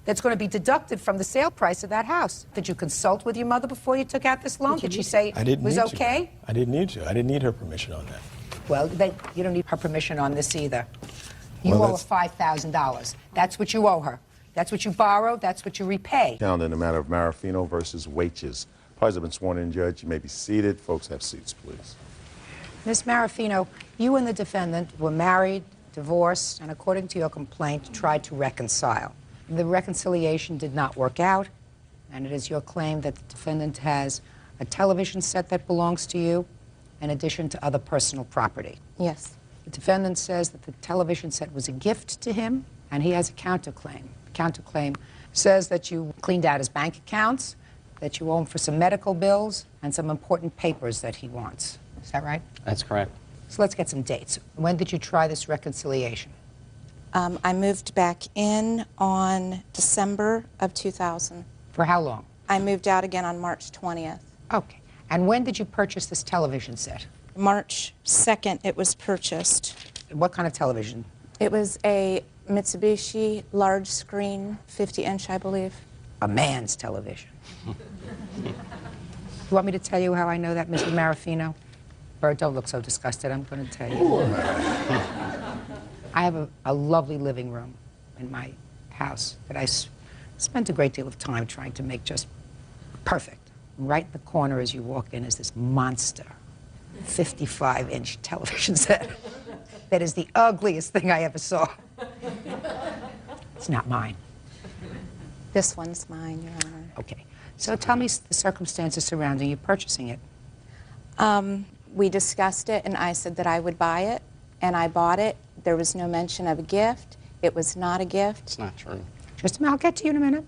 that's going to be deducted from the sale price of that house. Did you consult with your mother before you took out this loan? Did she say it was okay? I didn't need to. I didn't need her permission on that. Well, you don't need her permission on this either. You Well, owe her $5,000. That's what you owe her. That's what you borrow. That's what you repay. Count in the matter of Marafino versus Wages. Parties have been sworn in, Judge. You may be seated. Folks, have seats, please. Ms. Marafino, you and the defendant were married, divorced, and according to your complaint, tried to reconcile. The reconciliation did not work out, and it is your claim that the defendant has a television set that belongs to you, in addition to other personal property. Yes. The defendant says that the television set was a gift to him, and he has a counterclaim. The counterclaim says that you cleaned out his bank accounts, that you owe him for some medical bills, and some important papers that he wants. Is that right? That's correct. So let's get some dates. When did you try this reconciliation? I moved back in on December of 2000. For how long? I moved out again on March 20th. Okay. And when did you purchase this television set? March 2nd it was purchased. What kind of television? It was a Mitsubishi large screen, 50-inch, I believe. A man's television. You want me to tell you how I know that, Mrs. Marafino? Bert, don't look so disgusted. I'm going to tell you. I have a lovely living room in my house that I spent a great deal of time trying to make just perfect. Right in the corner as you walk in is this monster 55-inch television set that is the ugliest thing I ever saw. It's not mine. This one's mine, Your Honor. Okay. So tell me the circumstances surrounding you purchasing it. We discussed it, and I said that I would buy it, and I bought it. There was no mention of a gift. It was not a gift. It's not true. Just a minute, I'll get to you in a minute.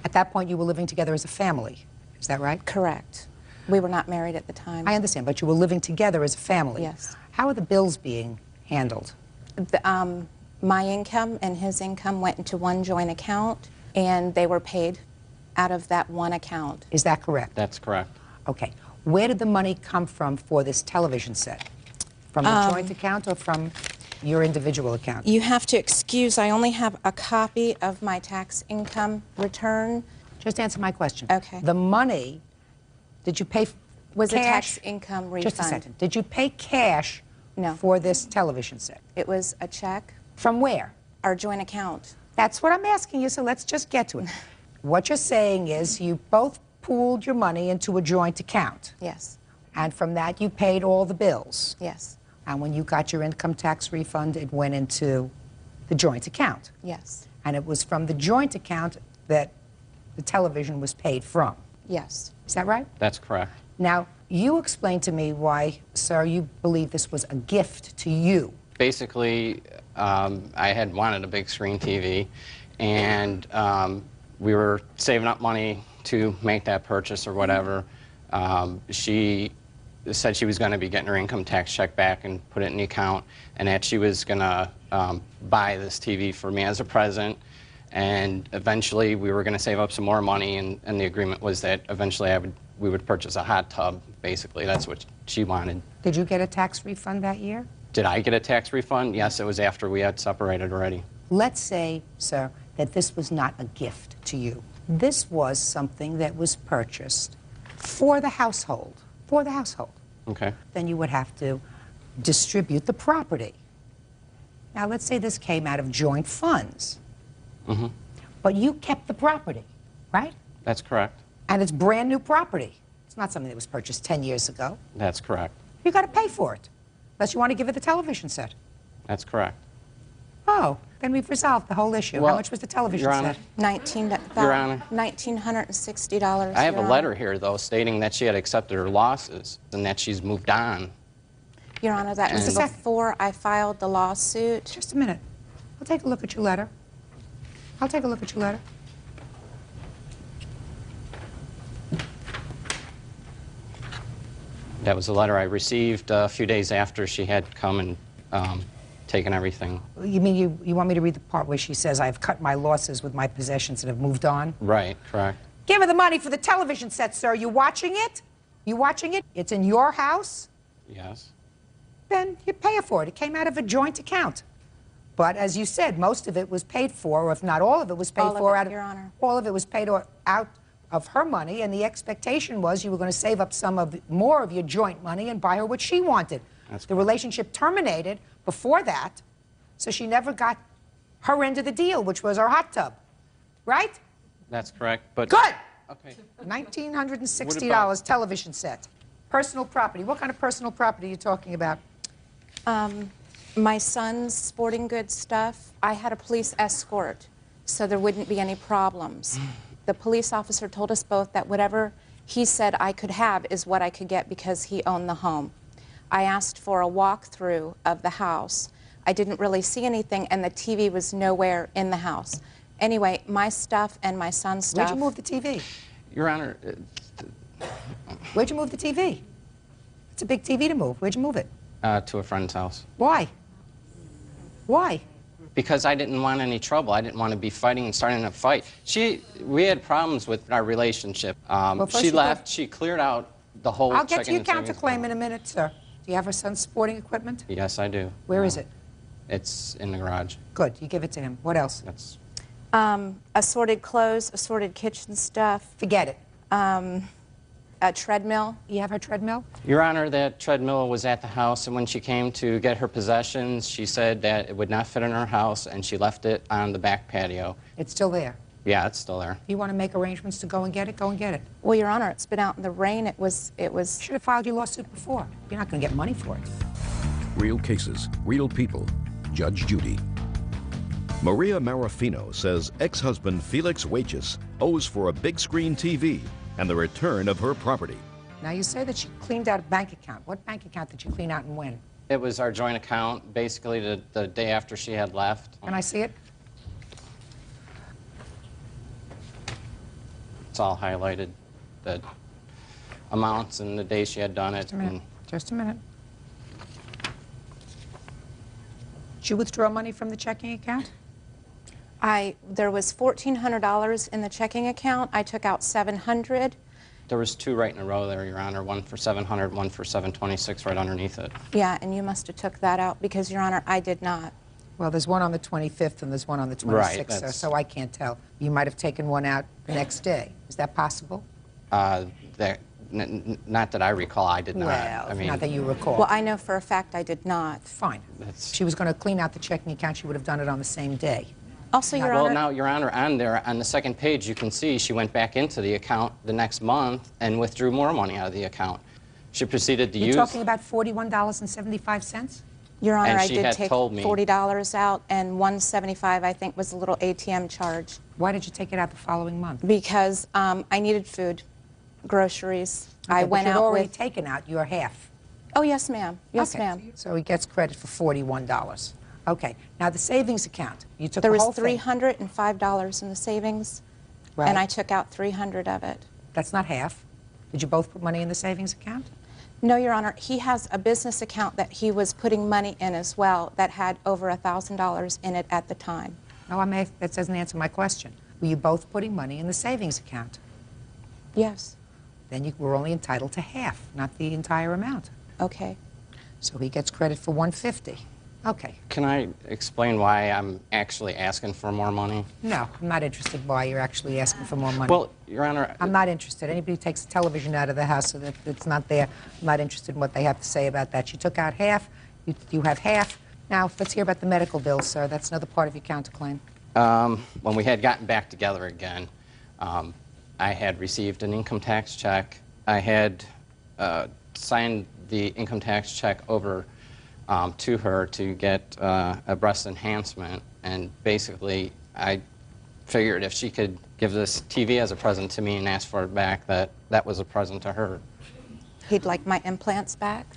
At that point, you were living together as a family. Is that right? Correct. We were not married at the time. I understand, but you were living together as a family. Yes. How are the bills being handled? My income and his income went into one joint account, and they were paid out of that one account. Is that correct? That's correct. Okay. Where did the money come from for this television set? From the joint account or from your individual account? You have to excuse, I only have a copy of my tax income return. Just answer my question. Okay. The money, did you pay Was cash? a tax income refund. Just a second. Did you pay cash for this television set? It was a check. From where? Our joint account. That's what I'm asking you, so let's just get to it. What you're saying is you both pooled your money into a joint account. Yes. And from that you paid all the bills. Yes. And when you got your income tax refund, it went into the joint account. Yes. And it was from the joint account that the television was paid from. Yes. Is that right? That's correct. Now, you explain to me why, sir, you believe this was a gift to you. Basically, I had wanted a big screen TV, and we were saving up money to make that purchase or whatever. She said she was going to be getting her income tax check back and put it in the account, and that she was going to buy this TV for me as a present. And eventually we were going to save up some more money, and the agreement was that eventually we would purchase a hot tub, basically. That's what she wanted. Did you get a tax refund that year? Did I get a tax refund? Yes, it was after we had separated already. Let's say, sir, that this was not a gift to you. This was something that was purchased for the household. For the household. Okay. Then you would have to distribute the property. Now, let's say this came out of joint funds. Mm-hmm. But you kept the property, right? That's correct. And it's brand new property. It's not something that was purchased 10 years ago. That's correct. You got to pay for it, unless you want to give her the television set. That's correct. Oh, then we've resolved the whole issue. Well, How much was the television Your Honor, set? Your Honor. $1,960. I have a Your letter Honor. here, though, stating that she had accepted her losses and that she's moved on. Your Honor, that was And- before I filed the lawsuit. Just a minute. I'll take a look at your letter. I'll take a look at your letter. That was a letter I received a few days after she had come and taken everything. You mean you want me to read the part where she says, I've cut my losses with my possessions and have moved on? Right, correct. Give her the money for the television set, sir. You watching it? You watching it? It's in your house? Yes. Then you pay her for it. It came out of a joint account. But as you said, most of it was paid for, or if not all of it was paid All of for it, out of Your Honor. all of it was paid out of her money, and the expectation was you were going to save up more of your joint money and buy her what she wanted. The relationship terminated before that, so she never got her end of the deal, which was her hot tub, right? That's correct, but... Good. Okay. $1,960 television set. Personal property. What kind of personal property are you talking about? My son's sporting goods stuff. I had a police escort, so there wouldn't be any problems. The police officer told us both that whatever he said I could have is what I could get because he owned the home. I asked for a walkthrough of the house. I didn't really see anything, and the TV was nowhere in the house. Anyway, my stuff and my son's stuff... Where'd you move the TV? Your Honor... Where'd you move the TV? It's a big TV to move. Where'd you move it? to a friend's house. Why? Why? Because I didn't want any trouble. I didn't want to be fighting and starting a fight. We had problems with our relationship. She left. She cleared out the whole I'll get to checking your and savings counterclaim account. in a minute, sir. Do you have her son's sporting equipment? Yes, I do. Where is it? It's in the garage. Good. You give it to him. What else? That's... Assorted clothes, assorted kitchen stuff. Forget it. A treadmill. You have her treadmill? Your Honor, that treadmill was at the house, and when she came to get her possessions, she said that it would not fit in her house, and she left it on the back patio. It's still there. Yeah, it's still there. You want to make arrangements to go and get it? Go and get it. Well, Your Honor, it's been out in the rain. It was... Should have filed your lawsuit before. You're not going to get money for it. Real cases, real people. Judge Judy. Maria Marafino says ex-husband Felix Waiches owes for a big screen TV and the return of her property. Now, you say that she cleaned out a bank account. What bank account did you clean out and when? It was our joint account, basically the day after she had left. Can I see it? It's all highlighted, the amounts and the day she had done it. Just a minute. Just a minute. Did you withdraw money from the checking account? There was $1,400 in the checking account. I took out $700. There was two right in a row there, Your Honor, one for 700, one for 726 right underneath it. Yeah, and you must have took that out because, Your Honor, I did not. Well, there's one on the 25th and there's one on the 26th, Right, sir, so I can't tell. You might have taken one out the next day. Is that possible? Not that I recall, I did not. Well, I mean, not that you recall. Well, I know for a fact I did not. Fine. She was going to clean out the checking account. She would have done it on the same day. Also, Your well, Honor... now, Your Honor, on there, on the second page, you can see she went back into the account the next month and withdrew more money out of the account. She proceeded to use... You're talking about $41.75? Your Honor, And I she did had take told me- $40 out, and $175, I think, was a little ATM charge. Why did you take it out the following month? Because I needed food, groceries. Okay, I but went you'd out already with... taken out your half. Oh, yes, ma'am. Yes, Okay. ma'am. So he gets credit for $41. Okay. Now, the savings account, you took There the was whole thing. $305 in the savings, Right. and I took out $300 of it. That's not half. Did you both put money in the savings account? No, Your Honor, he has a business account that he was putting money in as well that had over $1,000 in it at the time. No, that doesn't answer my question. Were you both putting money in the savings account? Yes. Then you were only entitled to half, not the entire amount. Okay. So he gets credit for $150. Okay. Can I explain why I'm actually asking for more money? No, I'm not interested why you're actually asking for more money. Well, Your Honor... I'm not interested. Anybody who takes a television out of the house so that it's not there, I'm not interested in what they have to say about that. You took out half. You have half. Now, let's hear about the medical bill, sir. That's another part of your counterclaim. When we had gotten back together again, I had received an income tax check. I had signed the income tax check over to her to get a breast enhancement, and basically I figured if she could give this TV as a present to me and ask for it back, that was a present to her. He'd like my implants back?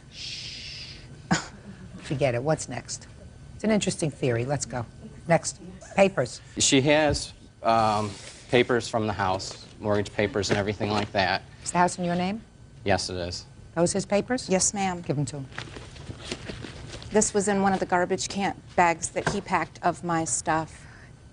Forget it. What's next? It's an interesting theory. Let's go. Next. Papers. She has papers from the house, mortgage papers and everything like that. Is the house in your name? Yes, it is. Those his papers? Yes, ma'am. Give them to him. This was in one of the garbage can bags that he packed of my stuff.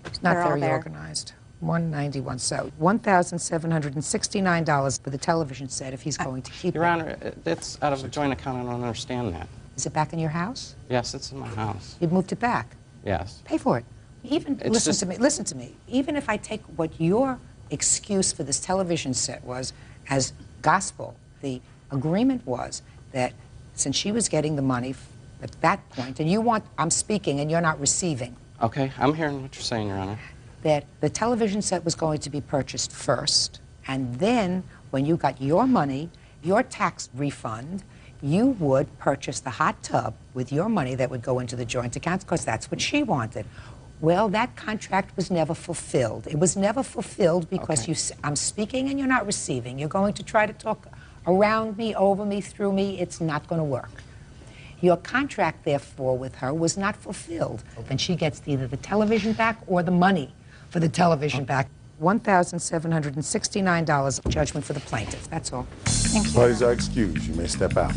It's not They're all very there. organized. 191. So $1,769 for the television set if he's going to keep Your it. Honor, that's out of a joint account. I don't understand that. Is it back in your house? Yes, it's in my house. You've moved it back. Yes. Pay for it. Even It's listen just- to me. Listen to me. Even if I take what your excuse for this television set was as gospel, the agreement was that since she was getting the money at that point, and you want, I'm speaking and you're not receiving, Okay, I'm hearing what you're saying, Your Honor. that the television set was going to be purchased first, and then when you got your money, your tax refund, you would purchase the hot tub with your money that would go into the joint account because that's what she wanted. Well, that contract was never fulfilled. It was never fulfilled because I'm speaking and you're not receiving. You're going to try to talk around me, over me, through me. It's not going to work. Your contract, therefore, with her was not fulfilled. And she gets either the television back or the money for the television back. $1,769 judgment for the plaintiff. That's all. Thank you. Parties are excused. You may step out.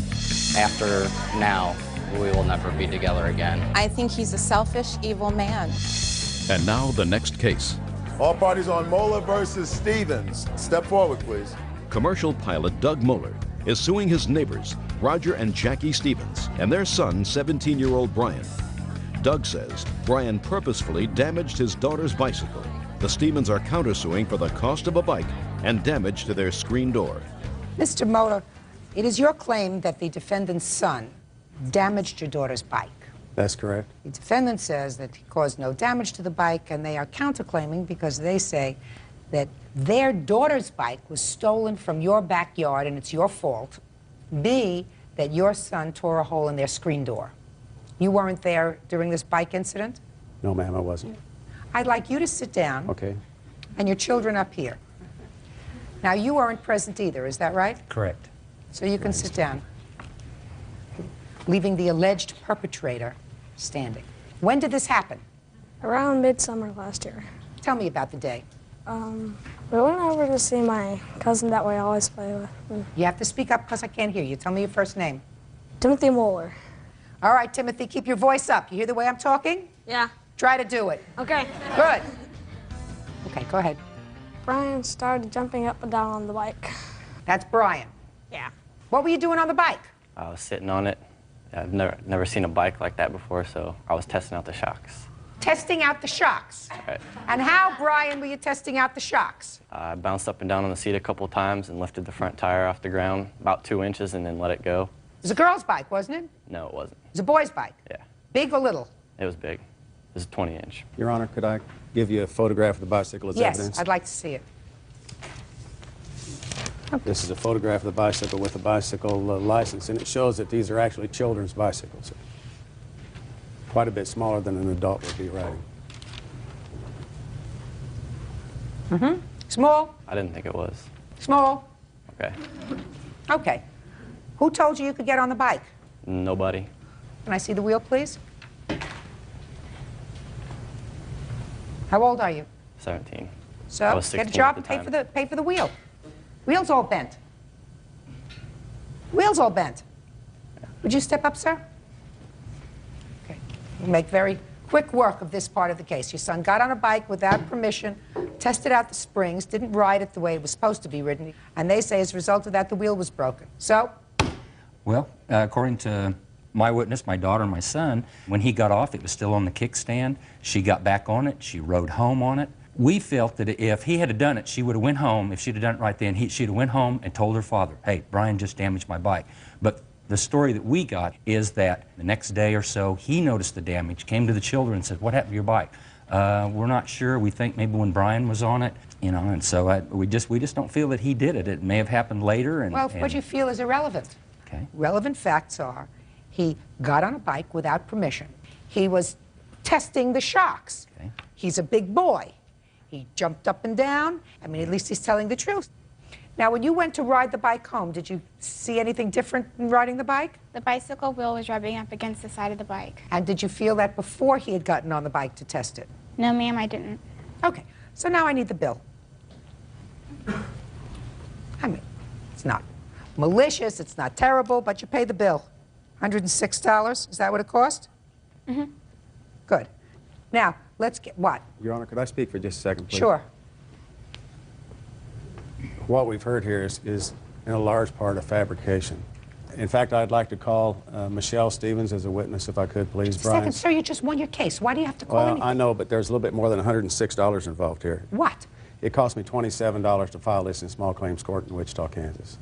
After now, we will never be together again. I think he's a selfish, evil man. And now the next case. All parties on Moeller versus Stevens. Step forward, please. Commercial pilot Doug Moeller is suing his neighbors, Roger and Jackie Stevens, and their son, 17-year-old Brian. Doug says Brian purposefully damaged his daughter's bicycle. The Stevens are countersuing for the cost of a bike and damage to their screen door. Mr. Moeller, it is your claim that the defendant's son damaged your daughter's bike. That's correct. The defendant says that he caused no damage to the bike, and they are counterclaiming because they say that their daughter's bike was stolen from your backyard and it's your fault. B, that your son tore a hole in their screen door. You weren't there during this bike incident? No, ma'am, I wasn't. I'd like you to sit down. Okay. And your children up here. Now, you weren't present either, is that right? Correct. So you can sit down, leaving the alleged perpetrator standing. When did this happen? Around midsummer last year. Tell me about the day. We went over to see my cousin that we always play with. You have to speak up because I can't hear you. Tell me your first name. Timothy Moeller. All right, Timothy, keep your voice up. You hear the way I'm talking? Yeah. Try to do it. Okay. Good. Okay, go ahead. Brian started jumping up and down on the bike. That's Brian. Yeah. What were you doing on the bike? I was sitting on it. I've never seen a bike like that before, so I was testing out the shocks. Testing out the shocks. Right. And how, Brian, were you testing out the shocks? I bounced up and down on the seat a couple times and lifted the front tire off the ground about 2 inches and then let it go. It was a girl's bike, wasn't it? No, it wasn't. It was a boy's bike. Yeah. Big or little? It was big. It was a 20-inch. Your Honor, could I give you a photograph of the bicycle as Yes, evidence? I'd like to see it. This is a photograph of the bicycle with a bicycle license, and it shows that these are actually children's bicycles. Quite a bit smaller than an adult would be riding. Mm-hmm. Small? I didn't think it was. Small? Okay. Okay. Who told you you could get on the bike? Nobody. Can I see the wheel, please? How old are you? 17. I So was 16 get a job at and the pay for the wheel. Wheel's all bent. Wheel's all bent. Would you step up, sir? Okay. We'll make very quick work of this part of the case. Your son got on a bike without permission, tested out the springs, didn't ride it the way it was supposed to be ridden, and they say as a result of that the wheel was broken. So? Well, according to my witness, my daughter and my son, when he got off, it was still on the kickstand. She got back on it. She rode home on it. We felt that if he had done it, she would have went home. If she'd have done it right then, she'd have went home and told her father, hey, Brian just damaged my bike. But the story that we got is that the next day or so, he noticed the damage, came to the children and said, what happened to your bike? We're not sure. We think maybe when Brian was on it, you know, and so we just don't feel that he did it. It may have happened later. Well, what you feel is irrelevant. Okay. Relevant facts are he got on a bike without permission. He was testing the shocks. Okay. He's a big boy. He jumped up and down. I mean, at least he's telling the truth. Now, when you went to ride the bike home, did you see anything different in riding the bike? The bicycle wheel was rubbing up against the side of the bike. And did you feel that before he had gotten on the bike to test it? No, ma'am, I didn't. Okay, so now I need the bill. I mean, it's not malicious, it's not terrible, but you pay the bill. $106, is that what it cost? Mm-hmm. Good. Now, let's get, what? Your Honor, could I speak for just a second, please? Sure. What we've heard here is in a large part a fabrication. In fact, I'd like to call Michelle Stevens as a witness, if I could, please, Just a Brian. second, sir, you just won your case. Why do you have to call Well, anything? I know, but there's a little bit more than $106 involved here. What? It cost me $27 to file this in small claims court in Wichita, Kansas.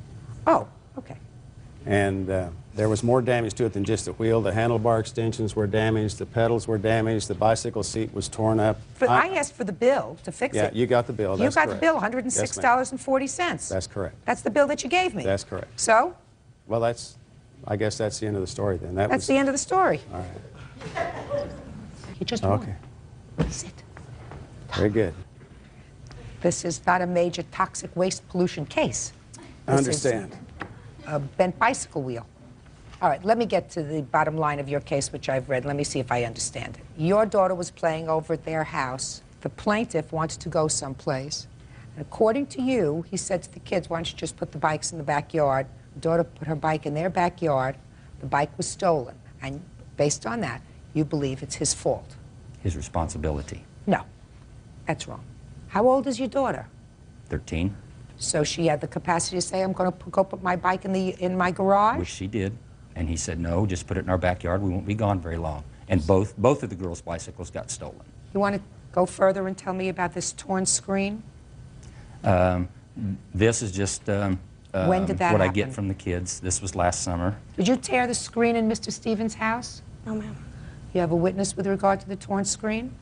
Oh, okay. And there was more damage to it than just the wheel. The handlebar extensions were damaged, the pedals were damaged, the bicycle seat was torn up. I asked for the bill to fix Yeah, it. you got the bill. You That's got correct. the bill, Yes, ma'am. $106.40. That's correct. That's the bill that you gave me. That's correct. So? Well, I guess that's the end of the story then. That's the end of the story. All right. You just won. Okay. Sit. Very good. This is not a major toxic waste pollution case. I understand. A bent bicycle wheel. All right, let me get to the bottom line of your case, which I've read. Let me see if I understand it. Your daughter was playing over at their house. The plaintiff wanted to go someplace. And according to you, he said to the kids, why don't you just put the bikes in the backyard? The daughter put her bike in their backyard. The bike was stolen. And based on that, you believe it's his fault. His responsibility. No, that's wrong. How old is your daughter? 13, So she had the capacity to say, I'm going to go put my bike in my garage? which she did. And he said, no, just put it in our backyard. We won't be gone very long. And both of the girls' bicycles got stolen. You want to go further and tell me about this torn screen? This is just When did that what I happen? get from the kids. This was last summer. Did you tear the screen in Mr. Stevens' house? No, ma'am. You have a witness with regard to the torn screen?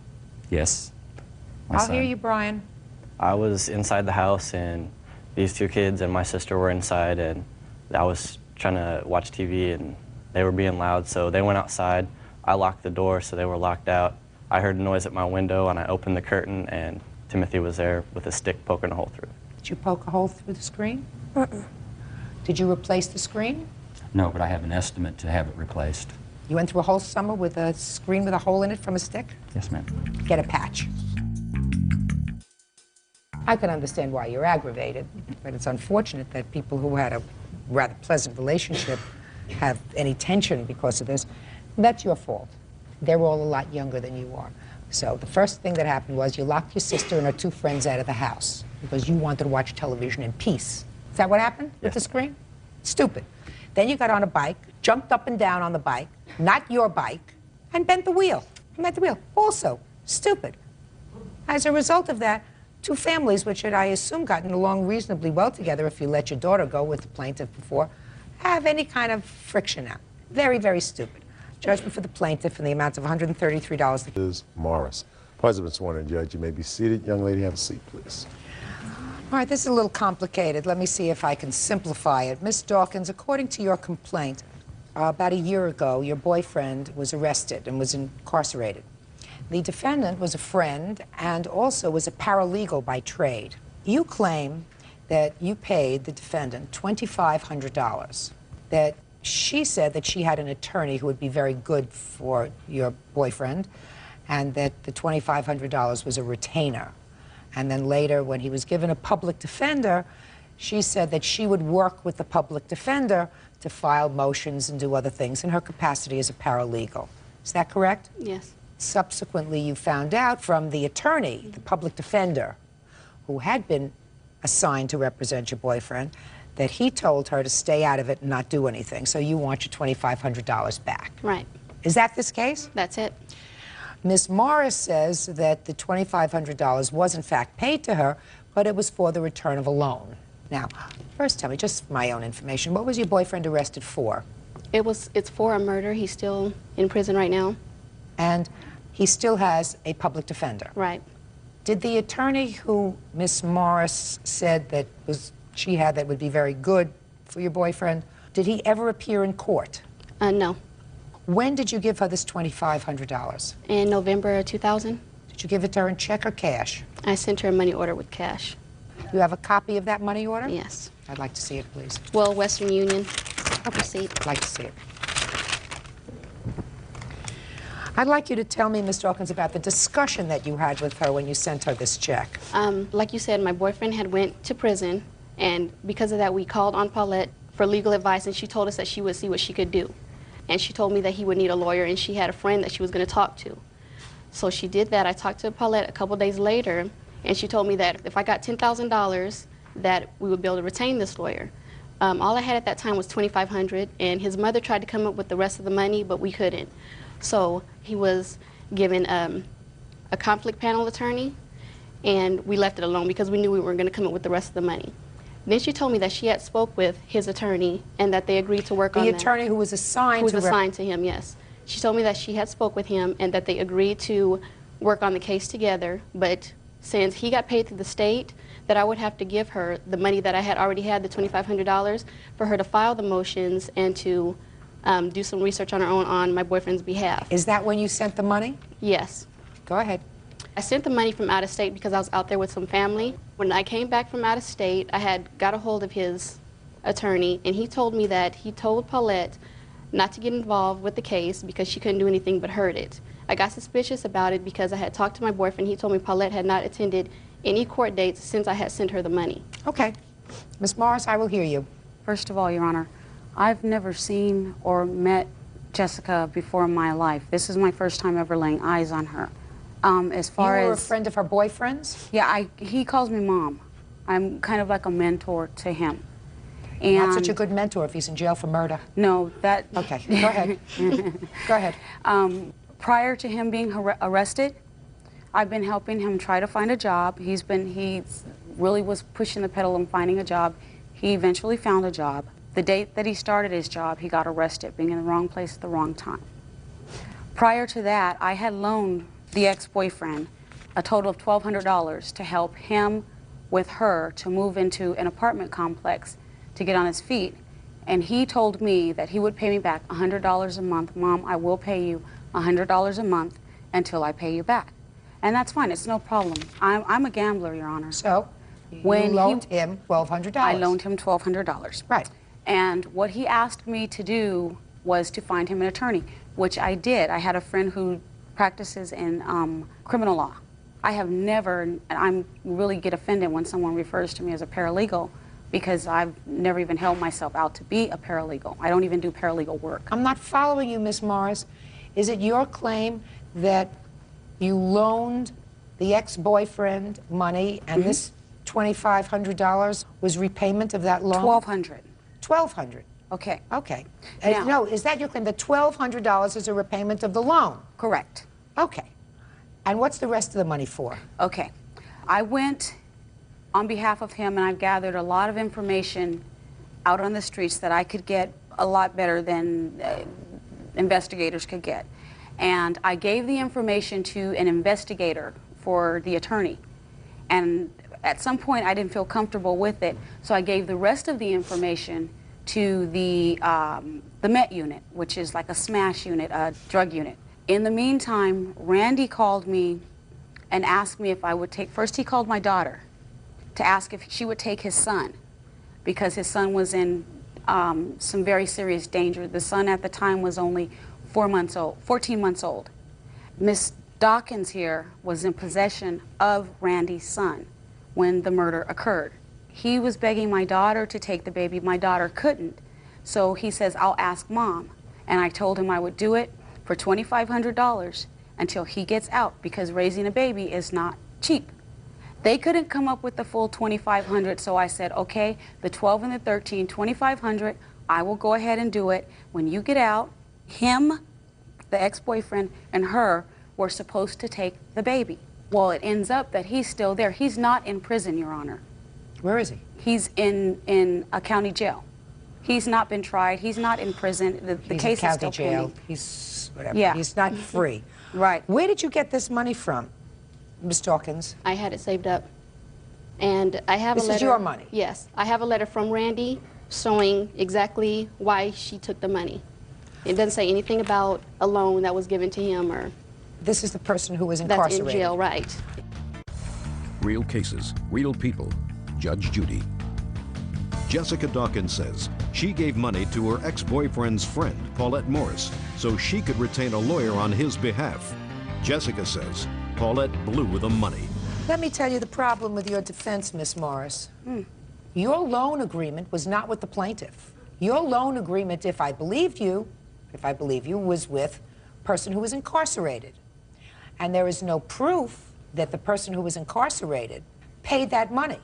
Yes. My I'll son. hear you, Brian. I was inside the house, and these two kids and my sister were inside, and I was trying to watch TV, and they were being loud, so they went outside. I locked the door, so they were locked out. I heard a noise at my window, and I opened the curtain, and Timothy was there with a stick poking a hole through it. Did you poke a hole through the screen? Did you replace the screen? No, but I have an estimate to have it replaced. You went through a whole summer with a screen with a hole in it from a stick? Yes, ma'am. Get a patch. I can understand why you're aggravated, but it's unfortunate that people who had a rather pleasant relationship have any tension because of this. That's your fault. They're all a lot younger than you are. So the first thing that happened was you locked your sister and her two friends out of the house because you wanted to watch television in peace. Is that what happened with the screen? Stupid. Then you got on a bike, jumped up and down on the bike, not your bike, and bent the wheel. Also stupid. As a result of that, two families, which had, I assume, gotten along reasonably well together if you let your daughter go with the plaintiff before, have any kind of friction now. Very, very stupid. Judgment for the plaintiff in the amount of $133. Ms. Morris. Parties have been sworn in, Judge. You may be seated. Young lady, have a seat, please. All right, this is a little complicated. Let me see if I can simplify it. Ms. Dawkins, according to your complaint, about a year ago, your boyfriend was arrested and was incarcerated. The defendant was a friend and also was a paralegal by trade. You claim that you paid the defendant $2,500, that she said that she had an attorney who would be very good for your boyfriend, and that the $2,500 was a retainer. And then later, when he was given a public defender, she said that she would work with the public defender to file motions and do other things in her capacity as a paralegal. Is that correct? Yes. Subsequently, you found out from the attorney, the public defender, who had been assigned to represent your boyfriend, that he told her to stay out of it and not do anything. So you want your $2,500 back. Right. Is that this case? That's it. Ms. Morris says that the $2,500 was in fact paid to her, but it was for the return of a loan. Now, first tell me, just my own information, what was your boyfriend arrested for? It's for a murder. He's still in prison right now. And he still has a public defender. Right. Did the attorney who Miss Morris said that she had that would be very good for your boyfriend, did he ever appear in court? No. When did you give her this $2,500? In November 2000. Did you give it to her in check or cash? I sent her a money order with cash. You have a copy of that money order? Yes. I'd like to see it, please. Well, Western Union receipt. I'd like to see it. I'd like you to tell me, Ms. Dawkins, about the discussion that you had with her when you sent her this check. Like you said, my boyfriend had went to prison, and because of that, we called on Paulette for legal advice, and she told us that she would see what she could do. And she told me that he would need a lawyer, and she had a friend that she was going to talk to. So she did that. I talked to Paulette a couple days later, and she told me that if I got $10,000, that we would be able to retain this lawyer. All I had at that time was $2,500, and his mother tried to come up with the rest of the money, but we couldn't. So he was given a conflict panel attorney, and we left it alone because we knew we weren't going to come up with the rest of the money. Then she told me that she had spoke with his attorney and that they agreed to work on that. The attorney who was assigned to him, yes. She told me that she had spoke with him and that they agreed to work on the case together, but since he got paid through the state, that I would have to give her the money that I had already had, the $2,500, for her to file the motions and to do some research on her own on my boyfriend's behalf. Is that when you sent the money? Yes. Go ahead. I sent the money from out of state because I was out there with some family. When I came back from out of state, I had got a hold of his attorney, and he told me that he told Paulette not to get involved with the case because she couldn't do anything but hurt it. I got suspicious about it because I had talked to my boyfriend. He told me Paulette had not attended any court dates since I had sent her the money. Okay. Ms. Morris, I will hear you. First of all, Your Honor, I've never seen or met Jessica before in my life. This is my first time ever laying eyes on her. As far you were as a friend of her boyfriend's? Yeah, he calls me Mom. I'm kind of like a mentor to him. And Not such a good mentor if he's in jail for murder. No, that... Okay, go ahead. Go ahead. Prior to him being arrested, I've been helping him try to find a job. He really was pushing the pedal and finding a job. He eventually found a job. The date that he started his job, he got arrested, being in the wrong place at the wrong time. Prior to that, I had loaned the ex-boyfriend a total of $1,200 to help him with her to move into an apartment complex to get on his feet. And he told me that he would pay me back $100 a month. Mom, I will pay you $100 a month until I pay you back. And that's fine, it's no problem. I'm a gambler, Your Honor. So, you loaned him $1,200. I loaned him $1,200. Right. And what he asked me to do was to find him an attorney, which I did. I had a friend who practices in criminal law. I have never, and I really get offended when someone refers to me as a paralegal because I've never even held myself out to be a paralegal. I don't even do paralegal work. I'm not following you, Miss Morris. Is it your claim that you loaned the ex-boyfriend money and this $2,500 was repayment of that loan? $1,200. $1,200. Okay. Okay. Now, no, is that your claim? The $1,200 is a repayment of the loan? Correct. Okay. And what's the rest of the money for? Okay. I went on behalf of him and I've gathered a lot of information out on the streets that I could get a lot better than investigators could get. And I gave the information to an investigator for the attorney. And at some point I didn't feel comfortable with it, so I gave the rest of the information to the MET unit, which is like a SMASH unit, a drug unit. In the meantime, Randy called me and asked me if I would take, first he called my daughter to ask if she would take his son because his son was in some very serious danger. The son at the time was only 14 months old. Miss Dawkins here was in possession of Randy's son when the murder occurred. He was begging my daughter to take the baby. My daughter couldn't. So he says, I'll ask Mom. And I told him I would do it for $2,500 until he gets out because raising a baby is not cheap. They couldn't come up with the full $2,500, so I said, okay, the 12 and the 13, $2,500, I will go ahead and do it. When you get out, him, the ex-boyfriend, and her were supposed to take the baby. Well, it ends up that he's still there. He's not in prison, Your Honor. Where is he? He's in a county jail. He's not been tried. He's not in prison. The He's case in is county still jail. pending. He's whatever. Yeah. He's not free. Right. Where did you get this money from, Miss Dawkins? I had it saved up. And I have This a letter. is your money? Yes. I have a letter from Randy showing exactly why she took the money. It doesn't say anything about a loan that was given to him or... This is the person who was That's incarcerated. in jail, right. Real cases, real people. Judge Judy. Jessica Dawkins says she gave money to her ex-boyfriend's friend, Paulette Morris, so she could retain a lawyer on his behalf. Jessica says Paulette blew the money. Let me tell you the problem with your defense, Miss Morris. Your loan agreement was not with the plaintiff. Your loan agreement, if I believe you, was with a person who was incarcerated. And there is no proof that the person who was incarcerated paid that money,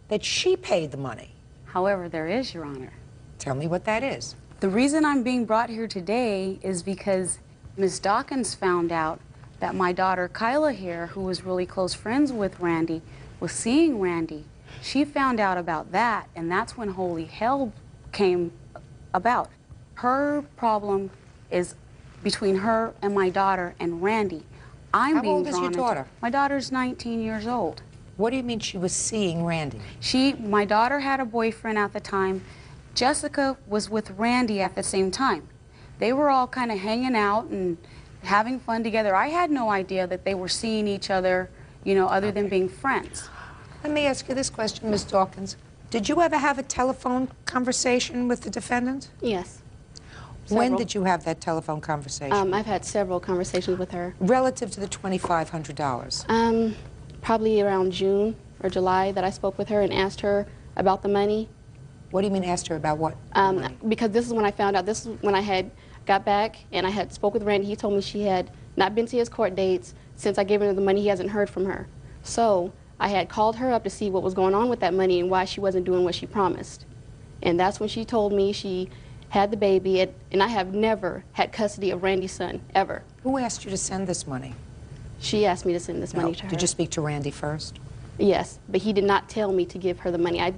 that she paid the money. However, there is, Your Honor. Tell me what that is. The reason I'm being brought here today is because Ms. Dawkins found out that my daughter Kyla here, who was really close friends with Randy, was seeing Randy. She found out about that, and that's when holy hell came about. Her problem is between her and my daughter and Randy. I'm How being old is your drawn daughter? into, my daughter's 19 years old. What do you mean she was seeing Randy? My daughter had a boyfriend at the time. Jessica was with Randy at the same time. They were all kind of hanging out and having fun together. I had no idea that they were seeing each other, you know, other than being friends. Let me ask you this question, Ms. Dawkins. Did you ever have a telephone conversation with the defendant? Yes. When Several. did you have that telephone conversation? I've had several conversations with her. Relative to the $2,500? Probably around June or July that I spoke with her and asked her about the money. What do you mean asked her about what? Because this is when I found out, this is when I had got back and I had spoke with Randy. He told me she had not been to his court dates. Since I gave her the money, he hasn't heard from her. So I had called her up to see what was going on with that money and why she wasn't doing what she promised. And that's when she told me she had the baby, and I have never had custody of Randy's son, ever. Who asked you to send this money? She asked me to send this money to her. Did you speak to Randy first? Yes, but he did not tell me to give her the money. I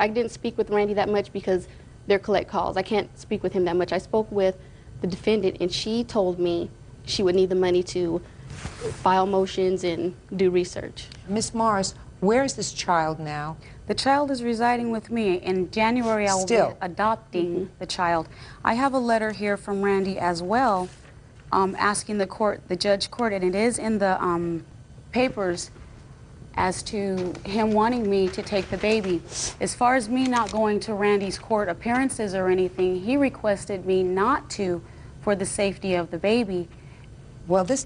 didn't speak with Randy that much because they're collect calls. I can't speak with him that much. I spoke with the defendant, and she told me she would need the money to file motions and do research. Miss Morris, where is this child now? The child is residing with me. In January, I will be adopting the child. I have a letter here from Randy as well, asking the judge court, and it is in the papers as to him wanting me to take the baby. As far as me not going to Randy's court appearances or anything, he requested me not to for the safety of the baby. Well, this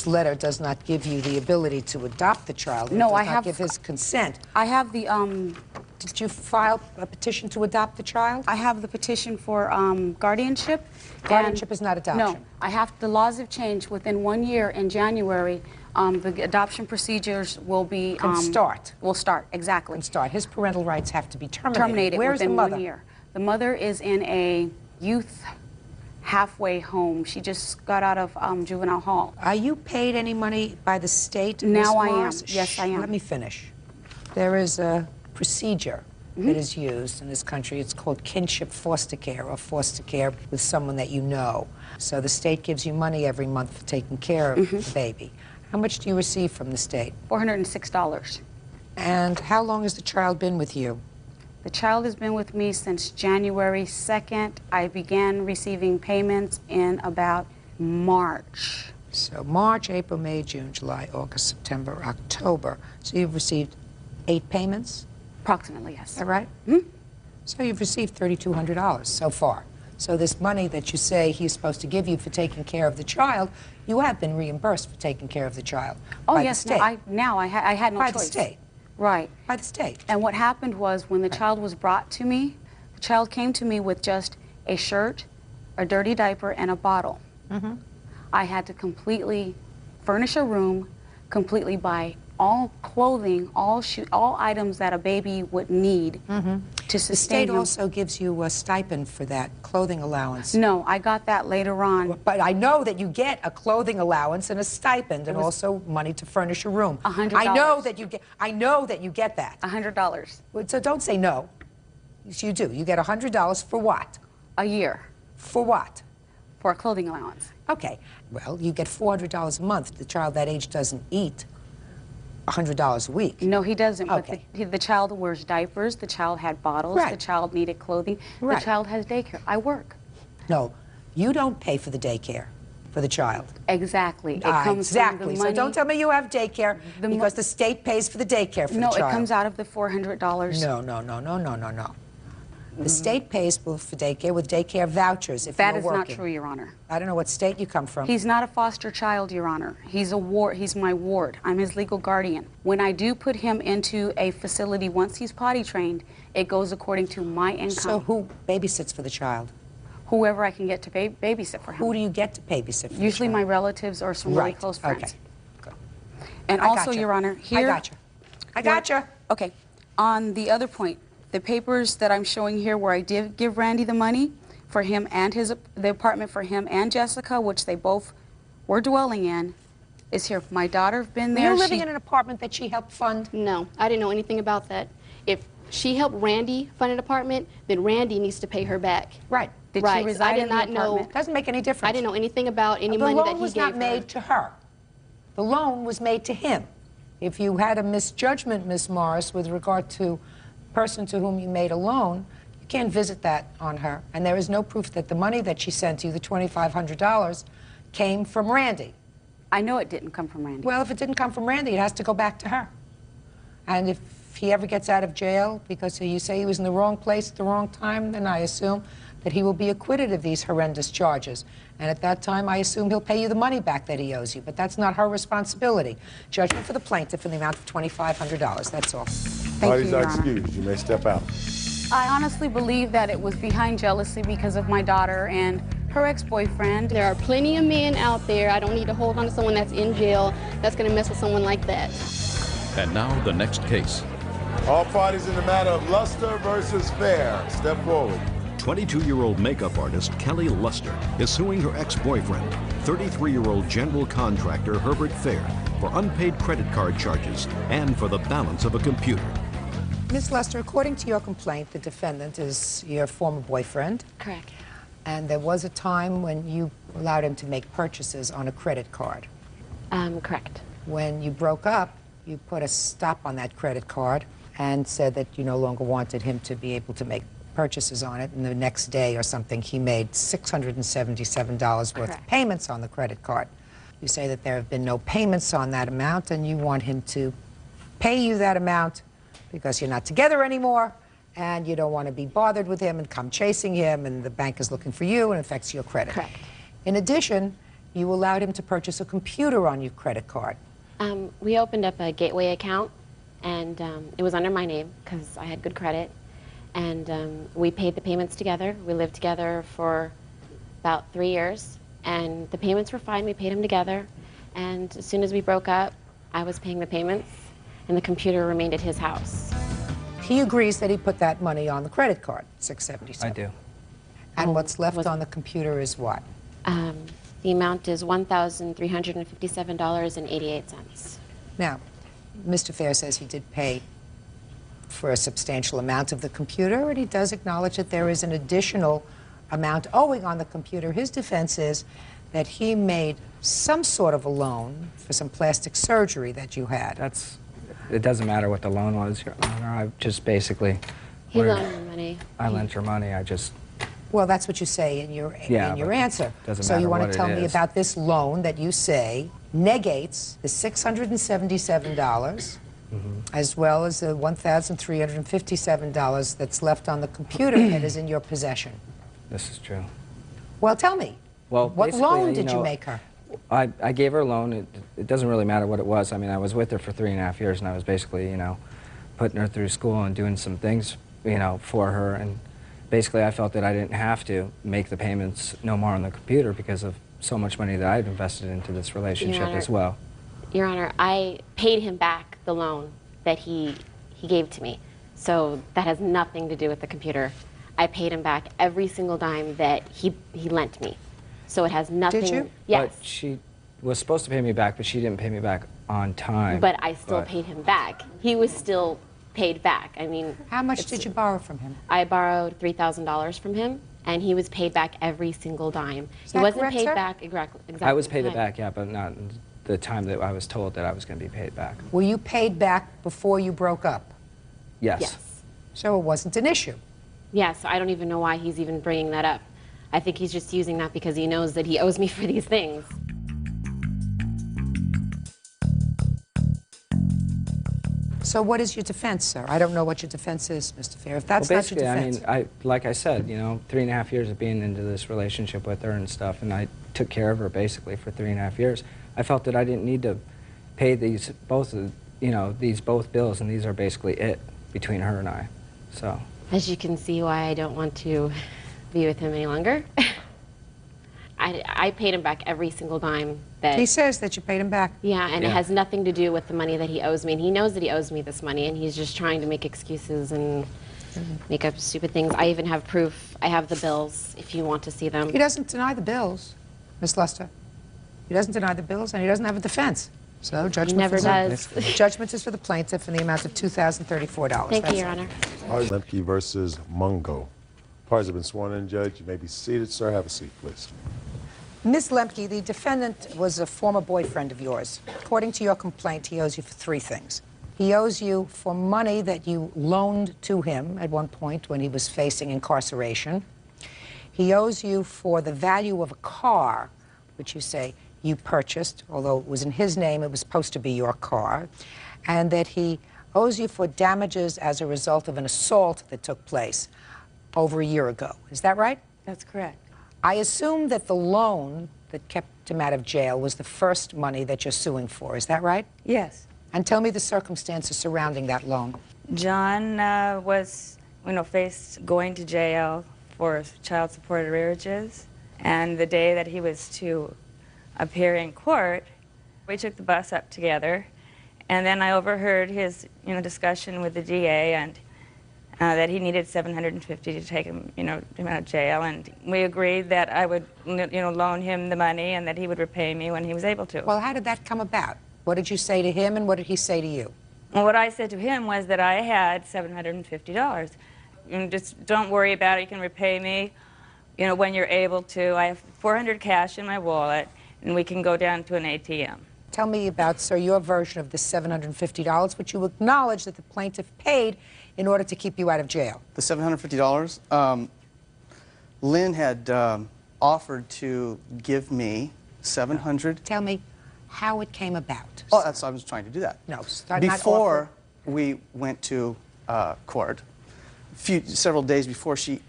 letter does not give you the ability to adopt the child. No, I have. Give his consent. I have the. Did you file a petition to adopt the child? I have the petition for guardianship. Guardianship is not adoption. No, I have. The laws have changed within 1 year. In January, the adoption procedures will be. Will start exactly. His parental rights have to be terminated. Where's within the mother? 1 year. The mother is in a youth halfway home. She just got out of juvenile hall. Are you paid any money by the state? Now I am. Morris? Yes, I am. Let me finish. There is a procedure that is used in this country. It's called kinship foster care, or foster care with someone that you know. So the state gives you money every month for taking care of the baby. How much do you receive from the state? $406. And how long has the child been with you? The child has been with me since January 2nd. I began receiving payments in about March. So March, April, May, June, July, August, September, October. So you've received 8 payments? Approximately, yes. Is that right? So you've received $3,200 so far. So this money that you say he's supposed to give you for taking care of the child, you have been reimbursed for taking care of the child. Oh, by yes. the state. I had no by choice. The state. Right. By the state. And what happened was when the child was brought to me, the child came to me with just a shirt, a dirty diaper, and a bottle. I had to completely furnish a room, completely buy all clothing, all items that a baby would need to sustain The state him. also gives you a stipend for that clothing allowance. No, I got that later on. But I know that you get a clothing allowance and a stipend, and also money to furnish a room. $100. I know that you get. I know that you get that. $100. So don't say no. Yes, you do. You get $100 for what? A year. For what? For a clothing allowance. Okay. Well, you get $400 a month. The child that age doesn't eat $100 a week. No, he doesn't. Okay. But the child wears diapers. The child had bottles. Right. The child needed clothing. Right. The child has daycare. I work. No, you don't pay for the daycare for the child. Exactly. It comes exactly. from the So money. don't tell me you have daycare because the state pays for the daycare for No, the child. it comes out of the $400. No. The state pays for daycare with daycare vouchers if That you're is working. not true, Your Honor. I don't know what state you come from. He's not a foster child, Your Honor. He's a ward. He's my ward. I'm his legal guardian. When I do put him into a facility, once he's potty trained, it goes according to my income. So who babysits for the child? Whoever I can get to babysit for him. Who do you get to babysit for Usually the my child? relatives or some really Right. close friends. Okay. And I also, gotcha. Your Honor, here... I gotcha. Okay. On the other point, the papers that I'm showing here where I did give Randy the money for him and the apartment for him and Jessica, which they both were dwelling in, is here. My daughter been there. You're living in an apartment that she helped fund? No, I didn't know anything about that. If she helped Randy fund an apartment, then Randy needs to pay her back. Right. Did she reside I did in the not know. apartment? Doesn't make any difference. I didn't know anything about any The money that loan he was gave not her. made to her. The loan was made to him. If you had a misjudgment, Miss Morris, with regard to the person to whom you made a loan, you can't visit that on her. And there is no proof that the money that she sent you, the $2,500, came from Randy. I know it didn't come from Randy. Well, if it didn't come from Randy, it has to go back to her. And if he ever gets out of jail because you say he was in the wrong place at the wrong time, then I assume that he will be acquitted of these horrendous charges. And at that time, I assume he'll pay you the money back that he owes you. But that's not her responsibility. Judgment for the plaintiff in the amount of $2,500. That's all. Parties are excused. You may step out. I honestly believe that it was behind jealousy because of my daughter and her ex-boyfriend. There are plenty of men out there. I don't need to hold on to someone that's in jail that's going to mess with someone like that. And now the next case. All parties in the matter of Luster versus Fair. Step forward. 22-year-old makeup artist Kelly Luster is suing her ex-boyfriend, 33-year-old general contractor Herbert Fair, for unpaid credit card charges and for the balance of a computer. Ms. Lester, according to your complaint, the defendant is your former boyfriend. Correct. And there was a time when you allowed him to make purchases on a credit card. Correct. When you broke up, you put a stop on that credit card and said that you no longer wanted him to be able to make purchases on it, and the next day or something he made $677 worth of payments on the credit card. You say that there have been no payments on that amount and you want him to pay you that amount because you're not together anymore and you don't want to be bothered with him and come chasing him and the bank is looking for you and it affects your credit. Correct. In addition, you allowed him to purchase a computer on your credit card. We opened up a gateway account and it was under my name because I had good credit. And we paid the payments together. We lived together for about 3 years. And the payments were fine. We paid them together. And as soon as we broke up, I was paying the payments, and the computer remained at his house. He agrees that he put that money on the credit card, $677. I do. And what's left on the computer is what? The amount is $1,357.88. Now, Mr. Fair says he did pay for a substantial amount of the computer, and he does acknowledge that there is an additional amount owing on the computer. His defense is that he made some sort of a loan for some plastic surgery that you had. It doesn't matter what the loan was, Your Honor. I just basically... He loaned me money. I lent her money. I just... Well, that's what you say in your answer. Doesn't so you matter want what to tell it me is. about this loan that you say negates the $677, as well as the $1,357 that's left on the computer that is in your possession. This is true. Well, tell me. Well, What basically, loan did you make her? I gave her a loan. It doesn't really matter what it was. I mean, I was with her for 3.5 years, and I was basically, putting her through school and doing some things, for her. And basically, I felt that I didn't have to make the payments no more on the computer because of so much money that I had invested into this relationship as well. Your Honor, I paid him back the loan that he gave to me. So that has nothing to do with the computer. I paid him back every single dime that he lent me. So it has nothing... Did you? Yes. But she was supposed to pay me back, but she didn't pay me back on time. But I still paid him back. He was still paid back. I mean, how much did you borrow from him? I borrowed $3,000 from him, and he was paid back every single dime. Is He that wasn't correct, paid sir? back exactly. I was paid the it back, yeah, but not the time that I was told that I was going to be paid back. Were you paid back before you broke up? Yes. Yes. So it wasn't an issue. Yeah, so I don't even know why he's even bringing that up. I think he's just using that because he knows that he owes me for these things. So what is your defense, sir? I don't know what your defense is, Mr. Fair. If that's Well, not your basically, defense. I mean, like I said, you know, 3.5 years of being into this relationship with her and stuff, and I took care of her basically for 3.5 years. I felt that I didn't need to pay these both bills, and these are basically it between her and I. So. As you can see why I don't want to be with him any longer. I paid him back every single dime that... He says that you paid him back. Yeah, and it has nothing to do with the money that he owes me. And he knows that he owes me this money, and he's just trying to make excuses and make up stupid things. I even have proof. I have the bills, if you want to see them. He doesn't deny the bills, Miss Luster. He doesn't deny the bills, and he doesn't have a defense. So judgment Never does. Judgment is for the plaintiff in the amount of $2,034. Thank That's you, Your all. Honor. Lemke versus Mungo. Parties have been sworn in, Judge. You may be seated. Sir, have a seat, please. Ms. Lemke, the defendant was a former boyfriend of yours. According to your complaint, he owes you for 3 things. He owes you for money that you loaned to him at one point when he was facing incarceration. He owes you for the value of a car, which you say you purchased, although it was in his name, it was supposed to be your car, and that he owes you for damages as a result of an assault that took place over a year ago. Is that right? That's correct. I assume that the loan that kept him out of jail was the first money that you're suing for. Is that right? Yes. And tell me the circumstances surrounding that loan. John was, faced going to jail for child support arrearages. And the day that he was to appear in court, we took the bus up together. And then I overheard his, discussion with the DA and that he needed $750 to take him, him out of jail. And we agreed that I would, loan him the money and that he would repay me when he was able to. Well, how did that come about? What did you say to him and what did he say to you? Well, what I said to him was that I had $750. Just don't worry about it. You can repay me, when you're able to. I have $400 cash in my wallet, and we can go down to an ATM. Tell me about, sir, your version of the $750, which you acknowledge that the plaintiff paid in order to keep you out of jail. The $750, Lynn had offered to give me $700. Tell me how it came about. Oh, I was trying to do that. No, before we went to court, several days before she...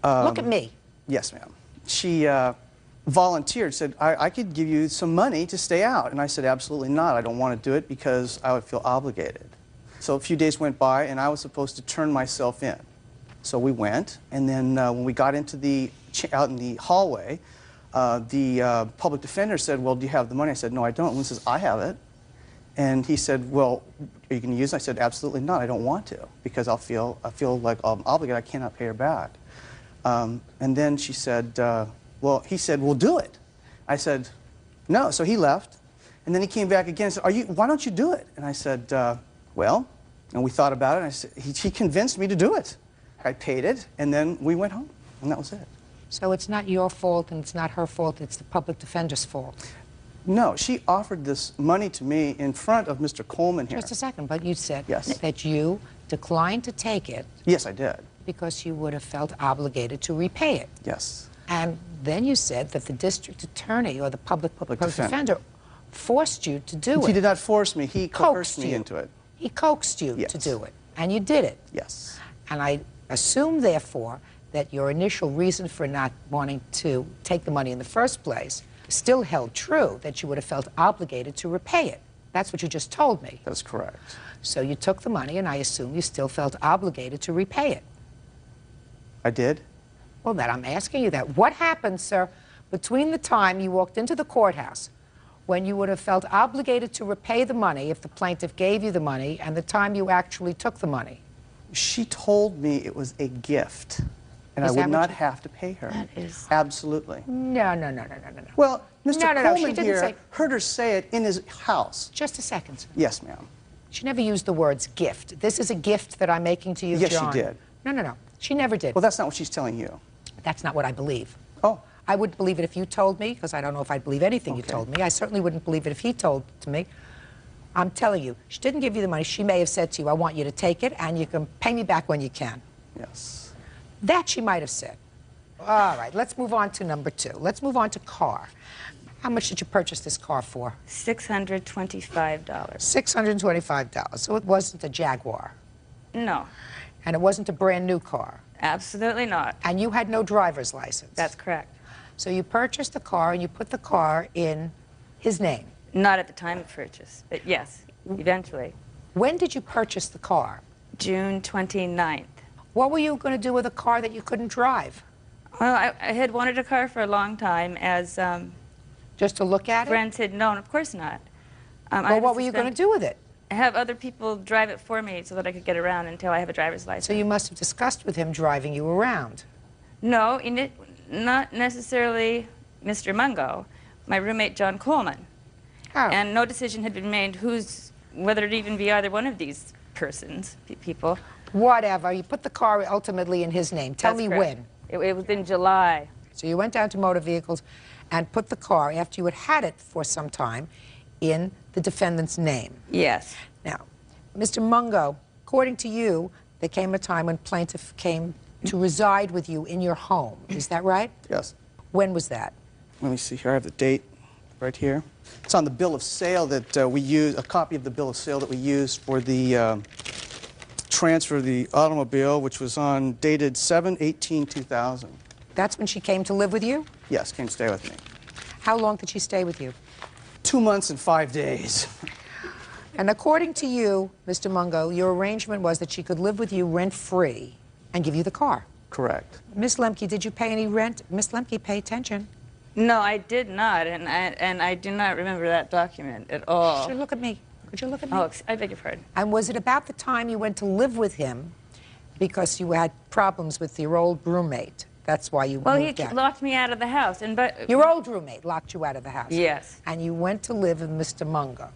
Look at me. Yes, ma'am. She volunteered, said, I could give you some money to stay out. And I said, absolutely not. I don't want to do it because I would feel obligated. So a few days went by, and I was supposed to turn myself in. So we went, and then when we got into out in the hallway, the public defender said, well, do you have the money? I said, no, I don't. Lynn says, I have it. And he said, well, are you going to use it? I said, absolutely not. I don't want to because I feel like I'm obligated. I cannot pay her back. And then she said, he said, well, do it. I said, no. So he left. And then he came back again and said, why don't you do it? And I said, well, and we thought about it. And I said, he convinced me to do it. I paid it, and then we went home, and that was it. So it's not your fault, and it's not her fault. It's the public defender's fault. No, she offered this money to me in front of Mr. Coleman here. Just a second, but you said yes. that you declined to take it. Yes, I did. Because you would have felt obligated to repay it. Yes. And then you said that the district attorney or the public defender forced you to do it. He did not force me. He coerced me into it. He coaxed you to do it, and you did it. Yes. And I assume, therefore, that your initial reason for not wanting to take the money in the first place still held true, that you would have felt obligated to repay it. That's what you just told me. That's correct. So you took the money, and I assume you still felt obligated to repay it. I did? Well, then I'm asking you that. What happened, sir, between the time you walked into the courthouse when you would have felt obligated to repay the money if the plaintiff gave you the money and the time you actually took the money? She told me it was a gift, and I would not have to pay her. That is... Absolutely. No. Well, Mr. Coleman she didn't here say... heard her say it in his house. Just a second, sir. Yes, ma'am. She never used the words gift. This is a gift that I'm making to you, Yes, John. she did. No, no, no. She never did. Well, that's not what she's telling you. That's not what I believe. Oh. I wouldn't believe it if you told me, because I don't know if I'd believe anything you told me. I certainly wouldn't believe it if he told to me. I'm telling you, she didn't give you the money. She may have said to you, I want you to take it, and you can pay me back when you can. Yes. That she might have said. All right, let's move on to number 2. Let's move on to car. How much did you purchase this car for? $625. $625. So it wasn't a Jaguar. No. And it wasn't a brand new car. Absolutely not. And you had no driver's license. That's correct. So you purchased the car and you put the car in his name. Not at the time of purchase, but yes, eventually. When did you purchase the car? June 29th. What were you going to do with a car that you couldn't drive? Well, I had wanted a car for a long time, as just to look at friends had known. Of course not. Well, what were you going to do with it? Have other people drive it for me so that I could get around until I have a driver's license. So you must have discussed with him driving you around. No, not necessarily Mr. Mungo. My roommate, John Coleman. Oh. And no decision had been made whether it even be either one of these persons, people. Whatever. You put the car ultimately in his name. Tell me when. It was in July. So you went down to Motor Vehicles and put the car, after you had it for some time, in the defendant's name. Yes. Now, Mr. Mungo, according to you, there came a time when plaintiff came to reside with you in your home. Is that right? Yes. When was that? Let me see here. I have the date right here. It's on the bill of sale that we used, a copy of the bill of sale that we used for the transfer of the automobile, which was dated 7/18/2000. That's when she came to live with you? Yes, came to stay with me. How long did she stay with you? 2 months and 5 days. And according to you, Mr. Mungo, your arrangement was that she could live with you rent-free and give you the car. Correct. Miss Lemke, did you pay any rent? Miss Lemke, pay attention. No, I did not, and I do not remember that document at all. Could you look at me? Could you look at me? Oh, I beg your pardon. And was it about the time you went to live with him because you had problems with your old roommate? That's why you Well, moved he out. locked me out of the house, Your old roommate locked you out of the house? Yes. And you went to live with Mr. Mungo.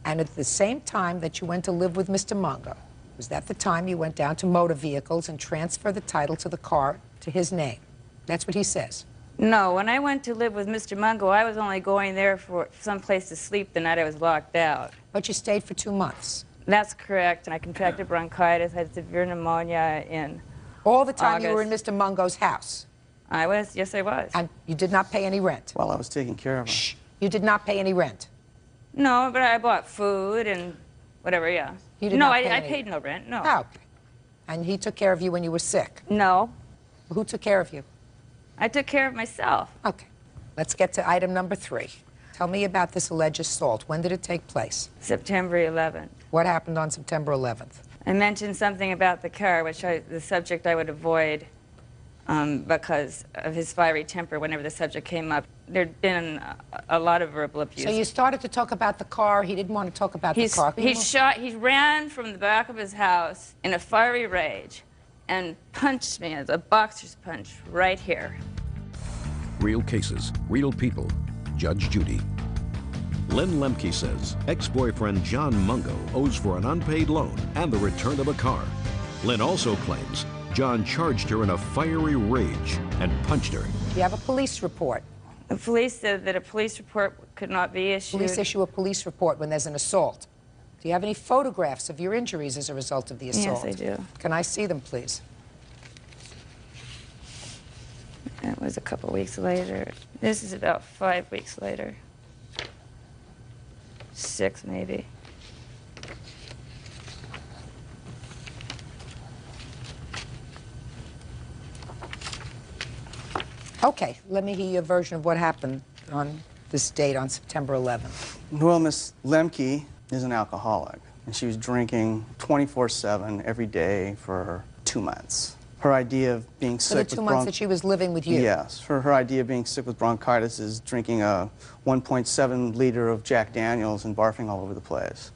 And at the same time that you went to live with Mr. Mungo, was that the time you went down to Motor Vehicles and transferred the title to the car to his name? That's what he says. No, when I went to live with Mr. Mungo, I was only going there for some place to sleep the night I was locked out. But you stayed for 2 months. That's correct, and I contracted bronchitis, had severe pneumonia in All the time August. you were in Mr. Mungo's house? Yes, I was. And you did not pay any rent? While I was taking care of him. Shh. You did not pay any rent? No, but I bought food and whatever, yeah. You did no, not pay I any- paid no rent, no. Oh, okay. And he took care of you when you were sick? No. Who took care of you? I took care of myself. Okay. Let's get to item number 3. Tell me about this alleged assault. When did it take place? September 11th. What happened on September 11th? I mentioned something about the car, the subject I would avoid because of his fiery temper whenever the subject came up. There'd been a lot of verbal abuse. So you started to talk about the car. He didn't want to talk about the car. He ran from the back of his house in a fiery rage and punched me as a boxer's punch right here. Real cases, real people. Judge Judy. Lynn Lemke says ex-boyfriend John Mungo owes for an unpaid loan and the return of a car. Lynn also claims John charged her in a fiery rage and punched her. You have a police report. The police said that a police report could not be issued. Police issue a police report when there's an assault. Do you have any photographs of your injuries as a result of the assault? Yes, I do. Can I see them, please? That was a couple weeks later. This is about 5 weeks later. 6, maybe. Okay, let me hear your version of what happened on this date on September 11th. Well, Miss Lemke is an alcoholic, and she was drinking 24/7 every day for 2 months. Her idea of being sick For the 2 months that she was living with you? Yes. Her idea of being sick with bronchitis is drinking a 1.7 liter of Jack Daniels and barfing all over the place.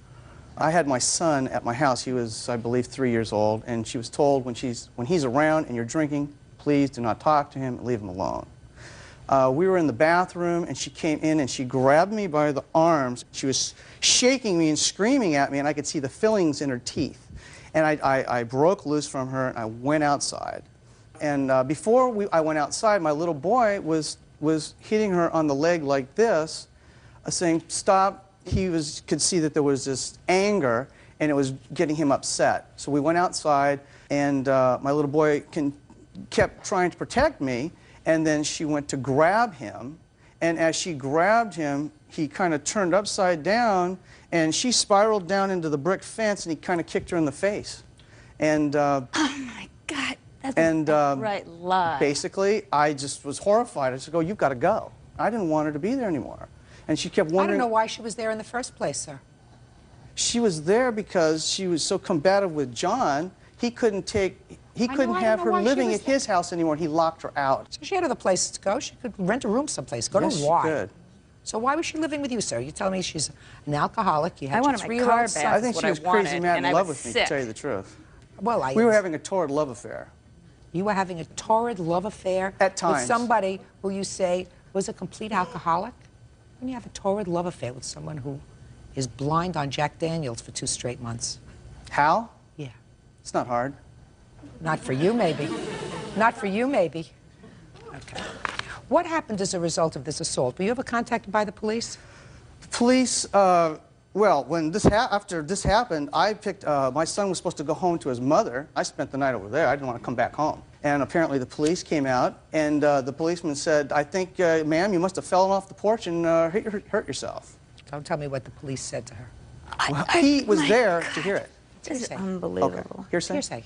I had my son at my house. He was, I believe, 3 years old, and she was told when he's around and you're drinking, please do not talk to him and leave him alone. We were in the bathroom, and she came in and she grabbed me by the arms. She was shaking me and screaming at me, and I could see the fillings in her teeth. And I broke loose from her, and I went outside. And before I went outside, my little boy was hitting her on the leg like this, saying, "Stop." He could see that there was this anger, and it was getting him upset. So we went outside, and my little boy kept trying to protect me, and then she went to grab him, and as she grabbed him, he kind of turned upside down, and she spiraled down into the brick fence, and he kind of kicked her in the face. And Oh my God, that's an outright lie. basically, I just was horrified. I said, "Oh, you've got to go." I didn't want her to be there anymore. And she kept I wondering. don't know why she was there in the first place, sir. She was there because she was so combative with John. He couldn't have her living at his house anymore. He locked her out. So she had other places to go. She could rent a room someplace. Go Yes, to she why? could. So why was she living with you, sir? You're telling me she's an alcoholic. You had I your wanted my 3-year-old car son. back. I think what she I was crazy wanted, mad and in I love was with me, sick. to tell you the truth. Well, We were having a torrid love affair. You were having a torrid love affair At times. with somebody who you say was a complete alcoholic? When you have a torrid love affair with someone who is blind on Jack Daniels for 2 straight months. How? Yeah. It's not hard. Not for you, maybe. Not for you, maybe. Okay. What happened as a result of this assault? Were you ever contacted by the police? Police, well, when after this happened, I picked, my son was supposed to go home to his mother. I spent the night over there. I didn't want to come back home. And apparently the police came out, and the policeman said, "I think, ma'am, you must have fallen off the porch and hurt yourself." Don't tell me what the police said to her. Well, he was there to hear it. This is Hearsay. unbelievable. Okay. Hearsay? Hearsay.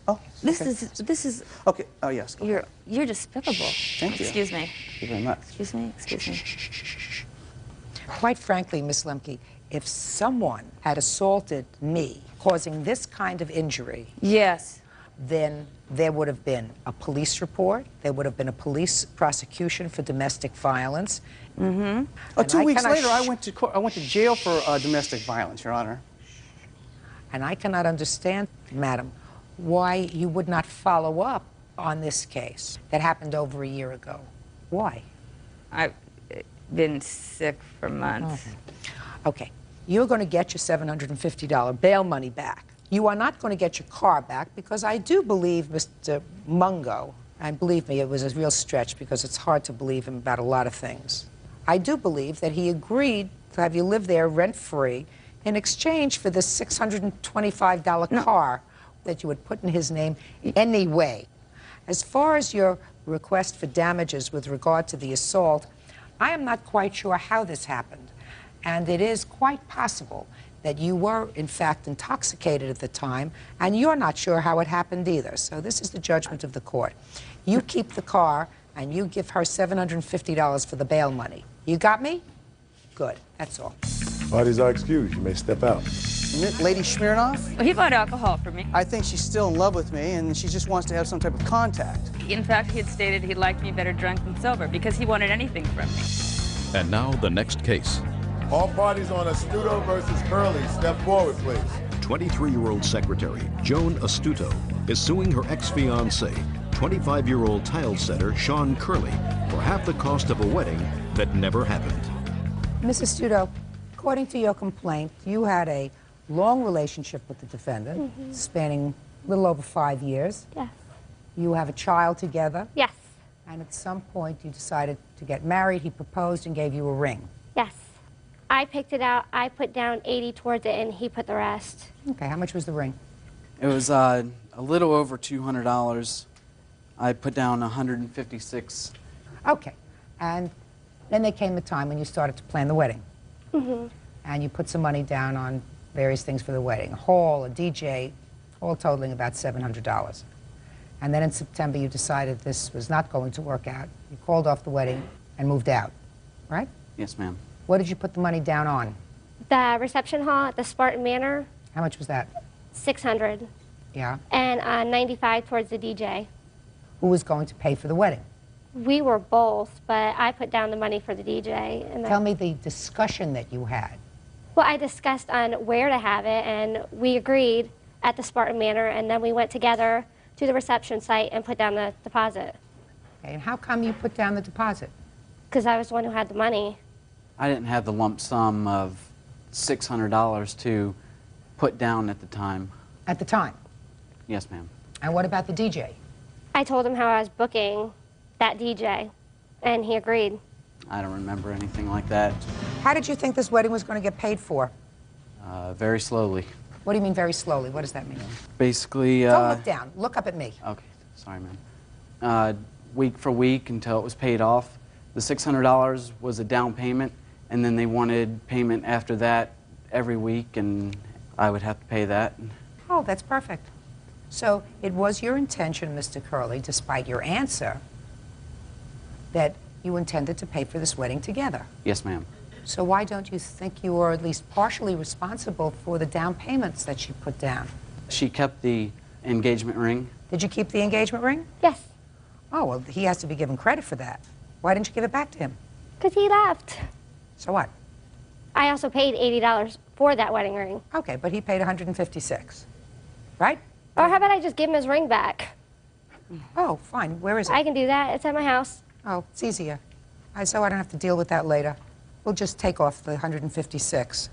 Oh, This okay. is. Okay. Oh, yes. Go ahead. You're despicable. Thank you. Excuse me. Thank you very much. Excuse me. Excuse me. Quite frankly, Miss Lemke, if someone had assaulted me, causing this kind of injury, Yes. then there would have been a police report, there would have been a police prosecution for domestic violence. Mm-hmm. And 2 I weeks cannot later, I went to court. I went to jail for domestic violence, Your Honor. And I cannot understand, madam, why you would not follow up on this case that happened over a year ago. Why? I've been sick for months. Okay, you're going to get your $750 bail money back. You are not going to get your car back because I do believe Mr. Mungo, and believe me, it was a real stretch because it's hard to believe him about a lot of things. I do believe that he agreed to have you live there rent-free in exchange for this $625 car that you would put in his name anyway. As far as your request for damages with regard to the assault, I am not quite sure how this happened. And it is quite possible that you were, in fact, intoxicated at the time, and you're not sure how it happened either. So this is the judgment of the court. You keep the car, and you give her $750 for the bail money. You got me? Good. That's all. Parties are excused. You may step out. Lady Smirnoff? Well, he bought alcohol for me. I think she's still in love with me, and she just wants to have some type of contact. In fact, he had stated he liked me better drunk than sober because he wanted anything from me. And now the next case. All parties on Astuto versus Curley, step forward, please. 23-year-old secretary Joan Astuto is suing her ex-fiancé, 25-year-old tile setter Sean Curley, for half the cost of a wedding that never happened. Mrs. Studo, according to your complaint, you had a long relationship with the defendant, spanning a little over 5 years. Yes. You have a child together. Yes. And at some point, you decided to get married. He proposed and gave you a ring. Yes. I picked it out. I put down 80 towards it, and he put the rest. Okay, how much was the ring? It was a little over $200. I put down 156. Okay. And then there came the time when you started to plan the wedding. Mm-hmm. And you put some money down on various things for the wedding, a hall, a DJ, all totaling about $700. And then in September, you decided this was not going to work out. You called off the wedding and moved out, right? Yes, ma'am. What did you put the money down on? The reception hall at the Spartan Manor, How much was that? $600, Yeah. and 95 towards the DJ. Who was going to pay for the wedding? We were both, but I put down the money for the DJ. And Tell me the discussion that you had. Well, I discussed on where to have it, and we agreed at the Spartan Manor, and then we went together to the reception site and put down the deposit. Okay, and how come you put down the deposit? because I was the one who had the money. I didn't have the lump sum of $600 to put down at the time. At the time? Yes, ma'am. And what about the DJ? I told him how I was booking that DJ, and he agreed. I don't remember anything like that. How did you think this wedding was going to get paid for? Very slowly. What do you mean very slowly? What does that mean? Basically, Don't look down. Look up at me. Okay, sorry, ma'am. Week for week until it was paid off. The $600 was a down payment, and then they wanted payment after that every week, and I would have to pay that. Oh, that's perfect. So it was your intention, Mr. Curley, despite your answer, that you intended to pay for this wedding together. Yes, ma'am. So why don't you think you were at least partially responsible for the down payments that she put down? She kept the engagement ring. Did you keep the engagement ring? Yes. Oh, well, he has to be given credit for that. Why didn't you give it back to him? Because he left. So what? I also paid $80 for that wedding ring. Okay, but he paid $156, right? Or how about I just give him his ring back? Oh, fine. Where is it? I can do that. It's at my house. Oh, it's easier. So I don't have to deal with that later. We'll just take off the $156.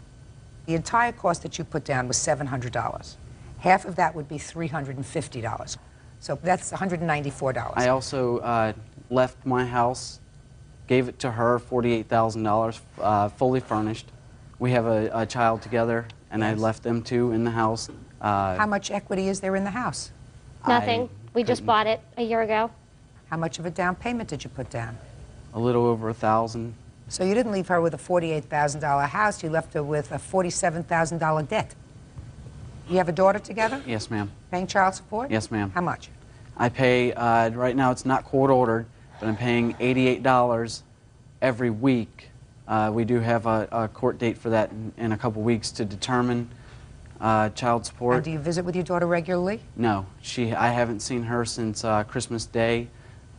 The entire cost that you put down was $700. Half of that would be $350. So that's $194. I also left my house, gave it to her, $48,000, fully furnished. We have a child together, and I left them two in the house. How much equity is there in the house? Nothing. We just bought it a year ago. How much of a down payment did you put down? A little over $1,000. So you didn't leave her with a $48,000 house, you left her with a $47,000 debt. You have a daughter together? Yes, ma'am. Paying child support? Yes, ma'am. How much? I pay, right now it's not court ordered, but I'm paying $88 every week. We do have a court date for that in a couple weeks to determine child support. And do you visit with your daughter regularly? No, I haven't seen her since Christmas Day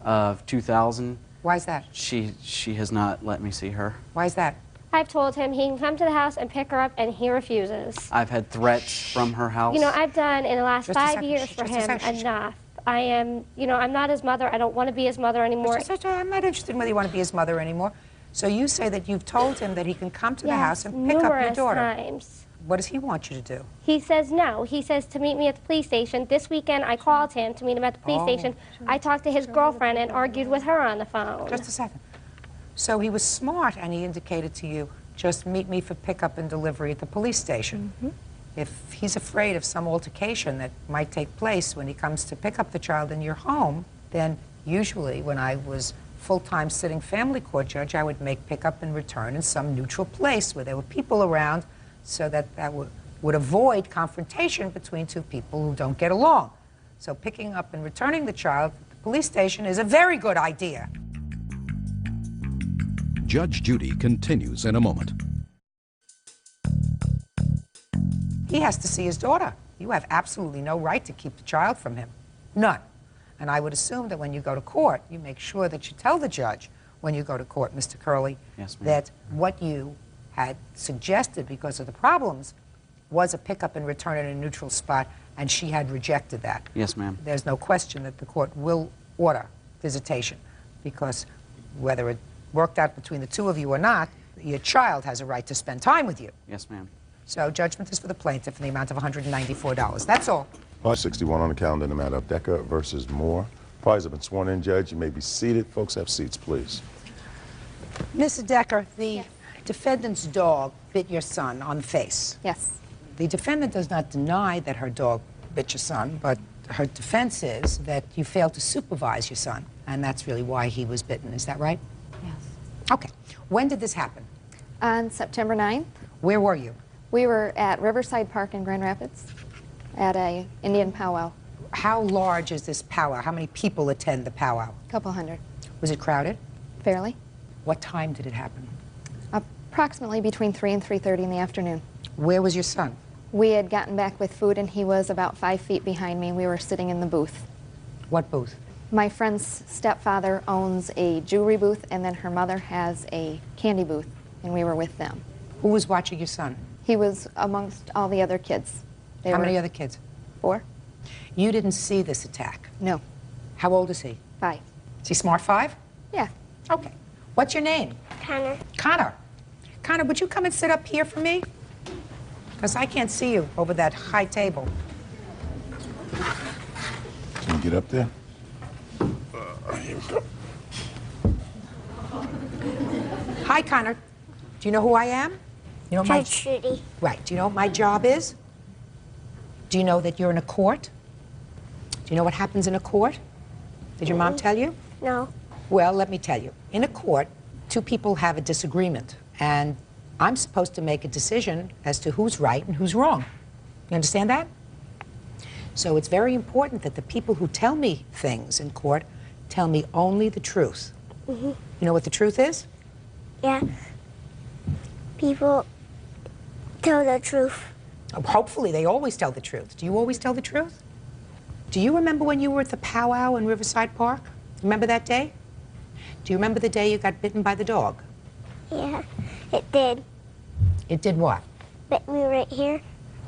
of 2000. Why is that? She has not let me see her. Why is that? I've told him he can come to the house and pick her up, and he refuses. I've had threats from her house. You know, I've done in the last Just a 5 second. years for Just a him second. enough. I am, you know, I'm not his mother. I don't want to be his mother anymore. I'm not interested in whether you want to be his mother anymore. So you say that you've told him that he can come to the house and pick up your numerous daughter. times. What does he want you to do? He says no. He says to meet me at the police station. This weekend, I called him to meet him at the police station. I talked to his girlfriend and argued with her on the phone. Just a second. So he was smart and he indicated to you, just meet me for pickup and delivery at the police station. If he's afraid of some altercation that might take place when he comes to pick up the child in your home, then usually when I was full-time sitting family court judge, I would make pickup and return in some neutral place where there were people around so that would avoid confrontation between two people who don't get along. So picking up and returning the child at the police station is a very good idea. Judge Judy continues in a moment. He has to see his daughter. You have absolutely no right to keep the child from him. None. And I would assume that when you go to court, you make sure that you tell the judge when you go to court, Mr. Curley, that what you had suggested because of the problems was a pickup and return in a neutral spot, and she had rejected that. Yes, ma'am. There's no question that the court will order visitation because whether it worked out between the two of you or not, your child has a right to spend time with you. Yes, ma'am. So judgment is for the plaintiff in the amount of $194. That's all. Part 61 on the calendar in the matter of Decker versus Moore. Parties have been sworn in, Judge. You may be seated. Folks, have seats, please. Mrs. Decker, the defendant's dog bit your son on the face. Yes. The defendant does not deny that her dog bit your son, but her defense is that you failed to supervise your son, and that's really why he was bitten. Is that right? Yes. Okay. When did this happen? On September 9th. Where were you? We were at Riverside Park in Grand Rapids at a Indian powwow. How large is this powwow? How many people attend the powwow? A couple hundred. Was it crowded? Fairly. What time did it happen? Approximately between 3 and 3:30 in the afternoon. Where was your son? We had gotten back with food and he was about 5 feet behind me. We were sitting in the booth. What booth? My friend's stepfather owns a jewelry booth and then her mother has a candy booth and we were with them. Who was watching your son? He was amongst all the other kids. How many other kids? 4. You didn't see this attack? No. How old is he? 5. Is he smart 5? Yeah. Okay. What's your name? Connor. Connor. Connor, would you come and sit up here for me? Because I can't see you over that high table. Can you get up there? Here we go. Hi, Connor. Do you know who I am? You know Judge Judy. Right. Do you know what my job is? Do you know that you're in a court? Do you know what happens in a court? Did your mom tell you? No. Well, let me tell you. In a court, two people have a disagreement, and I'm supposed to make a decision as to who's right and who's wrong. You understand that? So it's very important that the people who tell me things in court tell me only the truth. Mm-hmm. You know what the truth is? Yeah. People tell the truth. Hopefully, they always tell the truth. Do you always tell the truth? Do you remember when you were at the powwow in Riverside Park? Remember that day? Do you remember the day you got bitten by the dog? Yeah, it did. It did what? Bit me right here. Do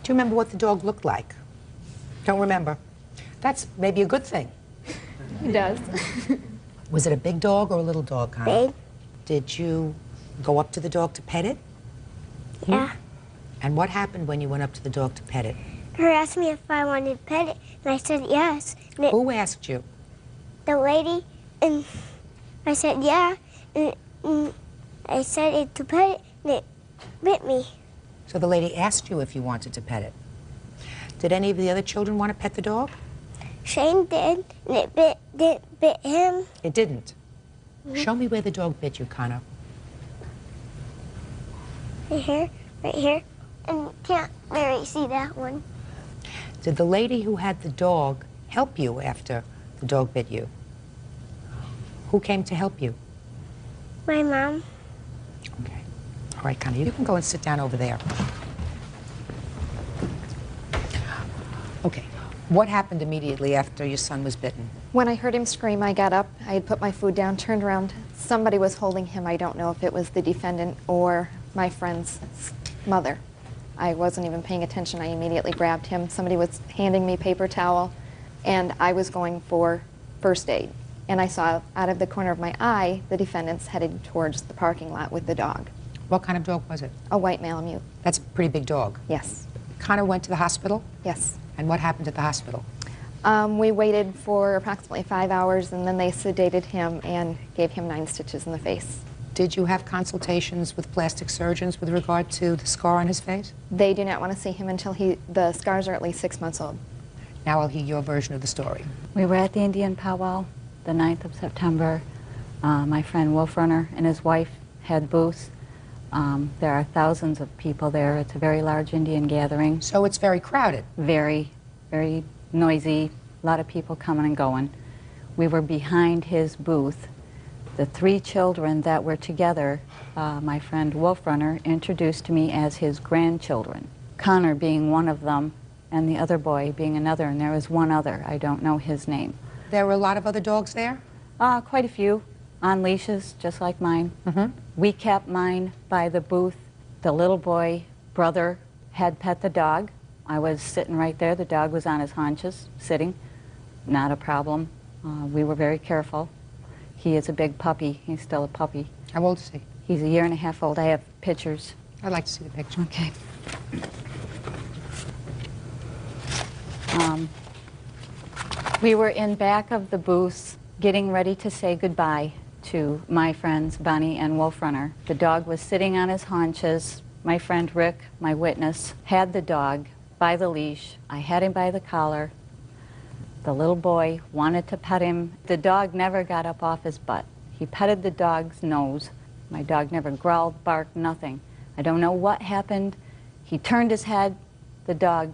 you remember what the dog looked like? Don't remember. That's maybe a good thing. It does. Was it a big dog or a little dog, Connor? Big. Did you go up to the dog to pet it? Yeah. And what happened when you went up to the dog to pet it? Her asked me if I wanted to pet it, and I said yes. And Who asked you? the lady, and I said yeah, and I said it to pet it, and it bit me. So the lady asked you if you wanted to pet it. Did any of the other children want to pet the dog? Shane did, and it didn't bit him. It didn't. Show me where the dog bit you, Connor. Right here, and you can't really see that one. Did the lady who had the dog help you after the dog bit you? Who came to help you? My mom. All right, Connor, you can go and sit down over there. Okay, what happened immediately after your son was bitten? When I heard him scream, I got up. I had put my food down, turned around. Somebody was holding him. I don't know if it was the defendant or my friend's mother. I wasn't even paying attention. I immediately grabbed him. Somebody was handing me paper towel, and I was going for first aid. And I saw out of the corner of my eye the defendants headed towards the parking lot with the dog. What kind of dog was it? A white Malamute. That's a pretty big dog. Yes. Connor went to the hospital? Yes. And what happened at the hospital? We waited for approximately 5 hours, and then they sedated him and gave him 9 stitches in the face. Did you have consultations with plastic surgeons with regard to the scar on his face? They do not want to see him until the scars are at least 6 months old. Now I'll hear your version of the story. We were at the Indian powwow the 9th of September. My friend Wolf Runner and his wife had booths. There are thousands of people there. It's a very large Indian gathering. So it's very crowded? Very, very noisy. A lot of people coming and going. We were behind his booth. The 3 children that were together, my friend Wolf Runner introduced to me as his grandchildren. Connor being one of them, and the other boy being another, and there was one other. I don't know his name. There were a lot of other dogs there? Quite a few, on leashes, just like mine. We kept mine by the booth. The little boy, brother, had pet the dog. I was sitting right there. The dog was on his haunches, sitting. Not a problem. We were very careful. He is a big puppy. He's still a puppy. How old is he? He's a 1.5 years old. I have pictures. I'd like to see the picture. Okay. We were in back of the booth getting ready to say goodbye to my friends Bonnie and Wolf Runner. The dog was sitting on his haunches. My friend Rick, my witness, had the dog by the leash. I had him by the collar. The little boy wanted to pet him. The dog never got up off his butt. He petted the dog's nose. My dog never growled, barked, nothing. I don't know what happened. He turned his head. The dog,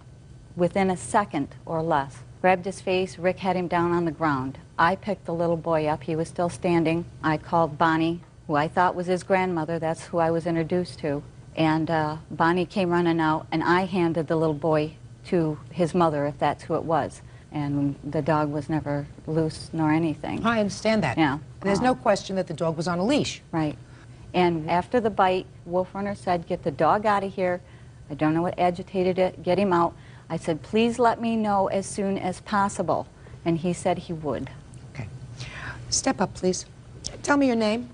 within a second or less, grabbed his face. Rick had him down on the ground. I picked the little boy up. He was still standing. I called Bonnie, who I thought was his grandmother. That's who I was introduced to. And Bonnie came running out, and I handed the little boy to his mother, if that's who it was. And the dog was never loose nor anything. I understand that. Yeah. There's no question that the dog was on a leash. Right. And after the bite, Wolf Runner said, "Get the dog out of here." I don't know what agitated it. Get him out. I said, "Please let me know as soon as possible." And he said he would. Okay. Step up, please. Tell me your name.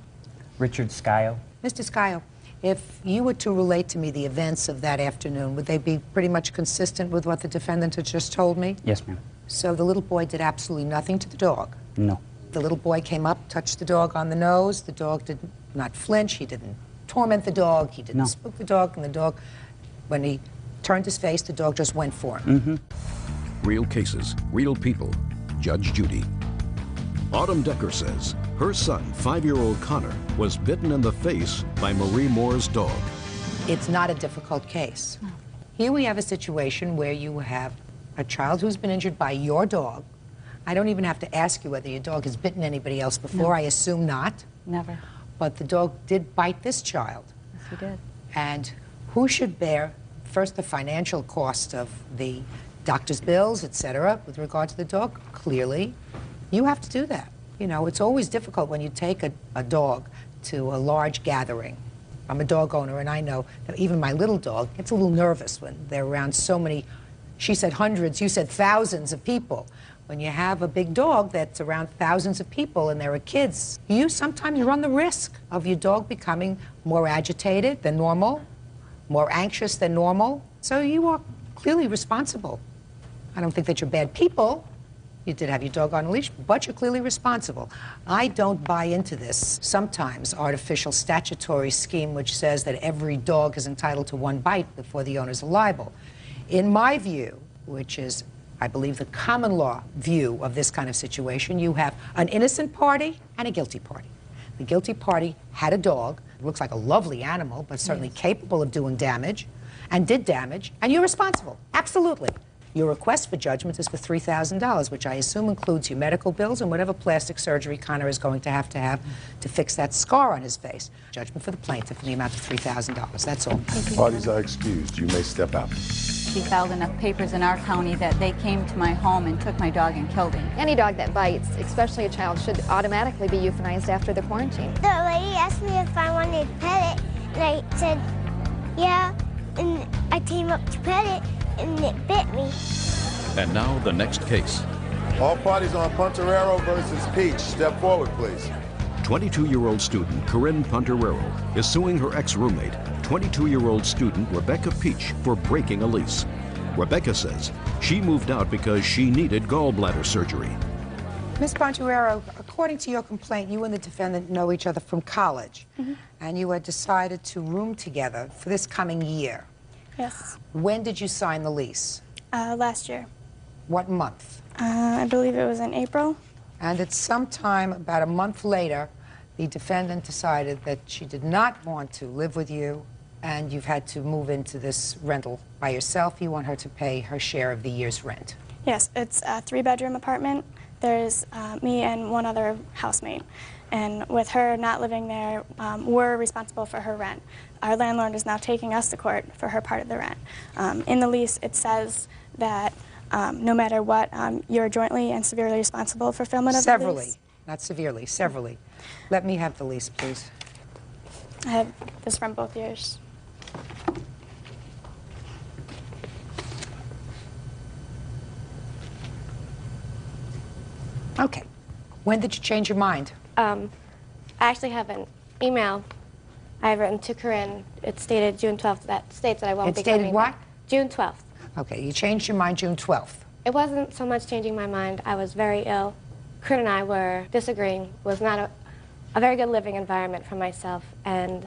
Richard Scio. Mr. Scio, if you were to relate to me the events of that afternoon, would they be pretty much consistent with what the defendant had just told me? Yes, ma'am. So the little boy did absolutely nothing to the dog? No. The little boy came up, touched the dog on the nose. The dog did not flinch. He didn't torment the dog. He didn't spook the dog. And the dog, when he turned his face, the dog just went for him. Real cases, real people. Judge Judy. Autumn Decker says her son, 5-year-old Connor, was bitten in the face by Marie Moore's dog. It's not a difficult case. Here we have a situation where you have a child who's been injured by your dog. I don't even have to ask you whether your dog has bitten anybody else before. No. I assume not. Never. But the dog did bite this child. Yes, he did. And who should bear, first, the financial cost of the doctor's bills, etc., with regard to the dog? Clearly, you have to do that. You know, it's always difficult when you take a dog to a large gathering. I'm a dog owner, and I know that even my little dog gets a little nervous when they're around so many, she said hundreds, you said thousands of people. When you have a big dog that's around thousands of people and there are kids, you sometimes run the risk of your dog becoming more agitated than normal, more anxious than normal. So you are clearly responsible. I don't think that you're bad people. You did have your dog on a leash, but you're clearly responsible. I don't buy into this sometimes artificial statutory scheme which says that every dog is entitled to one bite before the owners are liable. In my view, which is, I believe, the common law view of this kind of situation, you have an innocent party and a guilty party. The guilty party had a dog, looks like a lovely animal, but certainly capable of doing damage, and did damage, and you're responsible, absolutely. Your request for judgment is for $3,000, which I assume includes your medical bills and whatever plastic surgery Connor is going to have to fix that scar on his face. Judgment for the plaintiff in the amount of $3,000, that's all. Parties are excused. You may step out. She filed enough papers in our county that they came to my home and took my dog and killed him. Any dog that bites, especially a child, should automatically be euthanized after the quarantine. The lady asked me if I wanted to pet it, and I said, yeah, and I came up to pet it, and it bit me. And now the next case. All parties on Punterero versus Peach. Step forward, please. 22-year-old student Corinne Punterero is suing her ex-roommate, 22-year-old student Rebecca Peach, for breaking a lease. Rebecca says she moved out because she needed gallbladder surgery. Ms. Pontuero, according to your complaint, you and the defendant know each other from college, and you had decided to room together for this coming year. Yes. When did you sign the lease? Last year. What month? I believe it was in April. And at some time, about a month later, the defendant decided that she did not want to live with you, and you've had to move into this rental by yourself. You want her to pay her share of the year's rent. Yes, it's a 3-bedroom apartment. There's me and one other housemate. And with her not living there, we're responsible for her rent. Our landlord is now taking us to court for her part of the rent. In the lease, it says that no matter what, you're jointly and severely responsible for fulfillment of the lease. Severally, not severely, severally. Let me have the lease, please. I have this from both years. Okay. When did you change your mind? I actually have an email I have written to Corinne. It's dated June 12th. That states that I won't It's be dated coming what? back. June 12th. Okay, you changed your mind June 12th. It wasn't so much changing my mind. I was very ill. Corinne and I were disagreeing. Was not a very good living environment for myself. And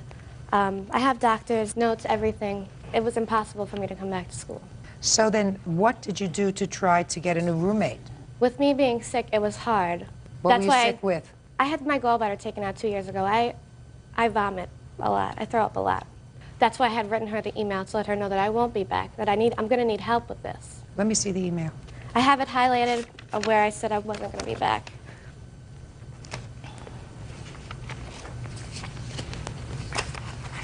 I have doctors, notes, everything. It was impossible for me to come back to school. So then what did you do to try to get a new roommate? With me being sick, it was hard. What That's were you why sick with? I had my gallbladder taken out 2 years ago. I vomit a lot. I throw up a lot. That's why I had written her the email to let her know that I won't be back, that I'm going to need help with this. Let me see the email. I have it highlighted of where I said I wasn't going to be back.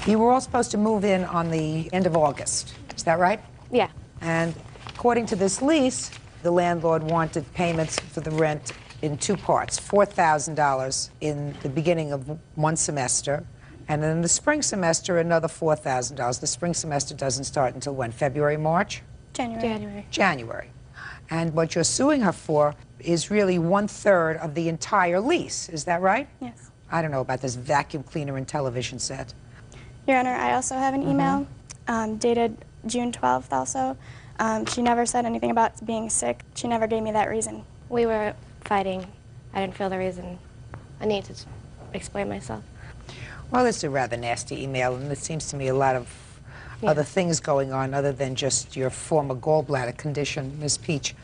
You were all supposed to move in on the end of August. Is that right? Yeah. And according to this lease, the landlord wanted payments for the rent in 2 parts, $4,000 in the beginning of one semester, and then in the spring semester, another $4,000. The spring semester doesn't start until when? February, March? January. January. And what you're suing her for is really 1/3 of the entire lease. Is that right? Yes. I don't know about this vacuum cleaner and television set. Your Honor, I also have an email dated June 12th also. She never said anything about being sick. She never gave me that reason. We were fighting. I didn't feel the reason. I need to explain myself. Well, it's a rather nasty email, and there seems to me a lot of other things going on other than just your former gallbladder condition, Ms. Peach.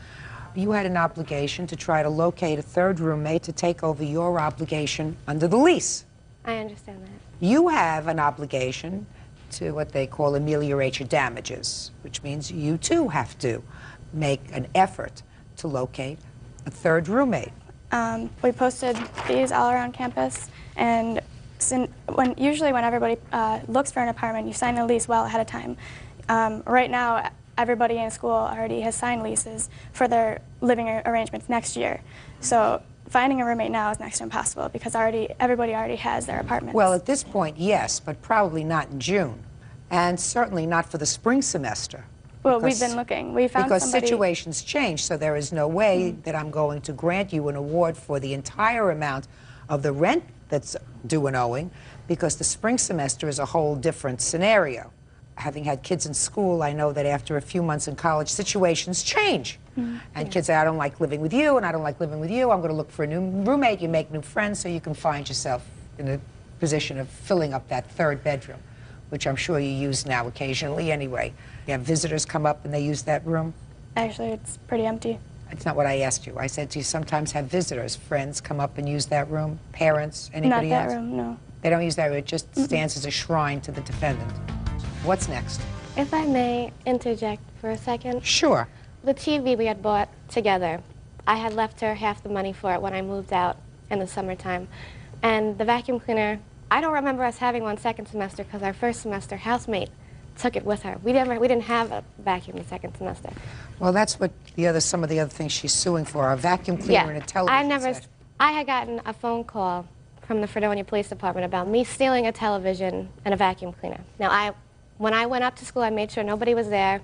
You had an obligation to try to locate a third roommate to take over your obligation under the lease. I understand that. You have an obligation to what they call ameliorate your damages, which means you too have to make an effort to locate a third roommate. We posted these all around campus, and usually when everybody looks for an apartment, you sign the lease well ahead of time. Right now, everybody in school already has signed leases for their living arrangements next year. So finding a roommate now is next to impossible because everybody already has their apartments. Well, at this point, yes, but probably not in June, and certainly not for the spring semester. Well, we've been looking. We found because somebody... situations change, so there is no way that I'm going to grant you an award for the entire amount of the rent that's due and owing, because the spring semester is a whole different scenario. Having had kids in school, I know that after a few months in college, situations change. And kids say, I don't like living with you, and I don't like living with you. I'm going to look for a new roommate. You make new friends, so you can find yourself in a position of filling up that third bedroom, which I'm sure you use now occasionally anyway. You have visitors come up and they use that room? Actually, it's pretty empty. It's not what I asked you. I said, do you sometimes have visitors, friends come up and use that room? Parents, anybody else? Not that room, no. They don't use that room. It just stands as a shrine to the defendant. What's next? If I may interject for a second. Sure. The TV we had bought together, I had left her half the money for it when I moved out in the summertime. And the vacuum cleaner, I don't remember us having one second semester because our first semester housemate took it with her. We didn't have a vacuum the second semester. Well, that's what some of the other things she's suing for, a vacuum cleaner and a television set. I had gotten a phone call from the Fredonia Police Department about me stealing a television and a vacuum cleaner. Now, when I went up to school, I made sure nobody was there.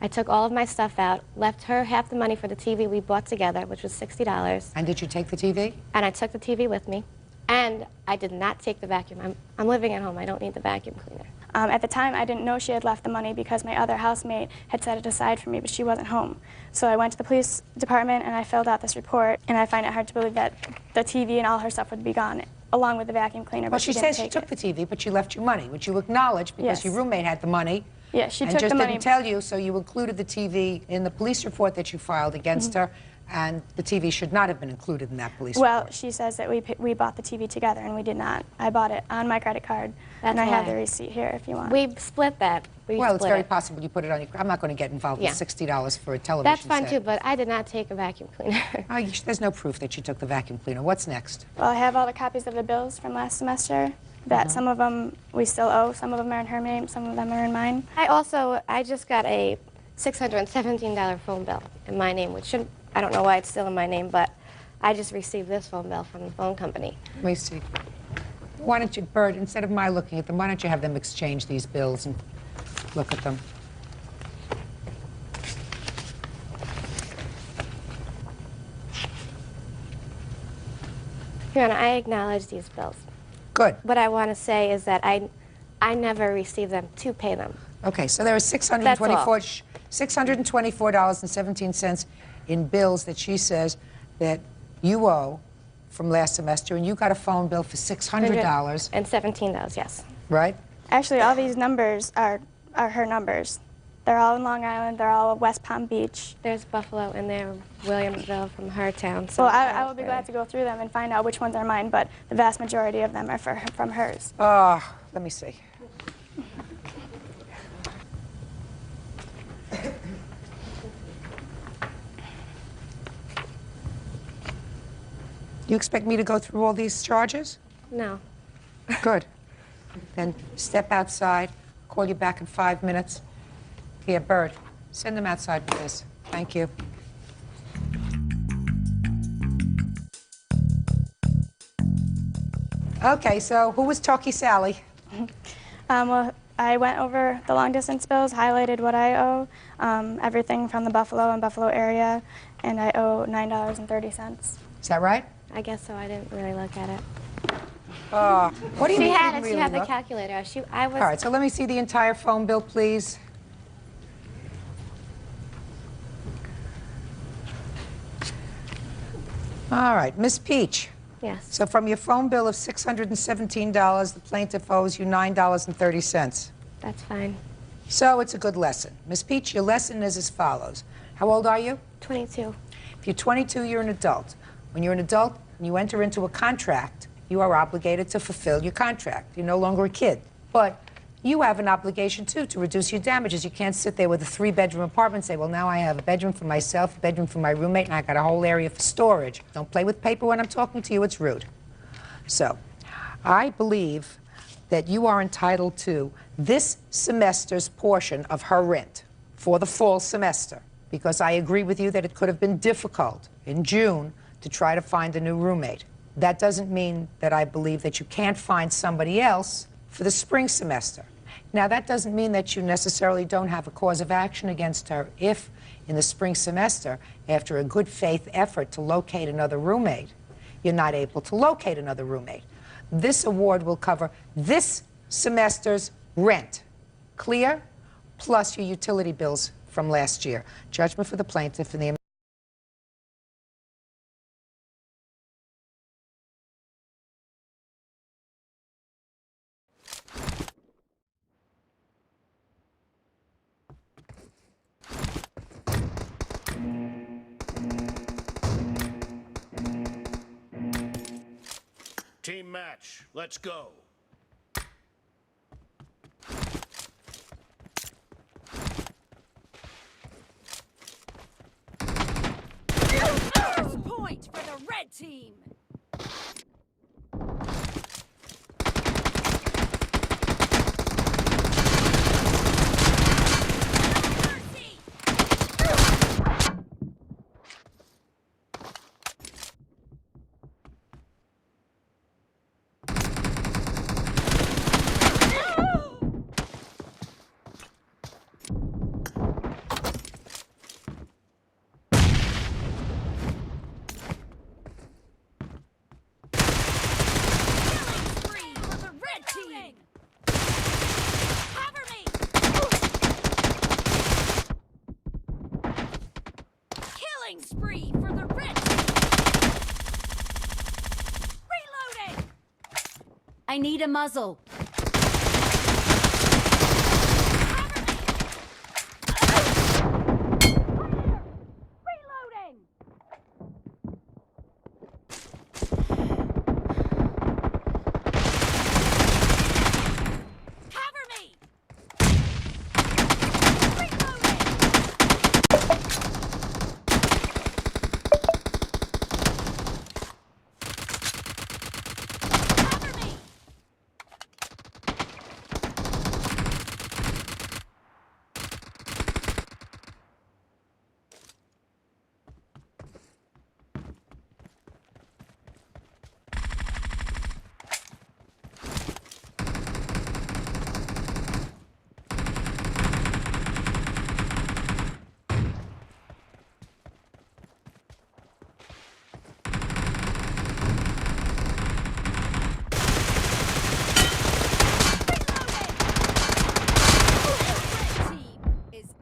I took all of my stuff out, left her half the money for the TV we bought together, which was $60. And did you take the TV? And I took the TV with me. And I did not take the vacuum. I'm living at home. I don't need the vacuum cleaner. At the time, I didn't know she had left the money because my other housemate had set it aside for me, but she wasn't home. So I went to the police department and I filled out this report, and I find it hard to believe that the TV and all her stuff would be gone, along with the vacuum cleaner. Well, but she says she took the TV, but she left you money, which you acknowledge because your roommate had the money. Yeah, she and took just the money. didn't tell you, so you included the TV in the police report that you filed against her, and the TV should not have been included in that police report. Well, she says that we bought the TV together, and we did not. I bought it on my credit card, and I have the receipt here if you want. We split that. Well, it's very possible you put it on your... I'm not going to get involved with $60 for a television That's fine, set. too, but I did not take a vacuum cleaner. There's no proof that you took the vacuum cleaner. What's next? Well, I have all the copies of the bills from last semester. That some of them we still owe, some of them are in her name, some of them are in mine. I just got a $617 phone bill in my name, which I don't know why it's still in my name, but I just received this phone bill from the phone company. Let me see. Why don't you, Bert, instead of my looking at them, why don't you have them exchange these bills and look at them? Your Honor, I acknowledge these bills. Good. What I want to say is that I never received them to pay them. Okay, so there are $624.17 in bills that she says that you owe from last semester, and you got a phone bill for $600. And $17, yes. Right? Actually, all these numbers are her numbers. They're all in Long Island. They're all West Palm Beach. There's Buffalo in there, Williamsville from her town. So well, I will be glad to go through them and find out which ones are mine, but the vast majority of them are from hers. Let me see. You expect me to go through all these charges? No. Good. Then step outside. Call you back in 5 minutes. Here, Bird, send them outside with this. Thank you. Okay, so who was Talkie Sally? Well, I went over the long-distance bills, highlighted what I owe, everything from the Buffalo and Buffalo area, and I owe $9.30. Is that right? I guess so. I didn't really look at it. What do you She mean? had didn't it. She really had the look? calculator. I was. All right, so let me see the entire phone bill, please. All right, Miss Peach. Yes. So from your phone bill of $617, the plaintiff owes you $9.30. That's fine. So it's a good lesson. Miss Peach, your lesson is as follows. How old are you? 22. If you're 22, you're an adult. When you're an adult and you enter into a contract, you are obligated to fulfill your contract. You're no longer a kid. But you have an obligation, too, to reduce your damages. You can't sit there with a 3-bedroom apartment and say, well, now I have a bedroom for myself, a bedroom for my roommate, and I got a whole area for storage. Don't play with paper when I'm talking to you. It's rude. So I believe that you are entitled to this semester's portion of her rent for the fall semester, because I agree with you that it could have been difficult in June to try to find a new roommate. That doesn't mean that I believe that you can't find somebody else for the spring semester. Now, that doesn't mean that you necessarily don't have a cause of action against her if, in the spring semester, after a good faith effort to locate another roommate, you're not able to locate another roommate. This award will cover this semester's rent, clear, plus your utility bills from last year. Judgment for the plaintiff in the Team match, let's go. First point for the red team. Spree for the red team. Reloading. I need a muzzle. Reloading. Cover me.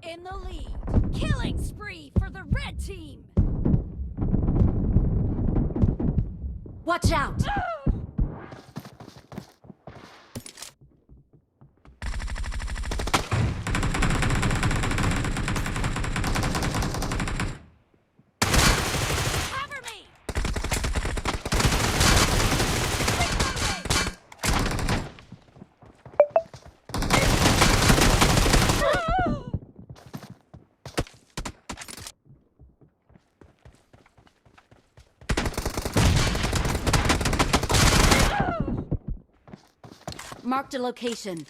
In the lead. Killing spree for the red team. Watch out. Cover me. Marked a location.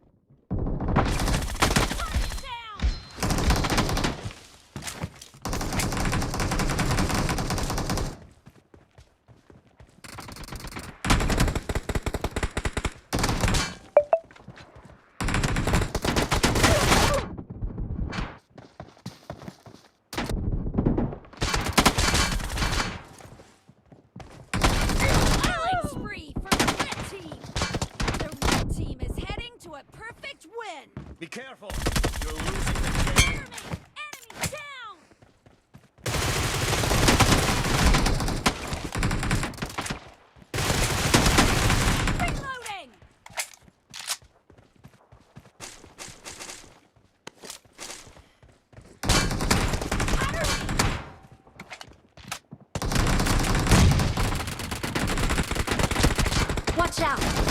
Killing spree for the red team. Watch out!